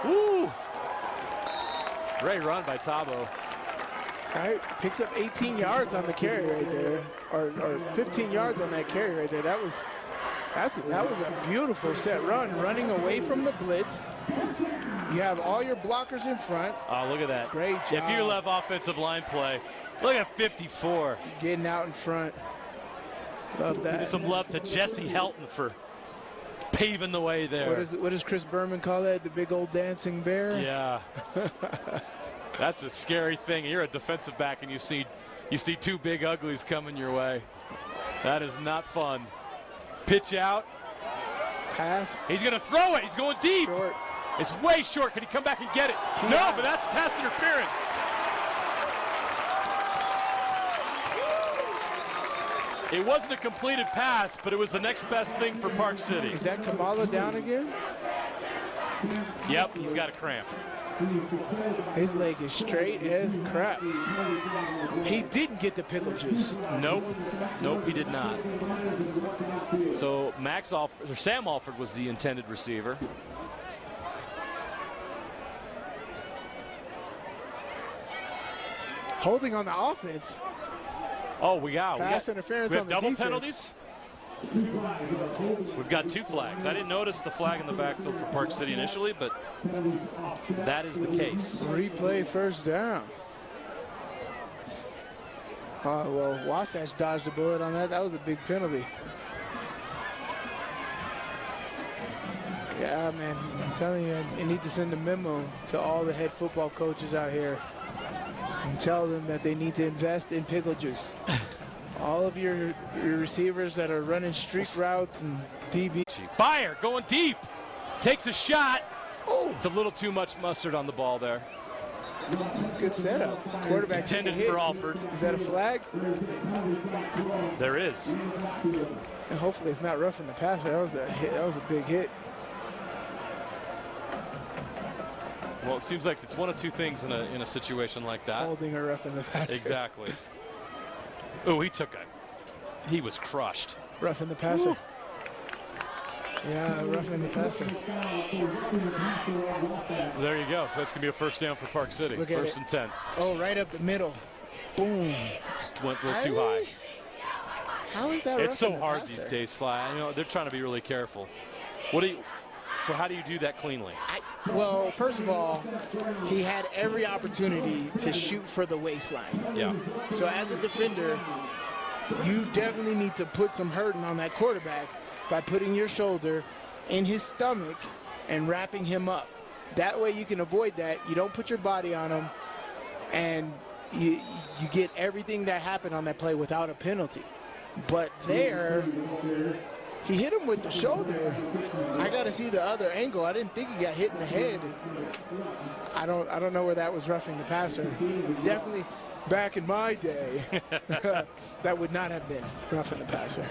Woo! Great run by Tabo. All right, picks up 18 yards on the carry right there, or 15 yards on that carry right there. That was a beautiful set run, running away from the blitz. You have all your blockers in front. Oh, look at that. Great job. If you love offensive line play, look at 54. Getting out in front. Love that. Give some love to Jesse Helton for paving the way there. What does Chris Berman call that? The big old dancing bear? Yeah. That's a scary thing. You're a defensive back and you see two big uglies coming your way. That is not fun. Pitch out. Pass. He's going to throw it. He's going deep. Short. It's way short. Can he come back and get it? No, but that's pass interference. It wasn't a completed pass, but it was the next best thing for Park City. Is that Kamala down again? Yep, he's got a cramp. His leg is straight as crap. He didn't get the pickle juice. Nope, he did not. So Sam Alford was the intended receiver. Holding on the offense. Oh, we got interference we have on the double defense. penalties. We've got 2 flags. I didn't notice the flag in the backfield for Park City initially, but that is the case. Replay first down. Well, Wasatch dodged a bullet on that. That was a big penalty. Yeah, man, I'm telling you, I need to send a memo to all the head football coaches out here and tell them that they need to invest in pickle juice. All of your receivers that are running streak routes and DB. Byer going deep, takes a shot. Oh, it's a little too much mustard on the ball there. It's a good setup. Quarterback intended for Alford. Is that a flag? There is. And hopefully it's not roughing the passer. That was a hit. That was a big hit. Well, it seems like it's one of 2 things in a situation like that. Holding or roughing the passer. Exactly. Oh, he was crushed. Roughing the passer. Woo. Yeah, roughing the passer. There you go. So that's going to be a first down for Park City. Look at First it. and 10. Oh, right up the middle. Boom. Just went a little too high. How is that? It's so roughing the hard passer? these days, Sly. You know, they're trying to be really careful. So how do you do that cleanly? Well, first of all, he had every opportunity to shoot for the waistline. Yeah. So as a defender, you definitely need to put some hurting on that quarterback by putting your shoulder in his stomach and wrapping him up. That way you can avoid that. You don't put your body on him, and you get everything that happened on that play without a penalty. But there, he hit him with the shoulder. I got to see the other angle. I didn't think he got hit in the head. I don't know where that was roughing the passer. Definitely back in my day, that would not have been roughing the passer.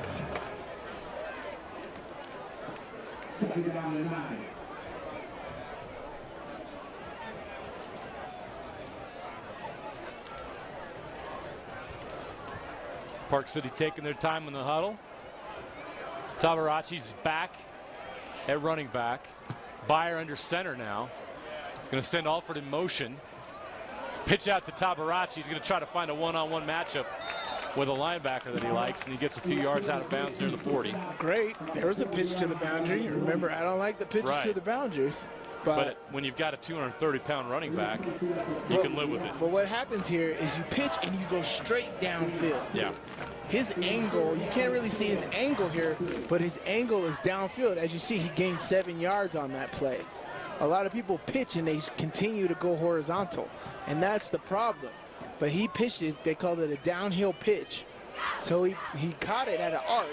Park City taking their time in the huddle. Tabarachi's back at running back. Byer under center now. He's going to send Alford in motion. Pitch out to Tabarachi. He's going to try to find a one-on-one matchup with a linebacker that he likes, and he gets a few yards out of bounds near the 40. Great. There was a pitch to the boundary. Remember, I don't like the pitches to the boundaries. But when you've got a 230-pound running back, you can live with it. But what happens here is you pitch and you go straight downfield. Yeah. His angle, you can't really see his angle here, but his angle is downfield. As you see, he gained 7 yards on that play. A lot of people pitch and they continue to go horizontal, and that's the problem. But he pitched it, they called it a downhill pitch. So he caught it at an arc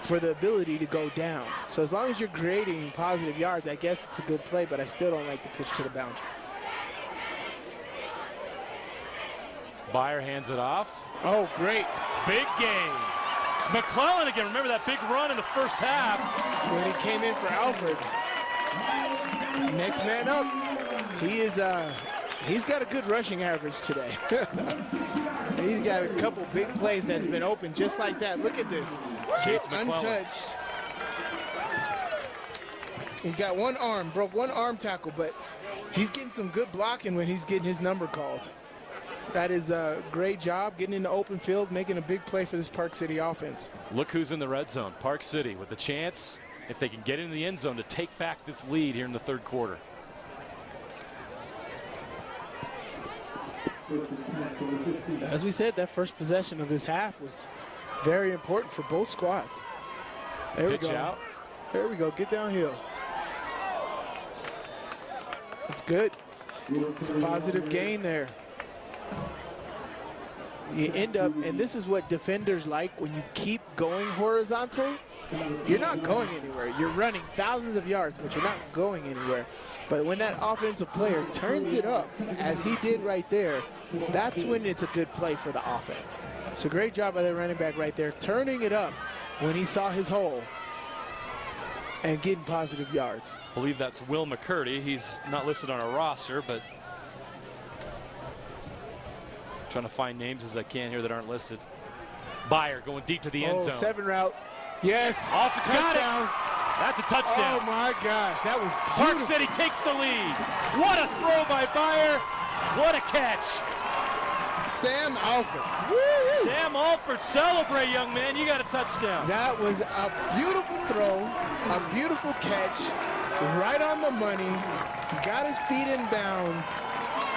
for the ability to go down. So as long as you're creating positive yards, I guess it's a good play, but I still don't like the pitch to the boundary. Byer hands it off. Oh, great. Big game. It's McClellan again. Remember that big run in the first half? When he came in for Alford. Next man up. He's got a good rushing average today. He's got a couple big plays that's been open just like that. Look at this. Kid untouched. He got one arm, broke one arm tackle, but he's getting some good blocking when he's getting his number called. That is a great job getting in the open field, making a big play for this Park City offense. Look who's in the red zone. Park City with the chance, if they can get into the end zone, to take back this lead here in the third quarter. As we said, that first possession of this half was very important for both squads. There we go. Out. There we go. Get downhill. That's good. It's a positive gain there. You end up, and this is what defenders like, when you keep going horizontal, you're not going anywhere. You're running thousands of yards, but you're not going anywhere. But when that offensive player turns it up, as he did right there, that's when it's a good play for the offense. So great job by the running back right there, turning it up when he saw his hole and getting positive yards. I believe that's Will McCurdy. He's not listed on our roster, but trying to find names as I can here that aren't listed. Byer going deep to the end zone. 7 route. Yes. Off it's got it. That's a touchdown. Oh my gosh, that was Park beautiful. City takes the lead. What a throw by Byer. What a catch. Sam Alford. Woo! Sam Alford, celebrate, young man. You got a touchdown. That was a beautiful throw, a beautiful catch, right on the money. Got his feet in bounds.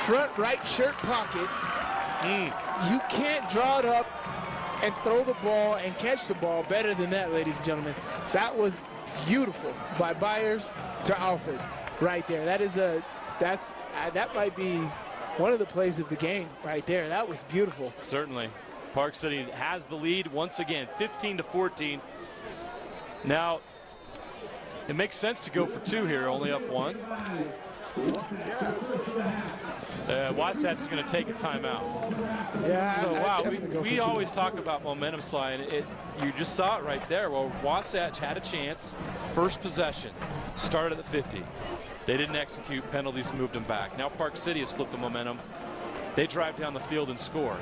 Front right shirt pocket. You can't draw it up and throw the ball and catch the ball better than that, ladies and gentlemen. That was beautiful by Byers to Alford right there. That might be one of the plays of the game right there. That was beautiful. Certainly. Park City has the lead once again, 15-14. Now, it makes sense to go for two here, only up one. Wasatch is going to take a timeout. Yeah. So, wow, we always talk about momentum slide. You just saw it right there. Well, Wasatch had a chance. First possession. Started at the 50. They didn't execute. Penalties moved them back. Now Park City has flipped the momentum. They drive down the field and score.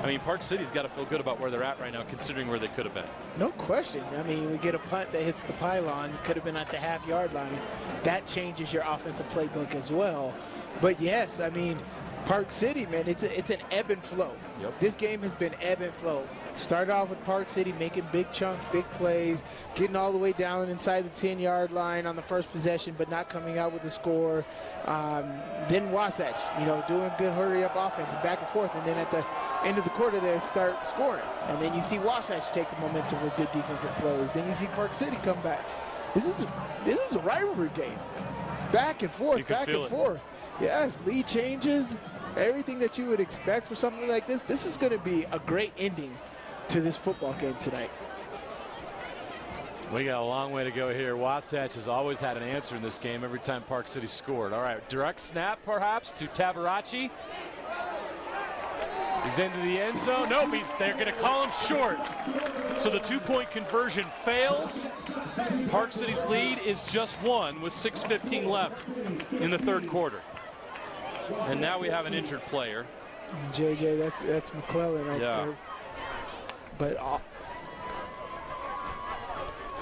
I mean, Park City's got to feel good about where they're at right now, considering where they could have been. No question. I mean, we get a punt that hits the pylon. You could have been at the half-yard line. That changes your offensive playbook as well. But, yes, I mean, Park City, man, it's an ebb and flow. Yep. This game has been ebb and flow. Started off with Park City making big chunks, big plays, getting all the way down inside the 10-yard line on the first possession, but not coming out with a score. Then Wasatch, doing good hurry-up offense, back and forth, and then at the end of the quarter they start scoring. And then you see Wasatch take the momentum with good defensive plays. Then you see Park City come back. This is a rivalry game. Back and forth, back and forth. Yes, lead changes, everything that you would expect for something like this. This is going to be a great ending to this football game tonight. We got a long way to go here. Wasatch has always had an answer in this game every time Park City scored. All right, direct snap perhaps to Tabarachi. He's into the end zone. Nope, they're going to call him short. So the two-point conversion fails. Park City's lead is just one with 6:15 left in the third quarter. And now we have an injured player. JJ, that's McClellan right there. But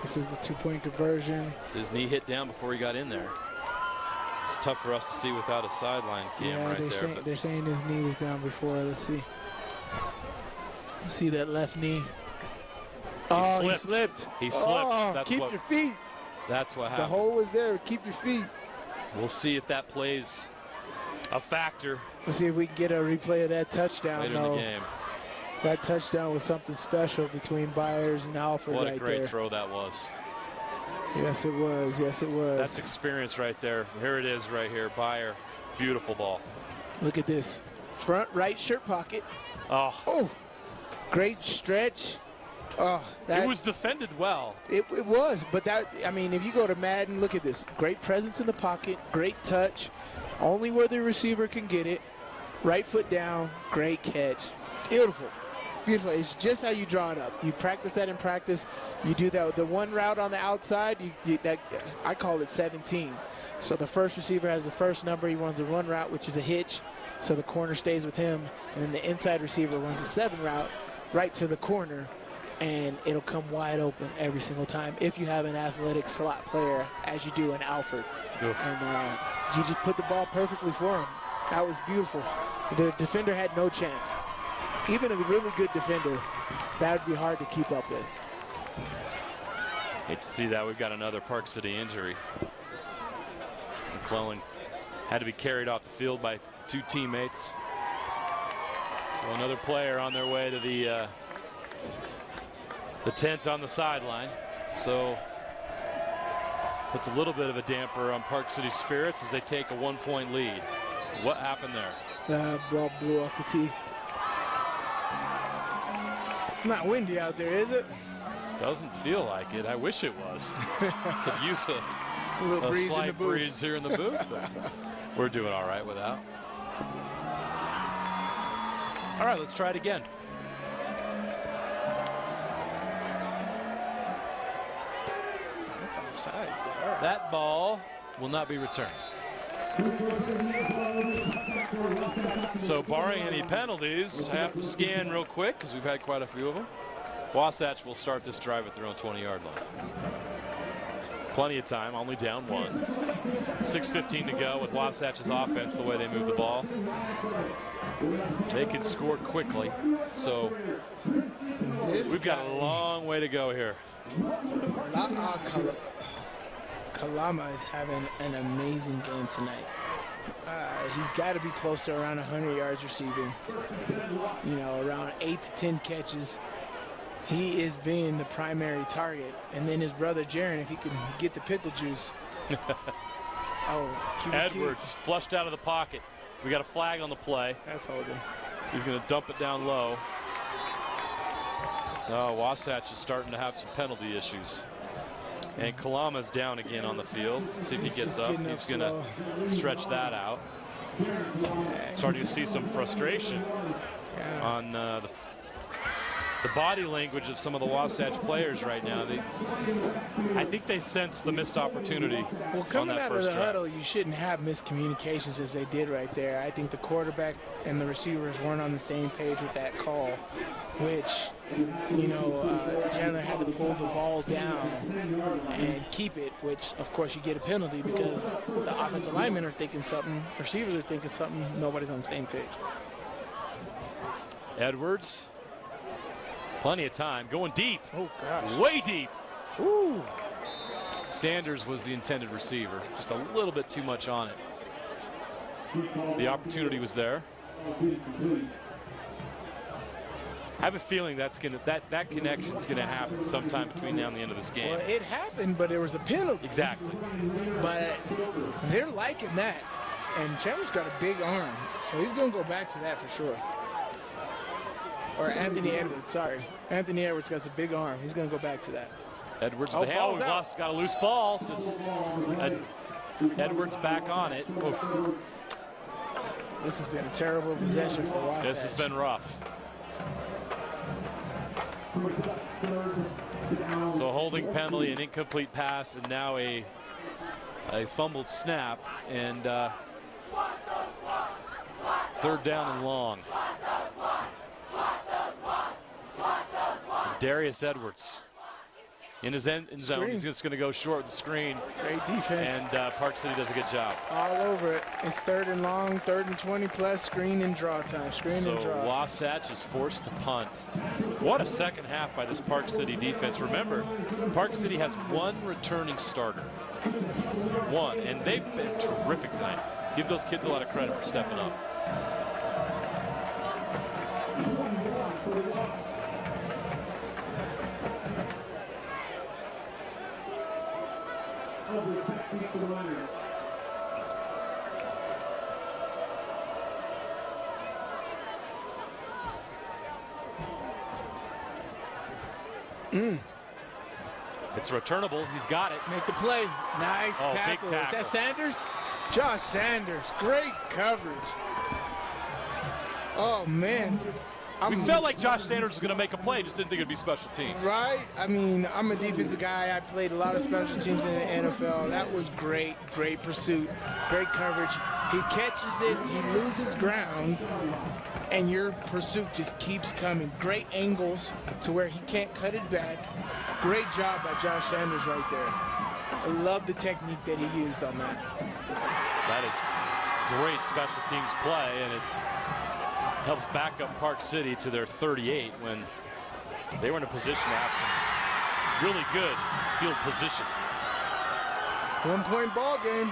this is the two-point conversion. His knee hit down before he got in there. It's tough for us to see without a sideline cam right there. They're saying his knee was down before. Let's see. Let's see that left knee. He slipped. He slipped. Keep your feet. That's what happened. The hole was there. Keep your feet. We'll see if that plays a factor. Let's see if we can get a replay of that touchdown. Later in the game. That touchdown was something special between Byers and Alford right there. What a great throw that was. Yes, it was. Yes, it was. That's experience right there. Here it is right here. Byer. Beautiful ball. Look at this. Front right shirt pocket. Oh. Great stretch. It was defended well. It was, but if you go to Madden, look at this. Great presence in the pocket, great touch, only where the receiver can get it. Right foot down, great catch. Beautiful. Beautiful. It's just how you draw it up. You practice that in practice. You do that. The one route on the outside, I call it 17. So the first receiver has the first number. He runs a run route, which is a hitch. So the corner stays with him. And then the inside receiver runs a 7 route right to the corner. And it'll come wide open every single time if you have an athletic slot player, as you do in Alford. Oof. And you just put the ball perfectly for him. That was beautiful. The defender had no chance. Even a really good defender, that would be hard to keep up with. Hate to see that. We've got another Park City injury. McClellan had to be carried off the field by 2 teammates. So another player on their way to the tent on the sideline. So puts a little bit of a damper on Park City spirits as they take a 1-point lead. What happened there? Ball blew off the tee. It's not windy out there, is it? Doesn't feel like it. I wish it was. Could use a little breeze slight in the booth. breeze here in the booth, but we're doing all right without. All right, let's try it again. That's offsides, but all right. That ball will not be returned. So barring any penalties, I have to scan real quick because we've had quite a few of them. Wasatch will start this drive at their own 20-yard line. Plenty of time, only down 1. 6:15 to go with Wasatch's offense, the way they move the ball. They can score quickly, so we've got a long way to go here. Kalama is having an amazing game tonight. He's got to be close to around 100 yards receiving. You know, around 8 to 10 catches. He is being the primary target. And then his brother, Jaron, if he can get the pickle juice. Edwards flushed out of the pocket. We got a flag on the play. That's holding. He's going to dump it down low. Oh, Wasatch is starting to have some penalty issues. And Kalama's down again on the field. Let's see if he gets up. He's going to stretch that out. Starting to see some frustration on the body language of some of the Wasatch players right now. I think they sense the missed opportunity Well, coming on that out of first the drive. huddle, you shouldn't have miscommunications as they did right there. I think the quarterback and the receivers weren't on the same page with that call, which, you know, Chandler had to pull the ball down and keep it, which, of course, you get a penalty because the offensive linemen are thinking something, receivers are thinking something, nobody's on the same page. Edwards, plenty of time, going deep. Oh, gosh. Way deep. Ooh. Sanders was the intended receiver, just a little bit too much on it. The opportunity was there. I have a feeling that connection's gonna happen sometime between now and the end of this game. Well, it happened, but there was a penalty. Exactly. But they're liking that. And Chandler's got a big arm, so he's going to go back to that for sure. Or Anthony Edwards, sorry. Anthony Edwards got a big arm. He's going to go back to that. Edwards with the hand. We've got a loose ball. Edwards back on it. Oof. This has been a terrible possession for Wasatch. This has been rough. So a holding penalty, an incomplete pass, and now a fumbled snap, and third down and long. Darius Edwards in his end zone. He's just going to go short with the screen. Great defense. And Park City does a good job. All over it. It's third and long, 3rd and 20 plus, screen and draw time. Screen and draw. So Wasatch is forced to punt. What a second half by this Park City defense. Remember, Park City has one returning starter. One, and they've been terrific tonight. Give those kids a lot of credit for stepping up. It's returnable. He's got it. Make the play. Nice tackle. Is that Sanders? Josh Sanders. Great coverage. Oh, man. We felt like Josh Sanders was going to make a play, just didn't think it'd be special teams. Right? I mean, I'm a defensive guy. I played a lot of special teams in the NFL. That was great. Great pursuit. Great coverage. He catches it. He loses ground. And your pursuit just keeps coming. Great angles to where he can't cut it back. Great job by Josh Sanders right there. I love the technique that he used on that. That is great special teams play, and it helps back up Park City to their 38 when they were in a position to have some really good field position. 1-point ball game.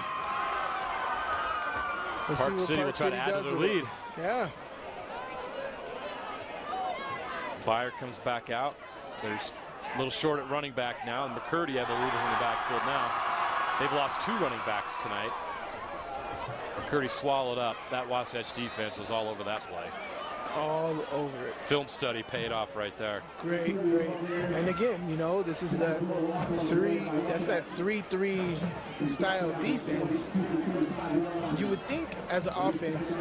Park City will try to add to their lead. Yeah. Byer comes back out. There's a little short at running back now, and McCurdy, I believe, is in the backfield now. They've lost 2 running backs tonight. McCurdy swallowed up. That Wasatch defense was all over that play. All over it. Film study paid off right there. Great, great. And again, you know, this is that 3-3 style defense. You would think as an offense,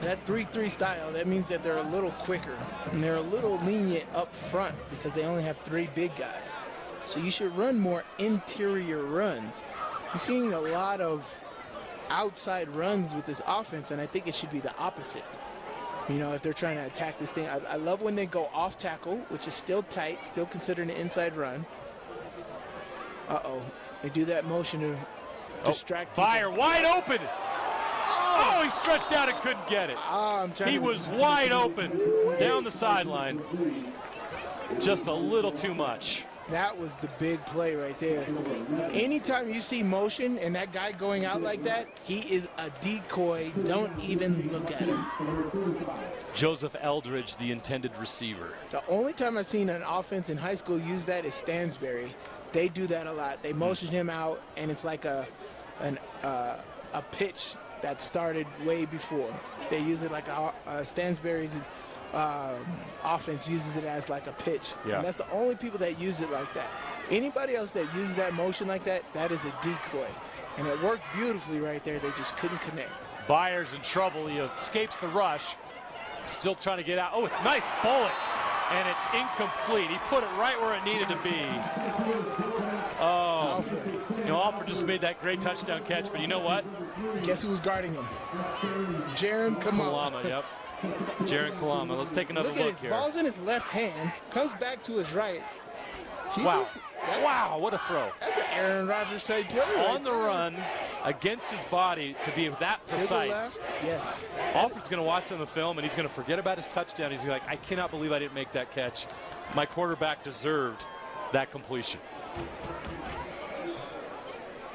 that 3-3 style, that means that they're a little quicker and they're a little lenient up front because they only have 3 big guys. So you should run more interior runs. You're seeing a lot of outside runs with this offense, and I think it should be the opposite. You know, if they're trying to attack this thing. I love when they go off tackle, which is still tight, still considered an inside run. Uh-oh. They do that motion of distract Byer wide open. Oh, he stretched out and couldn't get it. He was wide open down the sideline. Just a little too much. That was the big play right there. Anytime you see motion and that guy going out like that, he is a decoy. Don't even look at him. Joseph Eldridge, the intended receiver. The only time I've seen an offense in high school use that is Stansbury. They do that a lot. They motion him out, and it's like a pitch that started way before. They use it like Stansbury's offense uses it as like a pitch. Yeah. And that's the only people that use it like that. Anybody else that uses that motion like that, that is a decoy. And it worked beautifully right there. They just couldn't connect. Byers in trouble. He escapes the rush. Still trying to get out. Oh, nice bullet. And it's incomplete. He put it right where it needed to be. Oh, Alford just made that great touchdown catch, but you know what? Guess who was guarding him? Jaron Kalama, yep. Jaron Kalama. Let's take another look here. Ball's in his left hand, comes back to his right. Wow, what a throw. That's an Aaron Rodgers type play. On the run, against his body, to be that precise. Yes. Alford's going to watch on the film, and he's going to forget about his touchdown. He's going to be like, I cannot believe I didn't make that catch. My quarterback deserved that completion.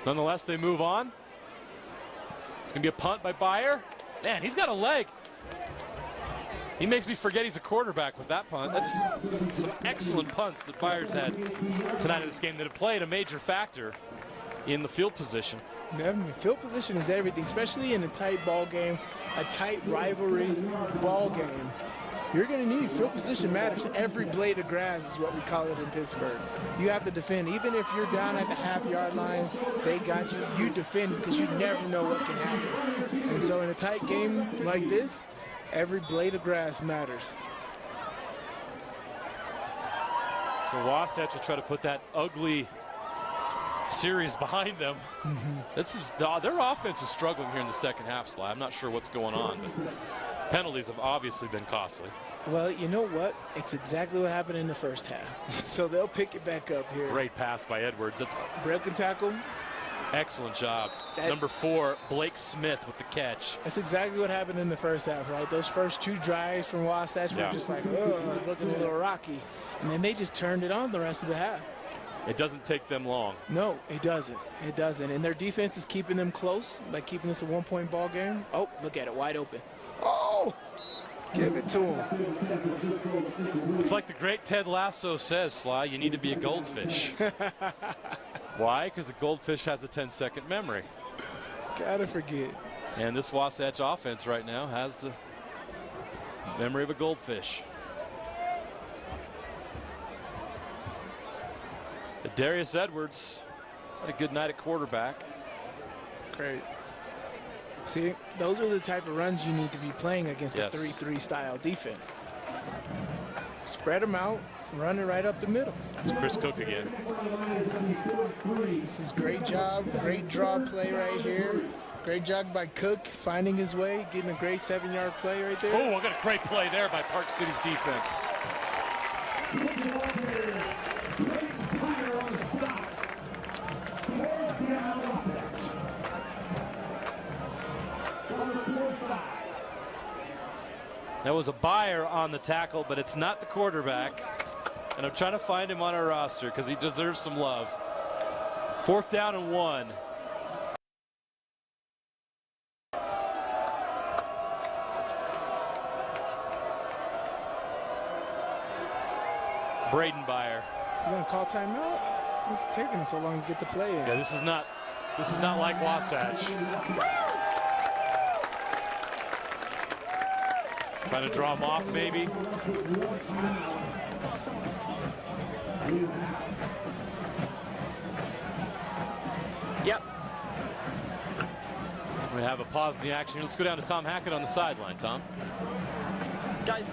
Nonetheless, they move on. It's going to be a punt by Byer. Man, he's got a leg. He makes me forget he's a quarterback with that punt. That's some excellent punts that Byers had tonight in this game that have played a major factor in the field position. Yeah, field position is everything, especially in a tight ball game, a tight rivalry ball game. You're going to need field position matters. Every blade of grass is what we call it in Pittsburgh. You have to defend. Even if you're down at the half-yard line, they got you. You defend because you never know what can happen. And so in a tight game like this, every blade of grass matters. So Wasatch will try to put that ugly series behind them. This is their offense is struggling here in the second half, Sly. I'm not sure what's going on, but penalties have obviously been costly. Well, you know what? It's exactly what happened in the first half. So they'll pick it back up here. Great pass by Edwards. That's broken tackle. Excellent job. Number 4, Blake Smith with the catch. That's exactly what happened in the first half, right? Those first 2 drives from Wasatch were just like, oh, looking a little rocky. And then they just turned it on the rest of the half. It doesn't take them long. No, it doesn't. It doesn't. And their defense is keeping them close by keeping this a 1-point ball game. Oh, look at it, wide open. Oh, give it to him. It's like the great Ted Lasso says, Sly, you need to be a goldfish. Why? Because a goldfish has a 10-second memory. Gotta forget. And this Wasatch offense right now has the memory of a goldfish. Darius Edwards had a good night at quarterback. Great. See, those are the type of runs you need to be playing against a 3-3 style defense. Spread them out, run it right up the middle. That's Chris Cook again. This is great job, great draw play right here. Great job by Cook finding his way, getting a great 7-yard play right there. Oh, I got a great play there by Park City's defense. That was a Byer on the tackle, but it's not the quarterback. And I'm trying to find him on our roster because he deserves some love. 4th down and 1. Braden Byer. Is he going to call timeout? What's it taking so long to get the play in? Yeah, this is not like Wasatch. Trying to draw him off, maybe. Yep. We have a pause in the action here. Let's go down to Tom Hackett on the sideline. Tom. Guys,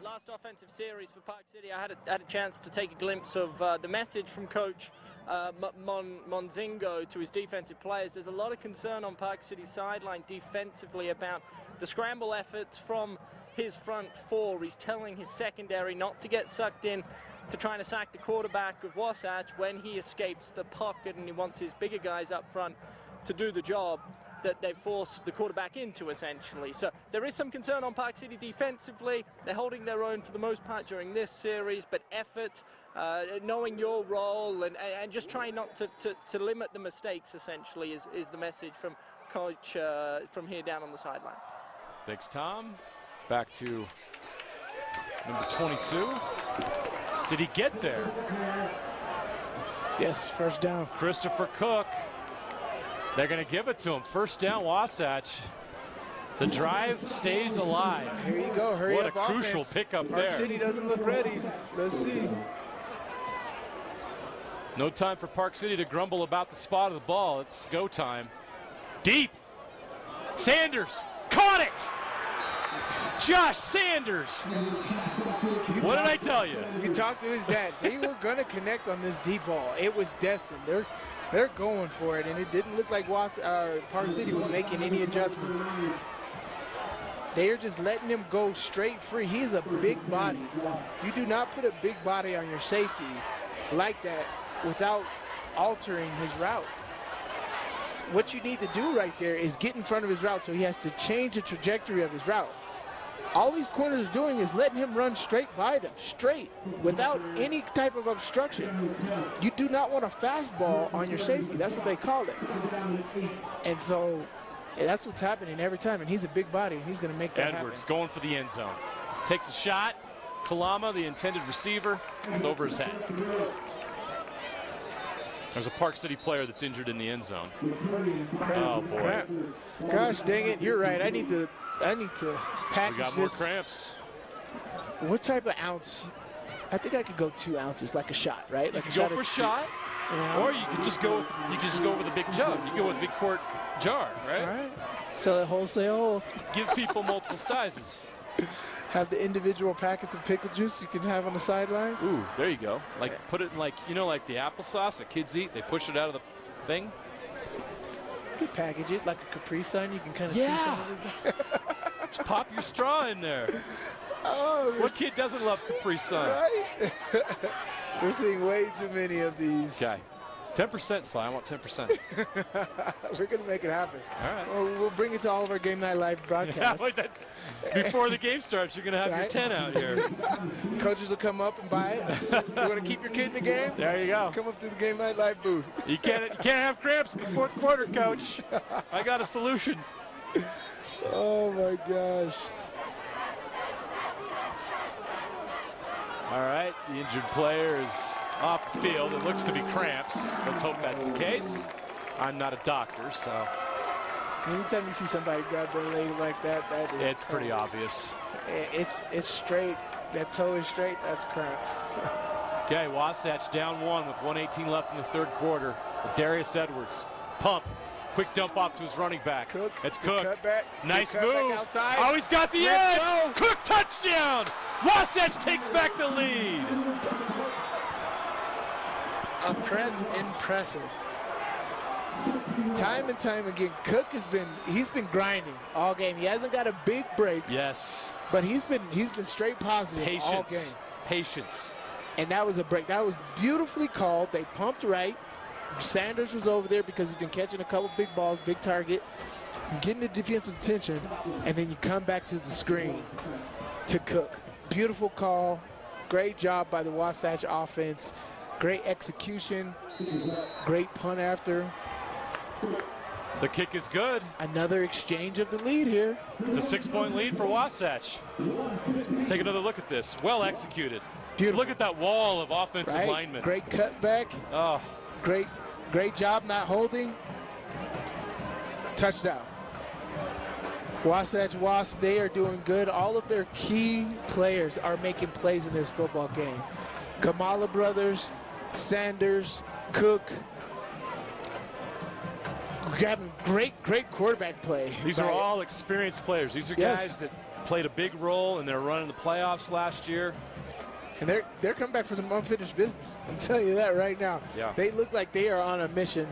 last offensive series for Park City, I had a chance to take a glimpse of the message from Coach Monzingo to his defensive players. There's a lot of concern on Park City's sideline defensively about the scramble efforts from his front 4. He's telling his secondary not to get sucked in to trying to sack the quarterback of Wasatch when he escapes the pocket and he wants his bigger guys up front to do the job that they forced the quarterback into, essentially. So there is some concern on Park City defensively. They're holding their own for the most part during this series, but effort, knowing your role, and just trying not to limit the mistakes, essentially, is the message from Coach from here down on the sideline. Thanks, Tom. Back to number 22. Did he get there? Yes, first down. Christopher Cook. They're going to give it to him. First down, Wasatch. The drive stays alive. Here you go. Hurry up. What a crucial pickup there. Park City doesn't look ready. Let's see. No time for Park City to grumble about the spot of the ball. It's go time. Deep. Sanders caught it. Josh Sanders. What did I tell you? You talked to his dad. They were going to connect on this deep ball. It was destined. They're going for it, and it didn't look like Park City was making any adjustments. They're just letting him go straight free. He's a big body. You do not put a big body on your safety like that without altering his route. What you need to do right there is get in front of his route, so he has to change the trajectory of his route. All these corners are doing is letting him run straight by them, straight, without any type of obstruction. You do not want a fastball on your safety. That's what they call it. And so that's what's happening every time, and he's a big body, and he's going to make that Edwards happen. going for the end zone. Takes a shot. Kalama, the intended receiver, it's over his head. There's a Park City player that's injured in the end zone. Oh, boy. Crap. Gosh dang it, you're right. I need to package We got more cramps. What type of ounce? I think I could go 2 ounces, like a shot, right? Like You can go for a shot, Yeah. or you could just go with a big jug. You go with a big quart jar, right? All right. Sell it wholesale. Give people multiple sizes. Have the individual packets of pickle juice you can have on the sidelines. Ooh, there you go. Like put it in like the applesauce that kids eat. They push it out of the thing. You could package it like a Capri Sun. You can kind of see some of it. Just pop your straw in there. Oh, what kid doesn't love Capri Sun? Right? We're seeing way too many of these. Okay. 10%, Sly. I want 10%. We're going to make it happen. All right. We'll bring it to all of our Game Night Live broadcasts. Before the game starts, you're going to have your 10 out here. Coaches will come up and buy it. You want to keep your kid in the game? There you go. Come up to the Game Night Live booth. You can't have cramps in the fourth quarter, Coach. I got a solution. Oh, my gosh. All right, the injured player is off the field. It looks to be cramps. Let's hope that's the case. I'm not a doctor, so. Anytime you see somebody grab their leg like that, that is It's pretty obvious. It's straight. That toe is straight. That's cramps. Okay, Wasatch down 1 with 1:18 left in the third quarter. Darius Edwards, pump. Quick dump off to his running back. It's Cook. Nice move. Outside. Oh, he's got the edge. Cook touchdown. Wasatch takes back the lead. Impressive. Time and time again, Cook he's been grinding all game. He hasn't got a big break. Yes. But he's been straight positive all game. Patience. And that was a break. That was beautifully called. They pumped right. Sanders was over there because he's been catching a couple big balls, big target, getting the defense's attention, and then you come back to the screen to Cook. Beautiful call. Great job by the Wasatch offense. Great execution. Great punt after. The kick is good. Another exchange of the lead here. It's a 6-point lead for Wasatch. Let's take another look at this. Well executed. Beautiful. Look at that wall of offensive linemen. Great cutback. Oh. Great job not holding. Touchdown. Wasatch Wasp, they are doing good. All of their key players are making plays in this football game. Kamala brothers, Sanders, Cook. Having great quarterback play. These are all experienced players. These are guys that played a big role in their run in the playoffs last year. And they're coming back for some unfinished business. I'm telling you that right now. Yeah. They look like they are on a mission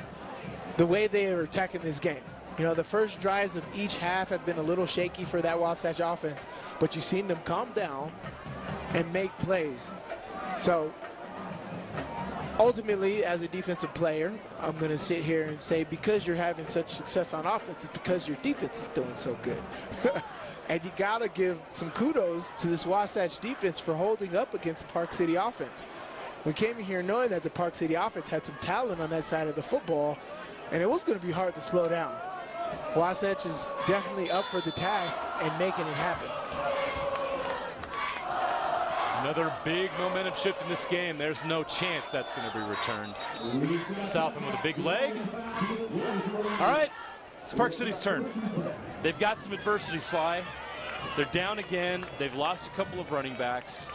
the way they are attacking this game. You know, the first drives of each half have been a little shaky for that Wasatch offense, but you've seen them calm down and make plays. So ultimately, as a defensive player, I'm going to sit here and say because you're having such success on offense, it's because your defense is doing so good. And you got to give some kudos to this Wasatch defense for holding up against the Park City offense. We came in here knowing that the Park City offense had some talent on that side of the football, and it was going to be hard to slow down. Wasatch is definitely up for the task and making it happen. Another big momentum shift in this game. There's no chance that's going to be returned. Southam with a big leg. All right, it's Park City's turn. They've got some adversity, Sly. They're down again. They've lost a couple of running backs.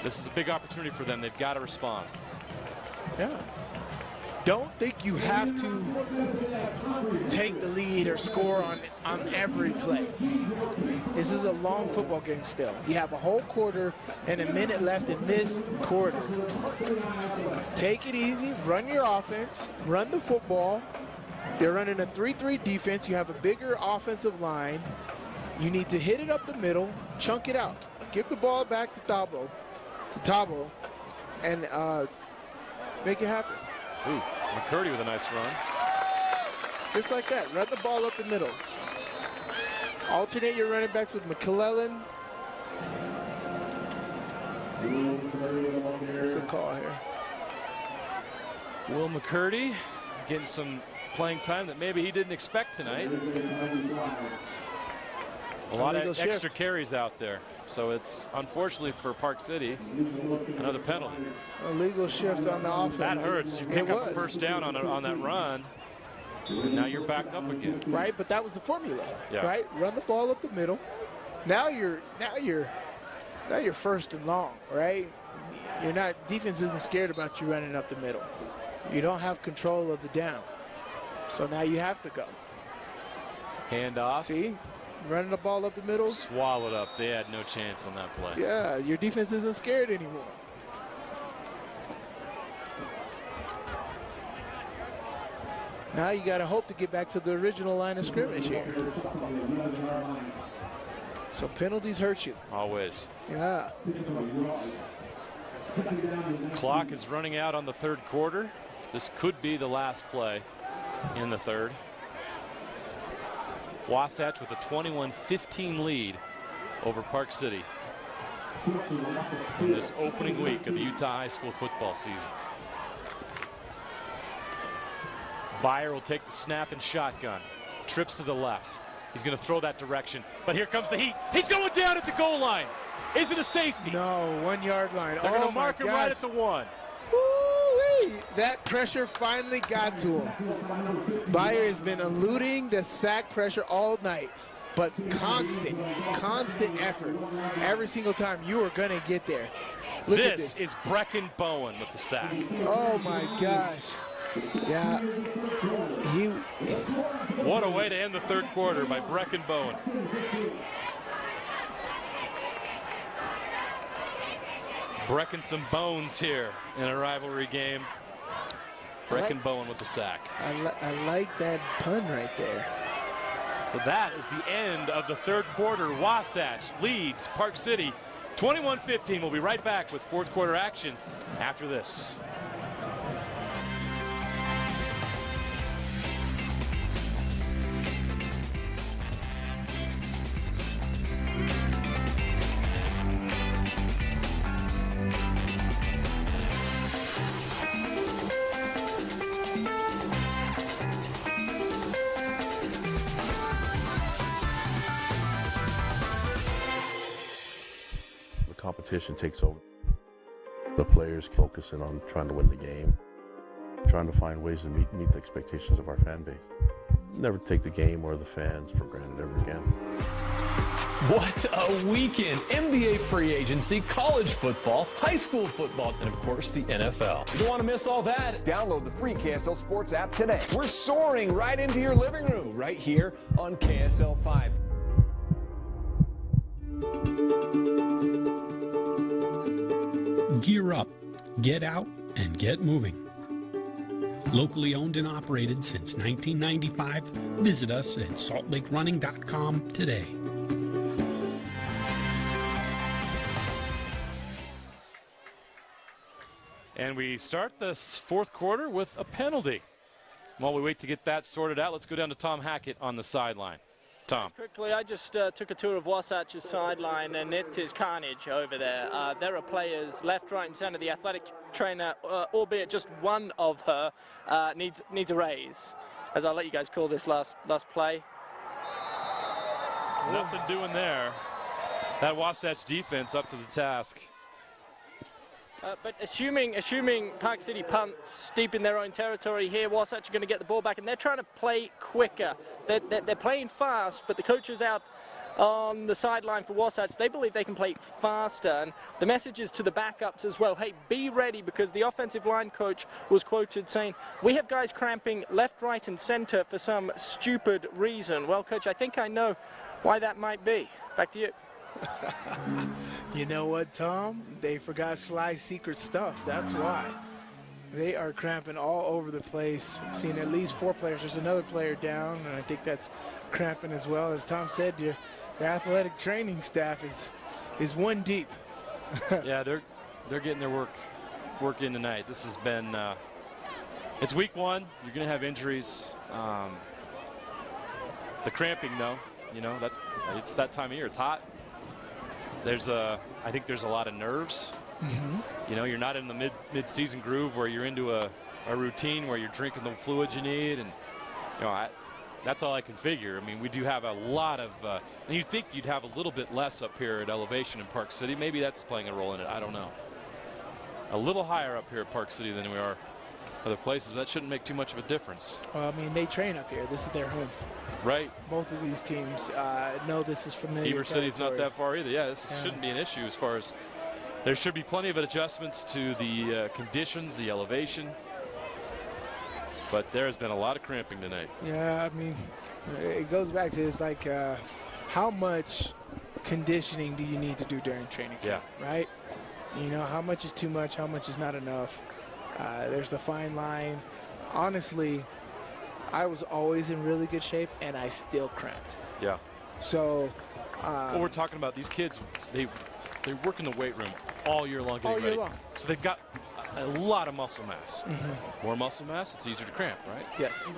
This is a big opportunity for them. They've got to respond. Yeah. Don't think you have to take the lead or score on every play. This is a long football game still. You have a whole quarter and a minute left in this quarter. Take it easy, run your offense, run the football. They're running a 3-3 defense. You have a bigger offensive line. You need to hit it up the middle, chunk it out. Give the ball back to Tabo, and make it happen. Ooh, McCurdy with a nice run. Just like that, run the ball up the middle. Alternate your running backs with McClellan. What's the call here? Will McCurdy getting some playing time that maybe he didn't expect tonight. A lot of extra carries out there. So it's, unfortunately for Park City, another penalty. Illegal shift on the offense. That hurts. You pick up a first down on that run, and now you're backed up again. Right, but that was the formula. Yeah. Right, run the ball up the middle. Now you're first and long. Right, you're not. Defense isn't scared about you running up the middle. You don't have control of the down, so now you have to go. Hand off. See. Running the ball up the middle. Swallowed up. They had no chance on that play. Yeah, your defense isn't scared anymore. Now you got to hope to get back to the original line of scrimmage here. So penalties hurt you. Always. Yeah. Clock is running out on the third quarter. This could be the last play in the third. Wasatch with a 21-15 lead over Park City in this opening week of the Utah High School football season. Byer will take the snap and shotgun. Trips to the left. He's going to throw that direction. But here comes the heat. He's going down at the goal line. Is it a safety? No, 1 yard line. They're going to mark him right at the 1. Woo-wee. That pressure finally got to him. Byer has been eluding the sack pressure all night, but constant effort. Every single time you are going to get there. Look at this. This is Brecken Bowen with the sack. Oh my gosh. Yeah. What a way to end the third quarter by Brecken Bowen. Brecken some bones here in a rivalry game. Brecken Bowen with the sack. I like that pun right there. So that is the end of the third quarter. Wasatch leads Park City 21-15. We'll be right back with fourth quarter action after this. Competition takes over. The players focusing on trying to win the game, trying to find ways to meet the expectations of our fan base. Never take the game or the fans for granted ever again. What a weekend! NBA free agency, college football, high school football, and of course the NFL. You don't want to miss all that? Download the free KSL Sports app today. We're soaring right into your living room right here on KSL 5. Gear up, get out, and get moving. Locally owned and operated since 1995, visit us at saltlakerunning.com today. And we start the fourth quarter with a penalty. While we wait to get that sorted out, let's go down to Tom Hackett on the sideline. Tom. Quickly, I just took a tour of Wasatch's sideline, and it is carnage over there. There are players left, right, and center. The athletic trainer, albeit just one of her, needs a raise. As I'll let you guys call this last play. Nothing doing there. That Wasatch defense up to the task. But assuming Park City punts deep in their own territory here, Wasatch are going to get the ball back, and they're trying to play quicker. They're playing fast, but the coaches out on the sideline for Wasatch, they believe they can play faster. And the message is to the backups as well. Hey, be ready, because the offensive line coach was quoted saying, we have guys cramping left, right, and center for some stupid reason. Well, Coach, I think I know why that might be. Back to you. You know what, Tom? They forgot Sly's secret stuff. That's why. They are cramping all over the place. I've seen at least 4 players. There's another player down, and I think that's cramping as well. As Tom said, your athletic training staff is one deep. Yeah, they're getting their work in tonight. This has been it's week 1. You're going to have injuries. The cramping, though, you know, that it's that time of year. It's hot. I think there's a lot of nerves. Mm-hmm. You know, you're not in the mid-season groove where you're into a routine where you're drinking the fluids you need, and you know, that's all I can figure. I mean, we do have a lot of, and you'd think you'd have a little bit less up here at elevation in Park City. Maybe that's playing a role in it. I don't know. A little higher up here at Park City than we are other places, but that shouldn't make too much of a difference. Well, I mean, they train up here. This is their home. Right. Both of these teams know this is familiar. Heber City's not that far either. Yeah, this shouldn't be an issue as far as there should be plenty of adjustments to the conditions, the elevation. But there's been a lot of cramping tonight. Yeah, I mean, it goes back to it's like how much conditioning do you need to do during training camp, right? You know, how much is too much, how much is not enough. There's the fine line. Honestly, I was always in really good shape, and I still cramped. Yeah. So. Well, we're talking about these kids. They work in the weight room all year long. All year long. So they've got a lot of muscle mass. Mm-hmm. More muscle mass, it's easier to cramp, right? Yes.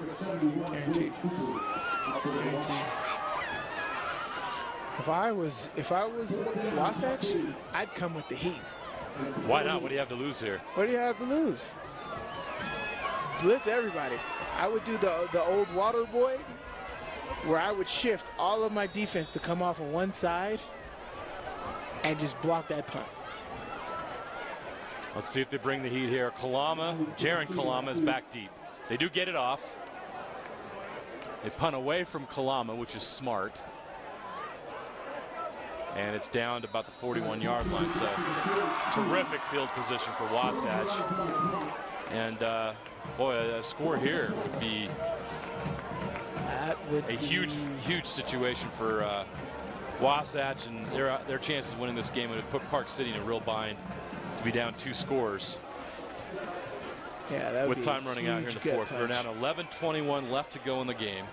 Guaranteed. Guaranteed. If I was Wasatch, I'd come with the heat. Why not? What do you have to lose here? What do you have to lose? Blitz everybody. I would do the old water boy, where I would shift all of my defense to come off on one side and just block that punt. Let's see if they bring the heat here. Jaron Kalama is back deep. They do get it off. They punt away from Kalama, which is smart. And it's down to about the 41-yard line. So terrific field position for Wasatch. And boy, a score here would be a huge situation for Wasatch, and their chances of winning this game would have put Park City in a real bind to be down 2 scores. Yeah, that would with time running out here in the fourth. We're down 11:21 left to go in the game.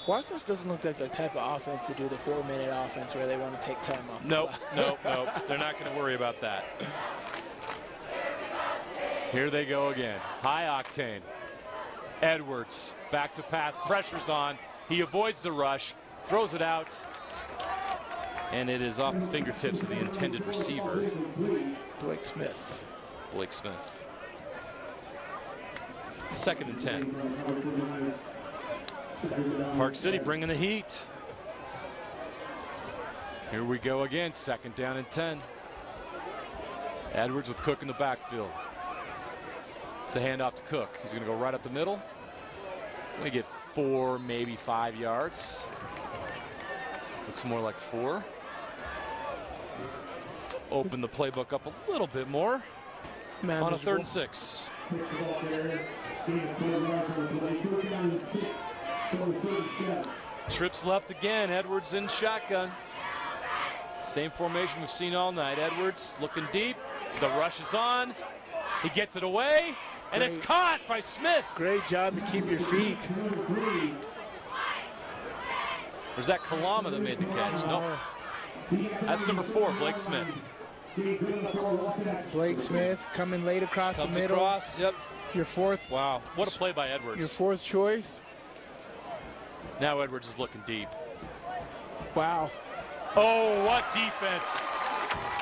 Wasatch doesn't look like the type of offense to do the 4-minute offense where they want to take time off. Nope. They're not going to worry about that. Here they go again. High octane. Edwards back to pass. Pressure's on. He avoids the rush. Throws it out. And it is off the fingertips of the intended receiver. Blake Smith. 2nd and 10. Park City bringing the heat. Here we go again. 2nd down and 10. Edwards with Cook in the backfield. It's a handoff to Cook. He's going to go right up the middle. He's going to get 4, maybe 5 yards. Looks more like 4. Open the playbook up a little bit more on a 3rd and 6. Trips left again. Edwards in shotgun. Same formation we've seen all night. Edwards looking deep. The rush is on. He gets it away, and it's caught by Smith. Great job to keep your feet. Was that Kalama that made the catch? No. That's number 4, Blake Smith. Blake Smith coming late across the middle. Across, yep. Your fourth. Wow, what a play by Edwards. Your fourth choice. Now Edwards is looking deep. Wow. Oh, what defense.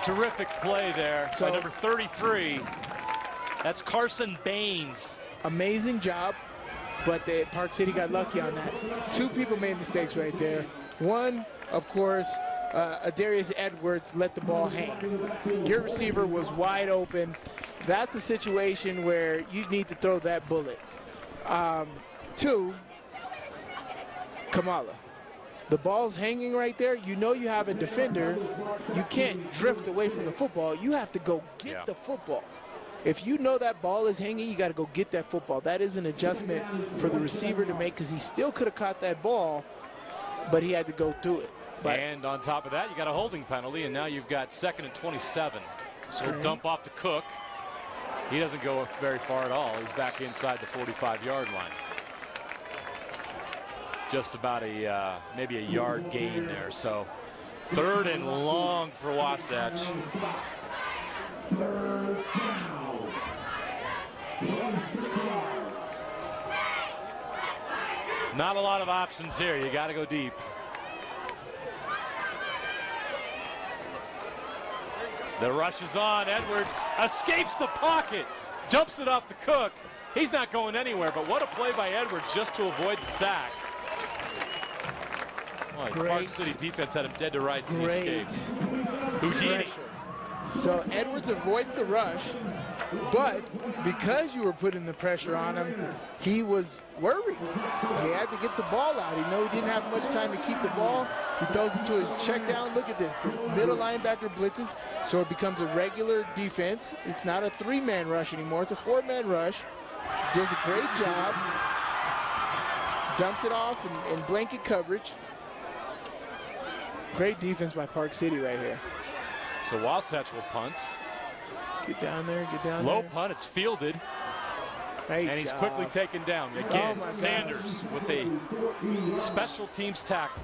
Terrific play there by number 33. That's Carson Baines. Amazing job, but Park City got lucky on that. Two people made mistakes right there. One, of course, Darius Edwards let the ball hang. Your receiver was wide open. That's a situation where you need to throw that bullet. Two, Kamala. The ball's hanging right there. You know you have a defender. You can't drift away from the football. You have to go get the football. If you know that ball is hanging, you got to go get that football. That is an adjustment for the receiver to make because he still could have caught that ball, but he had to go through it. But and on top of that, you got a holding penalty, and now you've got 2nd and 27. So we'll dump off to Cook. He doesn't go very far at all. He's back inside the 45-yard line. Just about maybe a yard gain there. So 3rd and long for Wasatch. Not a lot of options here. You got to go deep. The rush is on. Edwards escapes the pocket, jumps it off to Cook. He's not going anywhere, but what a play by Edwards just to avoid the sack. Well, Park City defense had him dead to rights and he escaped. Houdini. So Edwards avoids the rush, but because you were putting the pressure on him, he was worried. He had to get the ball out. He knew he didn't have much time to keep the ball. He throws it to his check down. Look at this. The middle linebacker blitzes, so it becomes a regular defense. It's not a 3-man rush anymore. It's a 4-man rush. Does a great job. Dumps it off in blanket coverage. Great defense by Park City right here. So Wasatch will punt. Get down there, get down Low there. punt, it's fielded. Great and he's job. quickly taken down. Again, Oh my Sanders with a special teams tackle.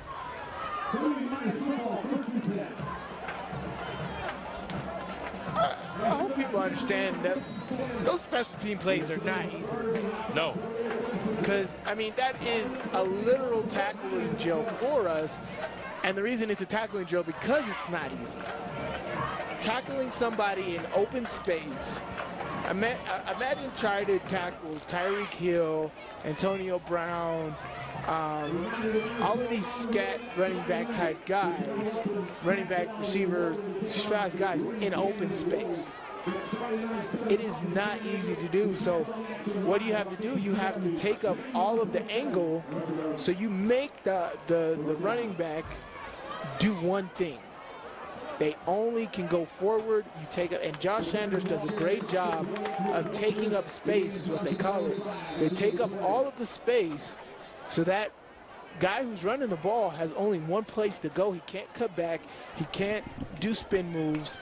I hope people understand that those special team plays are not easy to make. No. Because, I mean, that is a literal tackling drill for us. And the reason it's a tackling drill because it's not easy. Tackling somebody in open space. Imagine trying to tackle Tyreek Hill, Antonio Brown, all of these scat running back type guys, running back, receiver, fast guys in open space. It is not easy to do. So what do you have to do? You have to take up all of the angle so you make the running back do one thing. They only can go forward. You take up, and Josh Sanders does a great job of taking up space, is what they call it. They take up all of the space so that guy who's running the ball has only one place to go. He can't cut back. He can't do spin moves.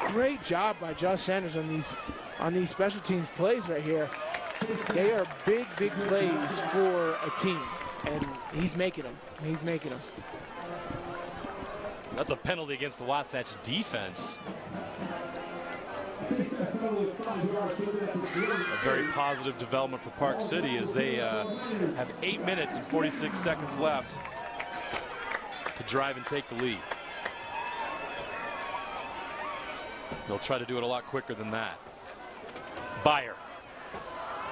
Great job by Josh Sanders on these special teams plays right here. They are big, big plays for a team, and he's making them. He's making them. That's a penalty against the Wasatch defense. A very positive development for Park City as they have 8 minutes and 46 seconds left to drive and take the lead. They'll try to do it a lot quicker than that. Byer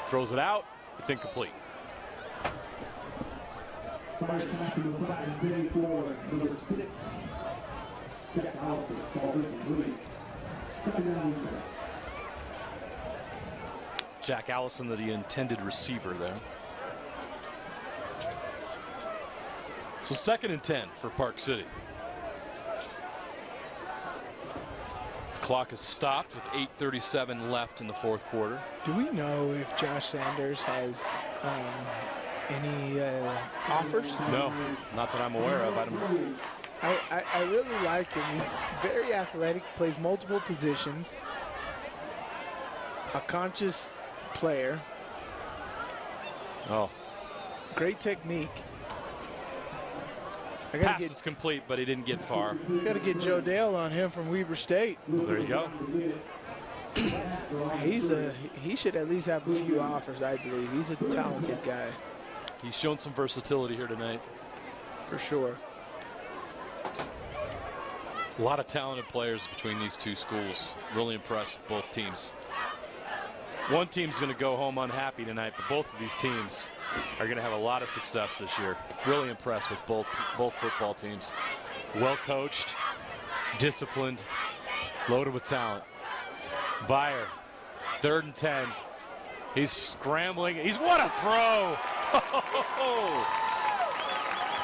throws it out. It's incomplete. Jack Allison, the intended receiver there. So 2nd and 10 for Park City. Clock is stopped with 8:37 left in the 4th quarter. Do we know if Josh Sanders has any offers? No, not that I'm aware of. I really like him. He's very athletic, plays multiple positions, a conscious player. Oh. Great technique. Pass is complete, but he didn't get far. Got to get Joe Dale on him from Weber State. Well, there you go. He should at least have a few offers, I believe. He's a talented guy. He's shown some versatility here tonight. For sure. A lot of talented players between these two schools. Really impressed with both teams. One team's going to go home unhappy tonight, but both of these teams are going to have a lot of success this year. Really impressed with both football teams. Well coached, disciplined, loaded with talent. Byer, 3rd and 10. He's scrambling. What a throw!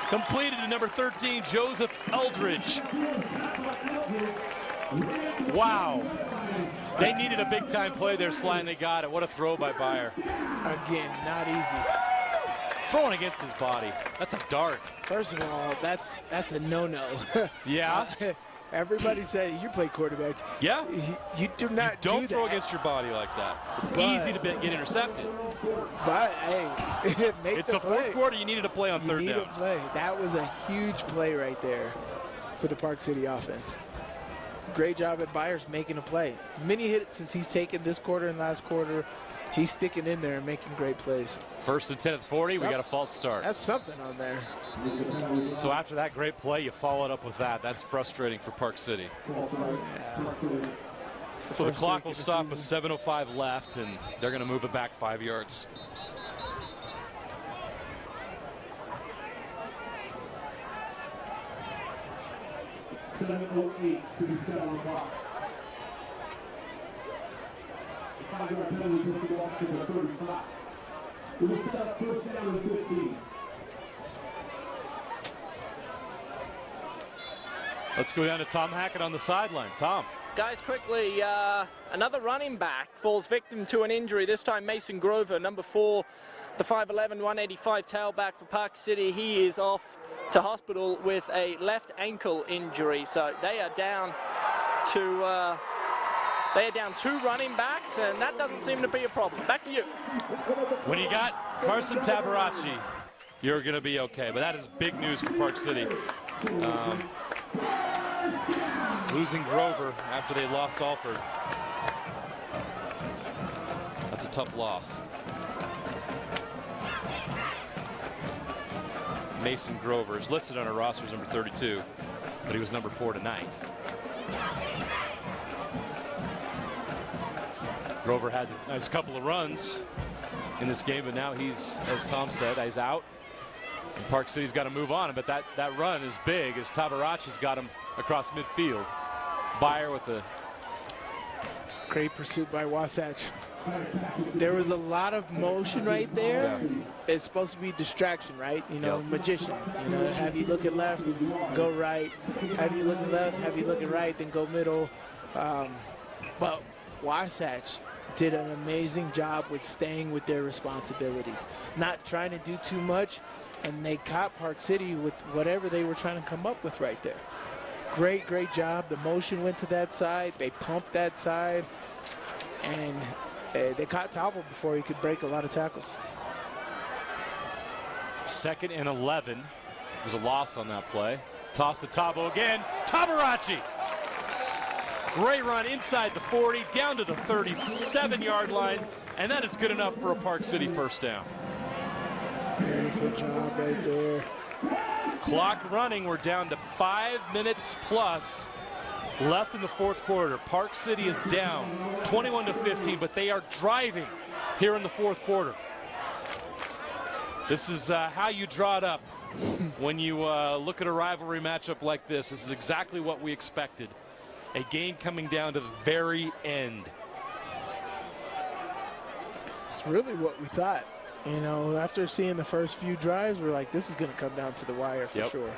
Completed to number 13, Joseph Eldridge. Wow. They needed a big-time play there, Sly, and they got it. What a throw by Byer. Again, not easy. Throwing against his body. That's a dart. First of all, that's a no-no. Yeah. Everybody said you play quarterback. Yeah. You do not don't do throw that. against your body like that. It's easy to get intercepted. But hey, it's the fourth quarter. You needed a play on 3rd down. You need a play. That was a huge play right there for the Park City offense. Great job at Byers making a play. Many hits since he's taken this quarter and last quarter. He's sticking in there and making great plays. 1st and 10 at 40. We got a false start. That's something on there. So after that great play, you follow it up with that. That's frustrating for Park City. Yeah. So the clock will stop with 7:05 left, and they're going to move it back 5 yards. $7:08 to be 7 o'clock. The 5-yard penalty puts the ball to the 35. We will set up 1st down and 15. Let's go down to Tom Hackett on the sideline. Tom. Guys, quickly, another running back falls victim to an injury. This time Mason Grover, number 4, the 5'11", 185 tailback for Park City. He is off to hospital with a left ankle injury. So they are down to 2 running backs, and that doesn't seem to be a problem. Back to you. When you got Carson Tabaracci, you're going to be okay. But that is big news for Park City. Losing Grover after they lost Alford. That's a tough loss. Mason Grover is listed on our roster as number 32, but he was number 4 tonight. Grover had a nice couple of runs in this game, but now he's, as Tom said, he's out. And Park City's got to move on, but that run is big as Tabaracci's got him across midfield. Byer with a great pursuit by Wasatch. There was a lot of motion right there. Yeah. It's supposed to be distraction, right? You know, magician. You know, have you looking left, go right. Have you looking left, have you looking right, then go middle. But Wasatch did an amazing job with staying with their responsibilities, not trying to do too much, and they caught Park City with whatever they were trying to come up with right there. Great job. The motion went to that side. They pumped that side, and they caught Tauber before he could break a lot of tackles. 2nd and 11. There's a loss on that play. Toss to Tabo again. Tabaracci. Great run inside the 40, down to the 37-yard line, and that is good enough for a Park City 1st down. Beautiful job right there. Clock running. We're down to 5 minutes plus left in the 4th quarter. Park City is down 21-15, but they are driving here in the 4th quarter. This is how you draw it up when you look at a rivalry matchup like this. This is exactly what we expected. A game coming down to the very end. It's really what we thought. You know, after seeing the first few drives, we're like, this is going to come down to the wire for sure.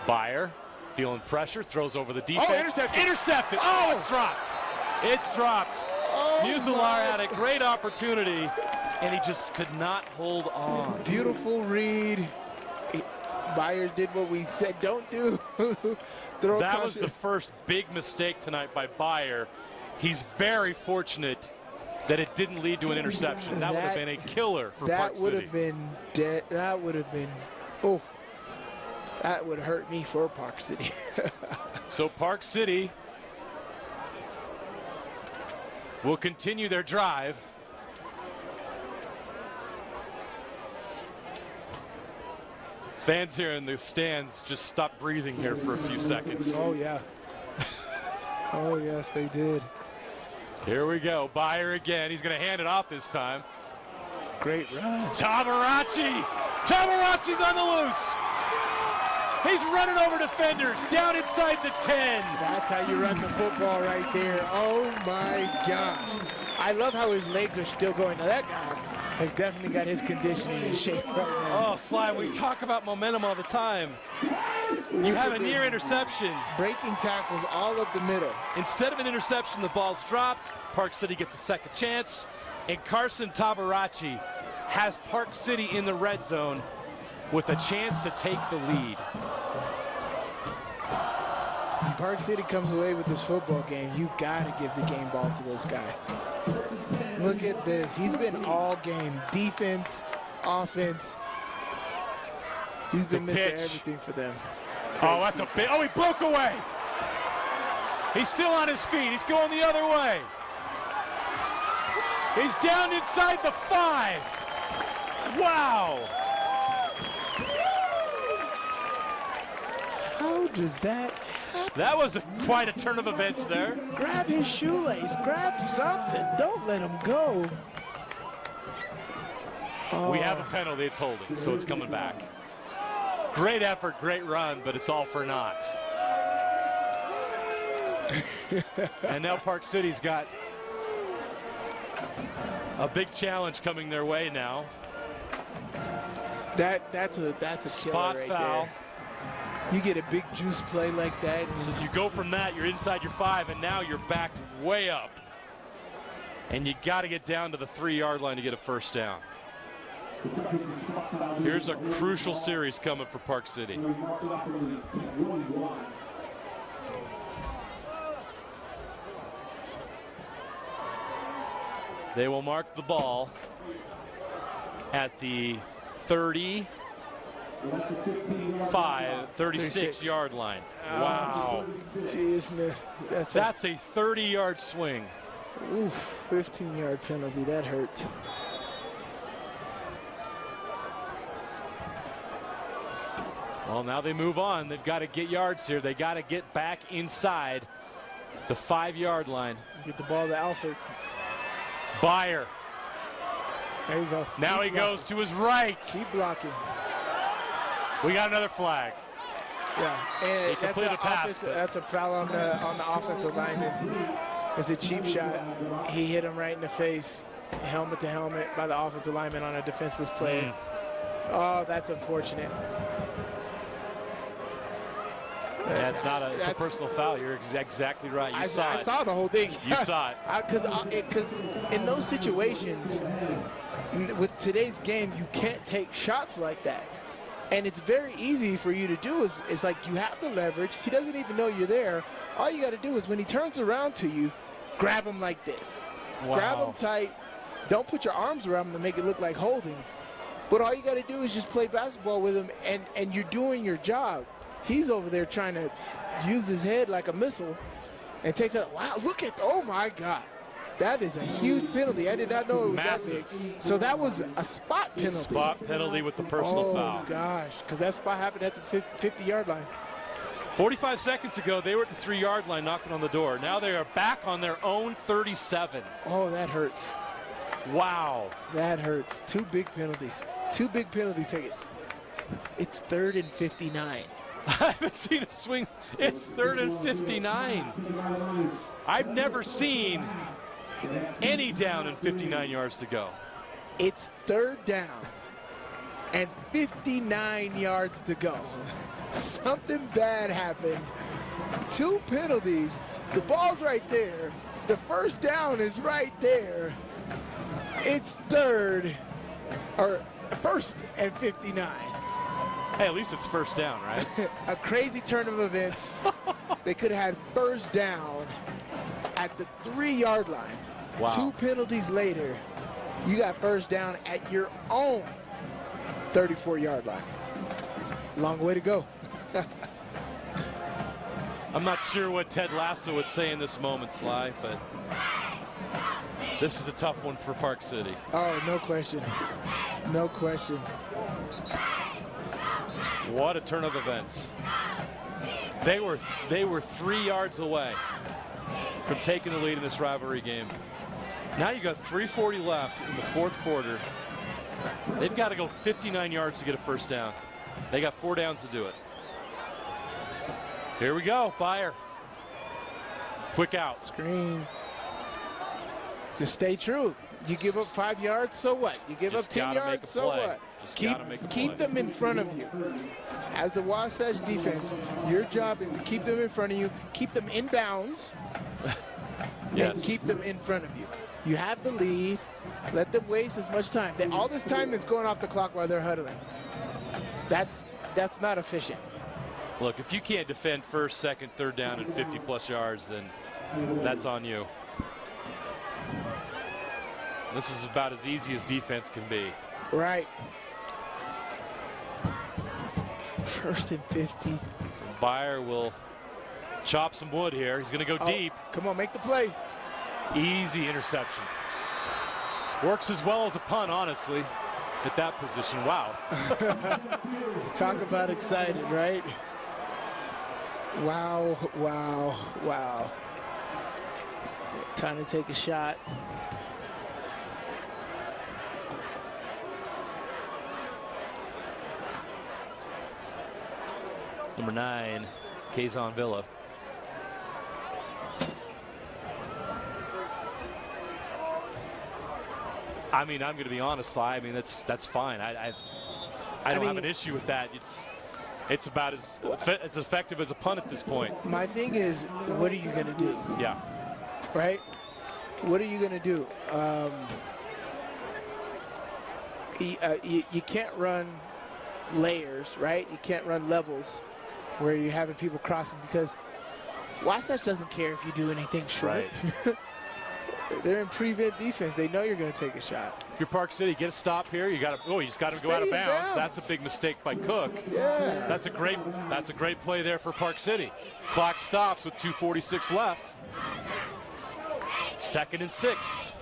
Byer feeling pressure, throws over the defense. Oh, intercepted. Intercepted. Oh, it's dropped. It's dropped. Oh, Muselaar had a great opportunity, and he just could not hold on. Beautiful read. Byers did what we said don't do. That was the first big mistake tonight by Byer. He's very fortunate that it didn't lead to an interception. That would have been a killer for Park City. That would have been dead. That would have been, oh. That would hurt me for Park City. So Park City will continue their drive. Fans here in the stands just stopped breathing here for a few seconds. Oh, yeah. Oh, yes, they did. Here we go. Byer again. He's going to hand it off this time. Great run. Tabaracci. Tabarachi's on the loose. He's running over defenders down inside the 10. That's how you run the football right there. Oh, my gosh. I love how his legs are still going. Now, that guy has definitely got his conditioning in shape right now. Oh, Sly, we talk about momentum all the time. You have a near interception. Breaking tackles all up the middle. Instead of an interception, the ball's dropped. Park City gets a second chance. And Carson Tabaracci has Park City in the red zone with a chance to take the lead. When Park City comes away with this football game, you got to give the game ball to this guy. Look at this. He's been all game. Defense, offense. He's been Mr. Everything for them. Oh, that's a big. Oh, he broke away. He's still on his feet. He's going the other way. He's down inside the 5. Wow. How does that happen? That was quite a turn of events there. Grab his shoelace. Grab something. Don't let him go. We have a penalty. It's holding, so it's coming back. Great effort, great run, but it's all for naught. And now Park City's got a big challenge coming their way now. That's a spot right foul. There. You get a big juice play like that. So you go from that, you're inside your 5, and now you're back way up. And you got to get down to the 3-yard line to get a first down. Here's a crucial series coming for Park City. They will mark the ball at the 36-yard line. Wow. Jeez, that's a 30-yard swing. Oof, 15-yard penalty. That hurt. Well, now they move on. They've got to get yards here. They got to get back inside the 5-yard line. Get the ball to Alford. Byer. There you go. Now he goes to his right. Keep blocking. We got another flag. Yeah, and he completed a pass. That's a foul on the offensive lineman. It's a cheap shot. He hit him right in the face, helmet to helmet, by the offensive lineman on a defenseless player. Oh, that's unfortunate. That's not it's a personal foul. You're exactly right. You saw it. I saw the whole thing. You saw it. Because in those situations, with today's game, you can't take shots like that. And it's very easy for you to do. It's like you have the leverage. He doesn't even know you're there. All you got to do is when he turns around to you, grab him like this. Wow. Grab him tight. Don't put your arms around him to make it look like holding. But all you got to do is just play basketball with him, and you're doing your job. He's over there trying to use his head like a missile and takes out. Wow, look at, oh my God. That is a huge penalty. I did not know it was massive. That big. So that was a spot penalty. Spot penalty with the personal foul. Oh gosh, because that spot happened at the 50-yard line. 45 seconds ago, they were at the 3-yard line knocking on the door. Now they are back on their own 37. Oh, that hurts. Wow. That hurts. 2 big penalties. 2 big penalties. Take it. It's 3rd and 59. I haven't seen a swing. It's 3rd and 59. I've never seen any down and 59 yards to go. It's 3rd down and 59 yards to go. Something bad happened. 2 penalties. The ball's right there. The first down is right there. It's 1st and 59. Hey, at least it's first down, right? A crazy turn of events. They could have had first down at the 3-yard line. Wow. 2 penalties later, you got first down at your own 34-yard line. Long way to go. I'm not sure what Ted Lasso would say in this moment, Sly, but this is a tough one for Park City. Oh, no question. No question. What a turn of events. They were 3 yards away from taking the lead in this rivalry game. Now you got 3:40 left in the fourth quarter. They've got to go 59 yards to get a first down. They got 4 downs to do it. Here we go, Byer. Quick out. Screen. Just stay true. You give up 5 yards, so what? You give up 10 yards, so what? Keep them in front of you. As the Wasatch defense, your job is to keep them in front of you, keep them in bounds, yes, and keep them in front of you. You have the lead. Let them waste as much time. All this time that's going off the clock while they're huddling, that's not efficient. Look, if you can't defend first, second, third down and 50-plus yards, then that's on you. This is about as easy as defense can be. Right. 1st and 50. So Byer will chop some wood here. He's going to go deep. Come on, make the play. Easy interception. Works as well as a punt, honestly, at that position. Wow. Talk about excited, right? Wow, wow, wow. Time to take a shot. It's number 9, Kazon Villa. I mean, I'm going to be honest, I mean, that's fine. I don't have an issue with that. It's about as effective as a punt at this point. My thing is, what are you going to do? Yeah. Right? What are you going to do? You can't run layers, right? You can't run levels where you're having people crossing, because Wasatch doesn't care if you do anything short. Right. They're in prevent defense. They know you're going to take a shot. If you're Park City, get a stop here. You got to. Oh, you just got to go out of bounds. That's a big mistake by Cook. Yeah. That's a great play there for Park City. Clock stops with 2:46 left. 2nd and 6.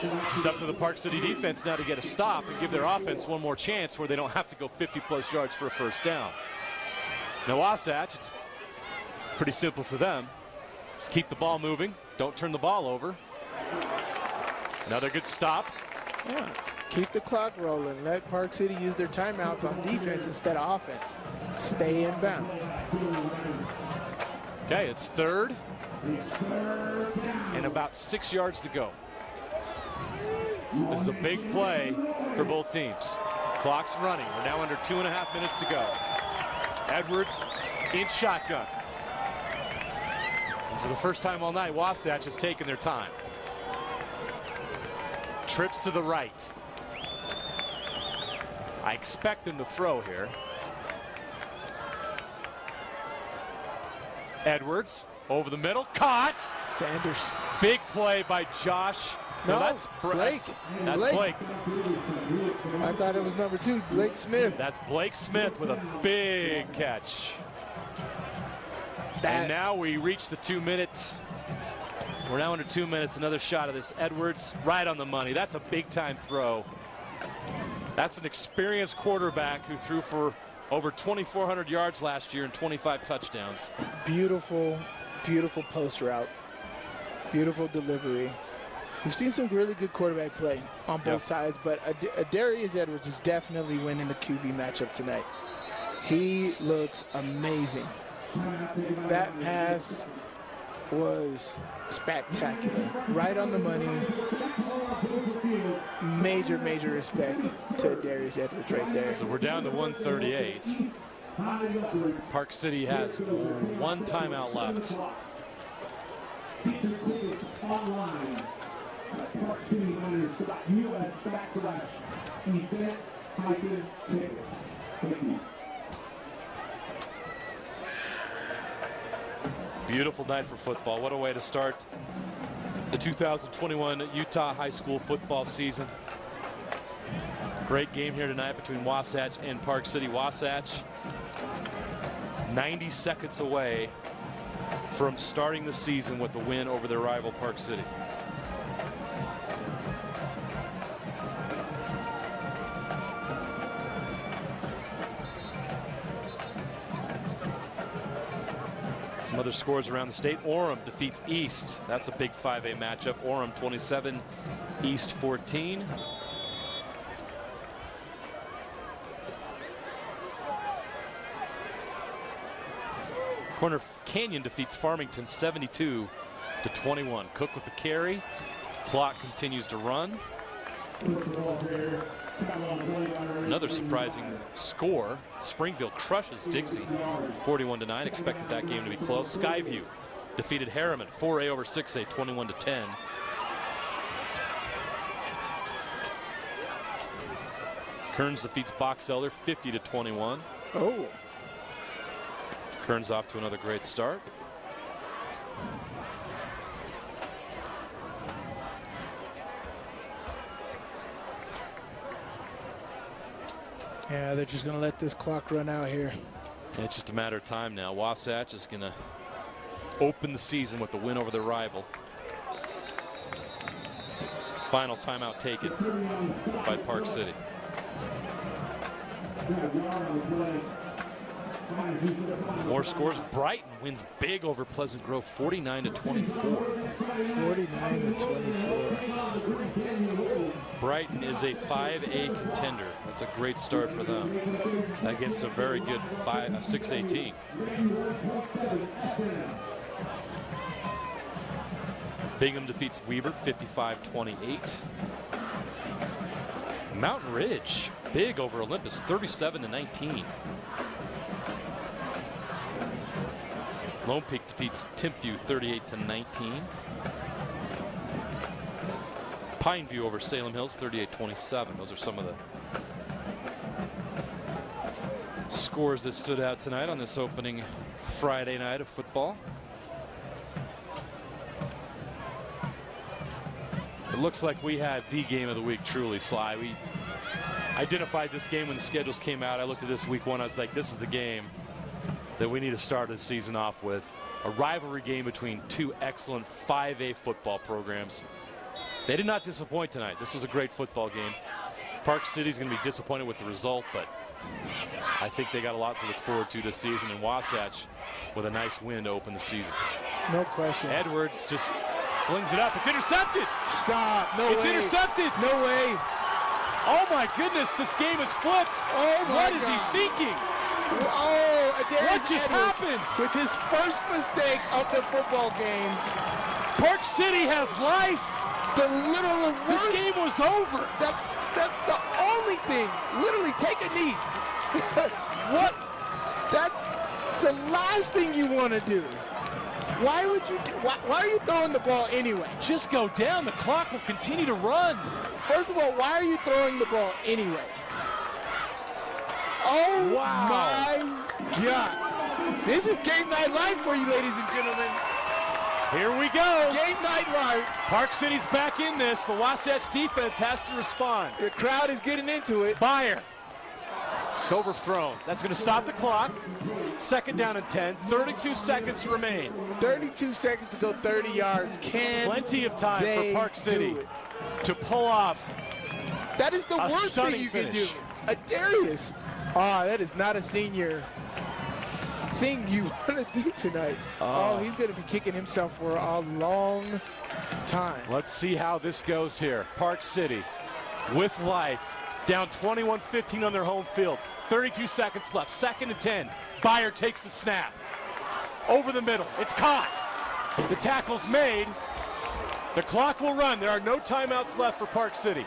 It's up to the Park City defense now to get a stop and give their offense one more chance where they don't have to go 50-plus yards for a first down. Now Wasatch, it's pretty simple for them. Just keep the ball moving. Don't turn the ball over. Another good stop. Yeah. Keep the clock rolling. Let Park City use their timeouts on defense instead of offense. Stay in bounds. Okay, it's 3rd and about 6 yards to go. This is a big play for both teams. Clock's running. We're now under 2.5 minutes to go. Edwards in shotgun. And for the first time all night, Wasatch has taken their time. Trips to the right. I expect them to throw here. Edwards over the middle, caught. Sanders. Big play by Josh. No, that's Blake. That's Blake. I thought it was number 2, Blake Smith. That's Blake Smith with a big catch. And now we reach the 2 minute. We're now under 2 minutes. Another shot of this. Edwards right on the money. That's a big time throw. That's an experienced quarterback who threw for over 2,400 yards last year and 25 touchdowns. Beautiful, beautiful post route. Beautiful delivery. We've seen some really good quarterback play on both sides, but Darius Edwards is definitely winning the QB matchup tonight. He looks amazing. That pass was spectacular. Right on the money. Major, major respect to Darius Edwards right there. So we're down to 138. Park City has 1 timeout left. Beautiful night for football. What a way to start the 2021 Utah high school football season. Great game here tonight between Wasatch and Park City. Wasatch 90 seconds away from starting the season with a win over their rival Park City. Some other scores around the state. Orem defeats East. That's a big 5A matchup. Orem 27, East 14. Corner Canyon defeats Farmington 72 to 21. Cook with the carry. Clock continues to run. Another surprising score. Springville crushes Dixie 41 to 9. Expected that game to be close. Skyview defeated Harriman 4A over 6A 21 to 10. Kearns defeats Box Elder 50 to 21. Oh. Kearns off to another great start. Yeah, they're just going to let this clock run out here. And it's just a matter of time now. Wasatch is going to open the season with the win over their rival. Final timeout taken by Park City. More scores. Brighton wins big over Pleasant Grove 49 to 24. 49 to 24. Brighton is a 5A contender. That's a great start for them against a very good 6A team. Bingham defeats Weber 55-28. Mountain Ridge big over Olympus 37 to 19. Lone Peak defeats Timpview 38 to 19. Pineview over Salem Hills 38-27. Those are some of the scores that stood out tonight on this opening Friday night of football. It looks like we had the game of the week, truly, Sly. We identified this game when the schedules came out. I looked at this week one. I was like, this is the game that we need to start the season off with. A rivalry game between two excellent 5A football programs. They did not disappoint tonight. This was a great football game. Park City's going to be disappointed with the result, but I think they got a lot to look forward to this season. And Wasatch with a nice win to open the season. No question. Edwards just flings it up. It's intercepted. Stop. No way. It's intercepted. No way. Oh my goodness, this game is flipped. Oh my What is God. he thinking? Oh, what just happened? With his first mistake of the football game. Park City has life. The literal worst. This game was over. That's the only thing. Literally, take a knee. What? That's the last thing you want to do. Why would you? Why are you throwing the ball anyway? Just go down. The clock will continue to run. First of all, why are you throwing the ball anyway? Oh wow. My God. This is game night live for you, ladies and gentlemen. Here we go. Game night live. Park City's back in this. The Wasatch defense has to respond. The crowd is getting into it. Byer. It's overthrown. That's going to stop the clock. Second down and 10. 32 seconds remain. 32 seconds to go 30 yards. Plenty of time for Park City to pull off. That is the worst thing you can do. Darius. That is not a senior thing you want to do tonight. He's going to be kicking himself for a long time. Let's see how this goes here. Park City with life. Down 21-15 on their home field. 32 seconds left. Second and 10. Byer takes the snap. Over the middle. It's caught. The tackle's made. The clock will run. There are no timeouts left for Park City.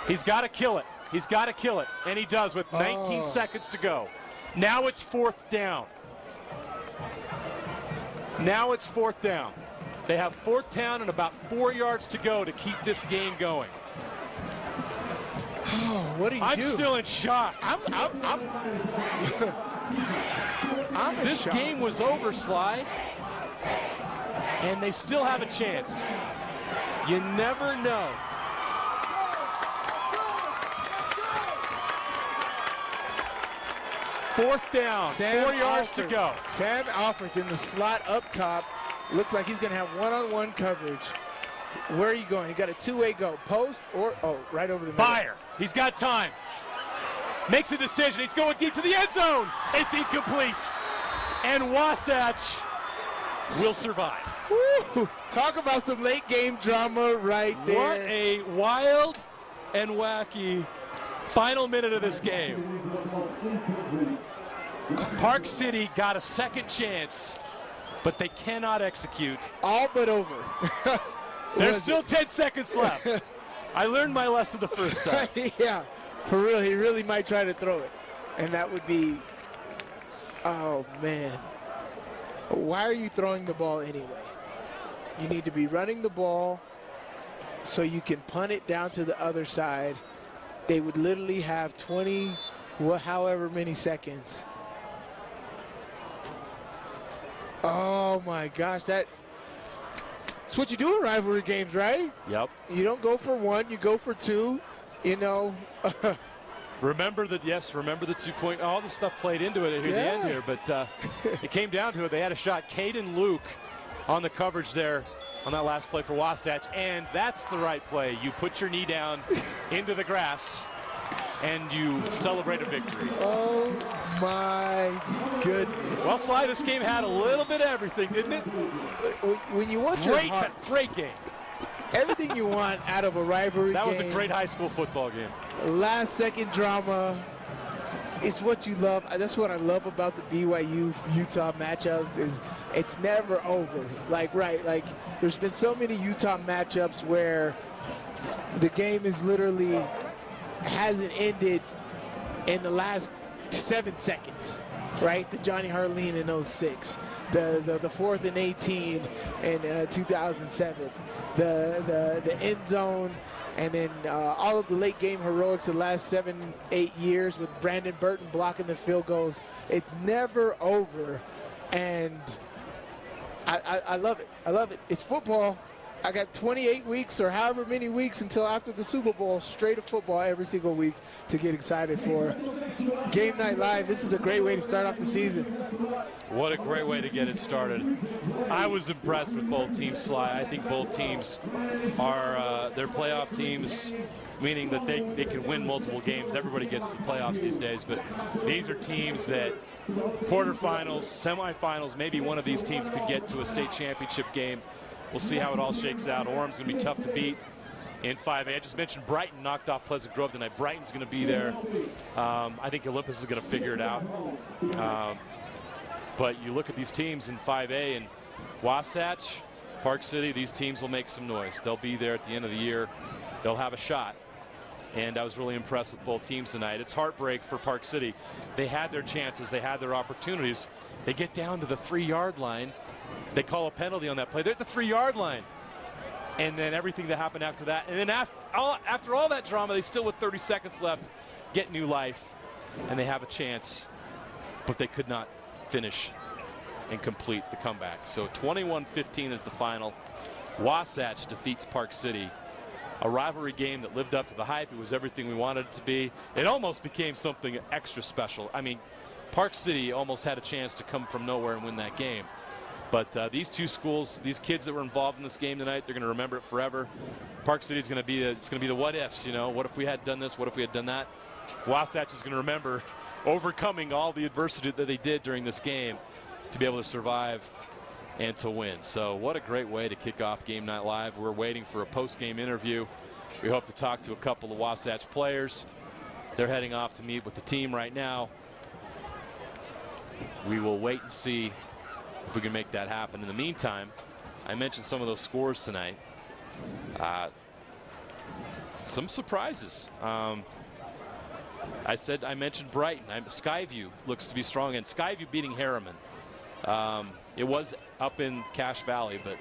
He's got to kill it. He's got to kill it. And he does with 19 seconds to go. Now it's fourth down. Now it's fourth down. They have fourth down and about 4 yards to go to keep this game going. What do you do? I'm still in shock. This game was over, Sly. And they still have a chance. You never know. 4th down, 4 yards to go. Sam Alford's in the slot up top. Looks like he's going to have one-on-one coverage. Where are you going? You got a two-way go. Post or, right over the middle. Fire. He's got time. Makes a decision. He's going deep to the end zone. It's incomplete. And Wasatch will survive. Woo. Talk about some late game drama right there. What a wild and wacky final minute of this game. Park City got a second chance, but they cannot execute. All but over. There's still 10 seconds left. I learned my lesson the first time. Yeah, for real. He really might try to throw it. And that would be, oh, man. Why are you throwing the ball anyway? You need to be running the ball so you can punt it down to the other side. They would literally have 20, however many seconds. Oh, my gosh. That's what you do in rivalry games, right? Yep. You don't go for one, you go for two, you know. Remember the 2-point, all the stuff played into it at the end here, but it came down to it. They had a shot. Caden Luke on the coverage there on that last play for Wasatch, and that's the right play. You put your knee down into the grass, and you celebrate a victory. Oh, my goodness. Well, Sly, this game had a little bit of everything, didn't it? When you want great game. Everything you want out of a rivalry game. That was a great high school football game. Last-second drama is what you love. That's what I love about the BYU-Utah matchups is it's never over. Like there's been so many Utah matchups where the game is literally hasn't ended in the last 7 seconds, right? The Johnny Harleen in 06, the 4th and 18 in 2007, the end zone, and then all of the late game heroics the last 7-8 years with Brandon Burton blocking the field goals. It's never over, and I love it. I love it. It's football. I got 28 weeks or however many weeks until after the Super Bowl, straight of football every single week to get excited for. Game Night Live, this is a great way to start off the season. What a great way to get it started. I was impressed with both teams, Sly. I think both teams are they're playoff teams, meaning that they can win multiple games. Everybody gets to the playoffs these days, but these are teams that quarterfinals, semifinals, maybe one of these teams could get to a state championship game. We'll see how it all shakes out. Orem's going to be tough to beat in 5A. I just mentioned Brighton knocked off Pleasant Grove tonight. Brighton's going to be there. I think Olympus is going to figure it out. But you look at these teams in 5A, and Wasatch, Park City, these teams will make some noise. They'll be there at the end of the year. They'll have a shot. And I was really impressed with both teams tonight. It's heartbreak for Park City. They had their chances. They had their opportunities. They get down to the 3-yard line. They call a penalty on that play. They're at the 3-yard line. And then everything that happened after that. And then after all that drama, they still, with 30 seconds left, get new life. And they have a chance. But they could not finish and complete the comeback. So 21-15 is the final. Wasatch defeats Park City. A rivalry game that lived up to the hype. It was everything we wanted it to be. It almost became something extra special. I mean, Park City almost had a chance to come from nowhere and win that game. But these two schools, these kids that were involved in this game tonight, they're going to remember it forever. Park City is going to be the what ifs, you know. What if we had done this? What if we had done that? Wasatch is going to remember overcoming all the adversity that they did during this game to be able to survive and to win. So what a great way to kick off Game Night Live. We're waiting for a post-game interview. We hope to talk to a couple of Wasatch players. They're heading off to meet with the team right now. We will wait and see if we can make that happen. In the meantime, I mentioned some of those scores tonight. Some surprises. I mentioned Brighton. Skyview looks to be strong, and Skyview beating Harriman. It was up in Cache Valley, but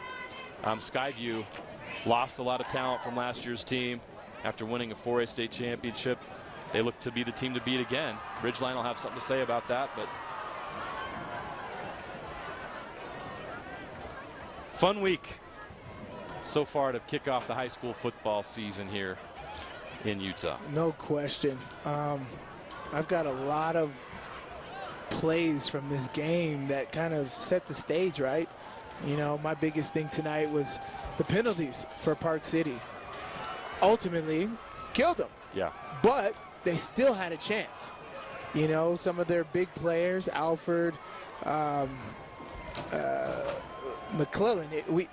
Skyview lost a lot of talent from last year's team after winning a 4A state championship. They look to be the team to beat again. Ridgeline will have something to say about that, but fun week so far to kick off the high school football season here in Utah. No question. I've got a lot of plays from this game that kind of set the stage, right? You know, my biggest thing tonight was the penalties for Park City. Ultimately, killed them. Yeah. But they still had a chance. You know, some of their big players, Alford, McClellan. We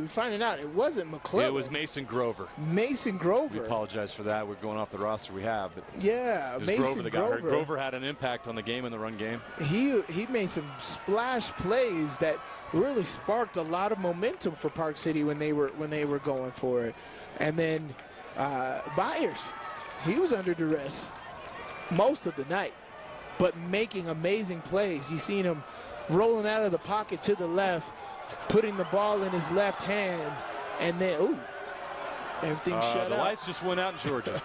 finding out it wasn't McClellan. It was Mason Grover. Mason Grover. We apologize for that. We're going off the roster we have. But yeah, it was Mason Grover that got hurt. Grover had an impact on the game in the run game. He made some splash plays that really sparked a lot of momentum for Park City when they were going for it. And then Byers, he was under duress most of the night, but making amazing plays. You seen him rolling out of the pocket to the left, putting the ball in his left hand, and then, everything shut the up. lights just went out in Georgia.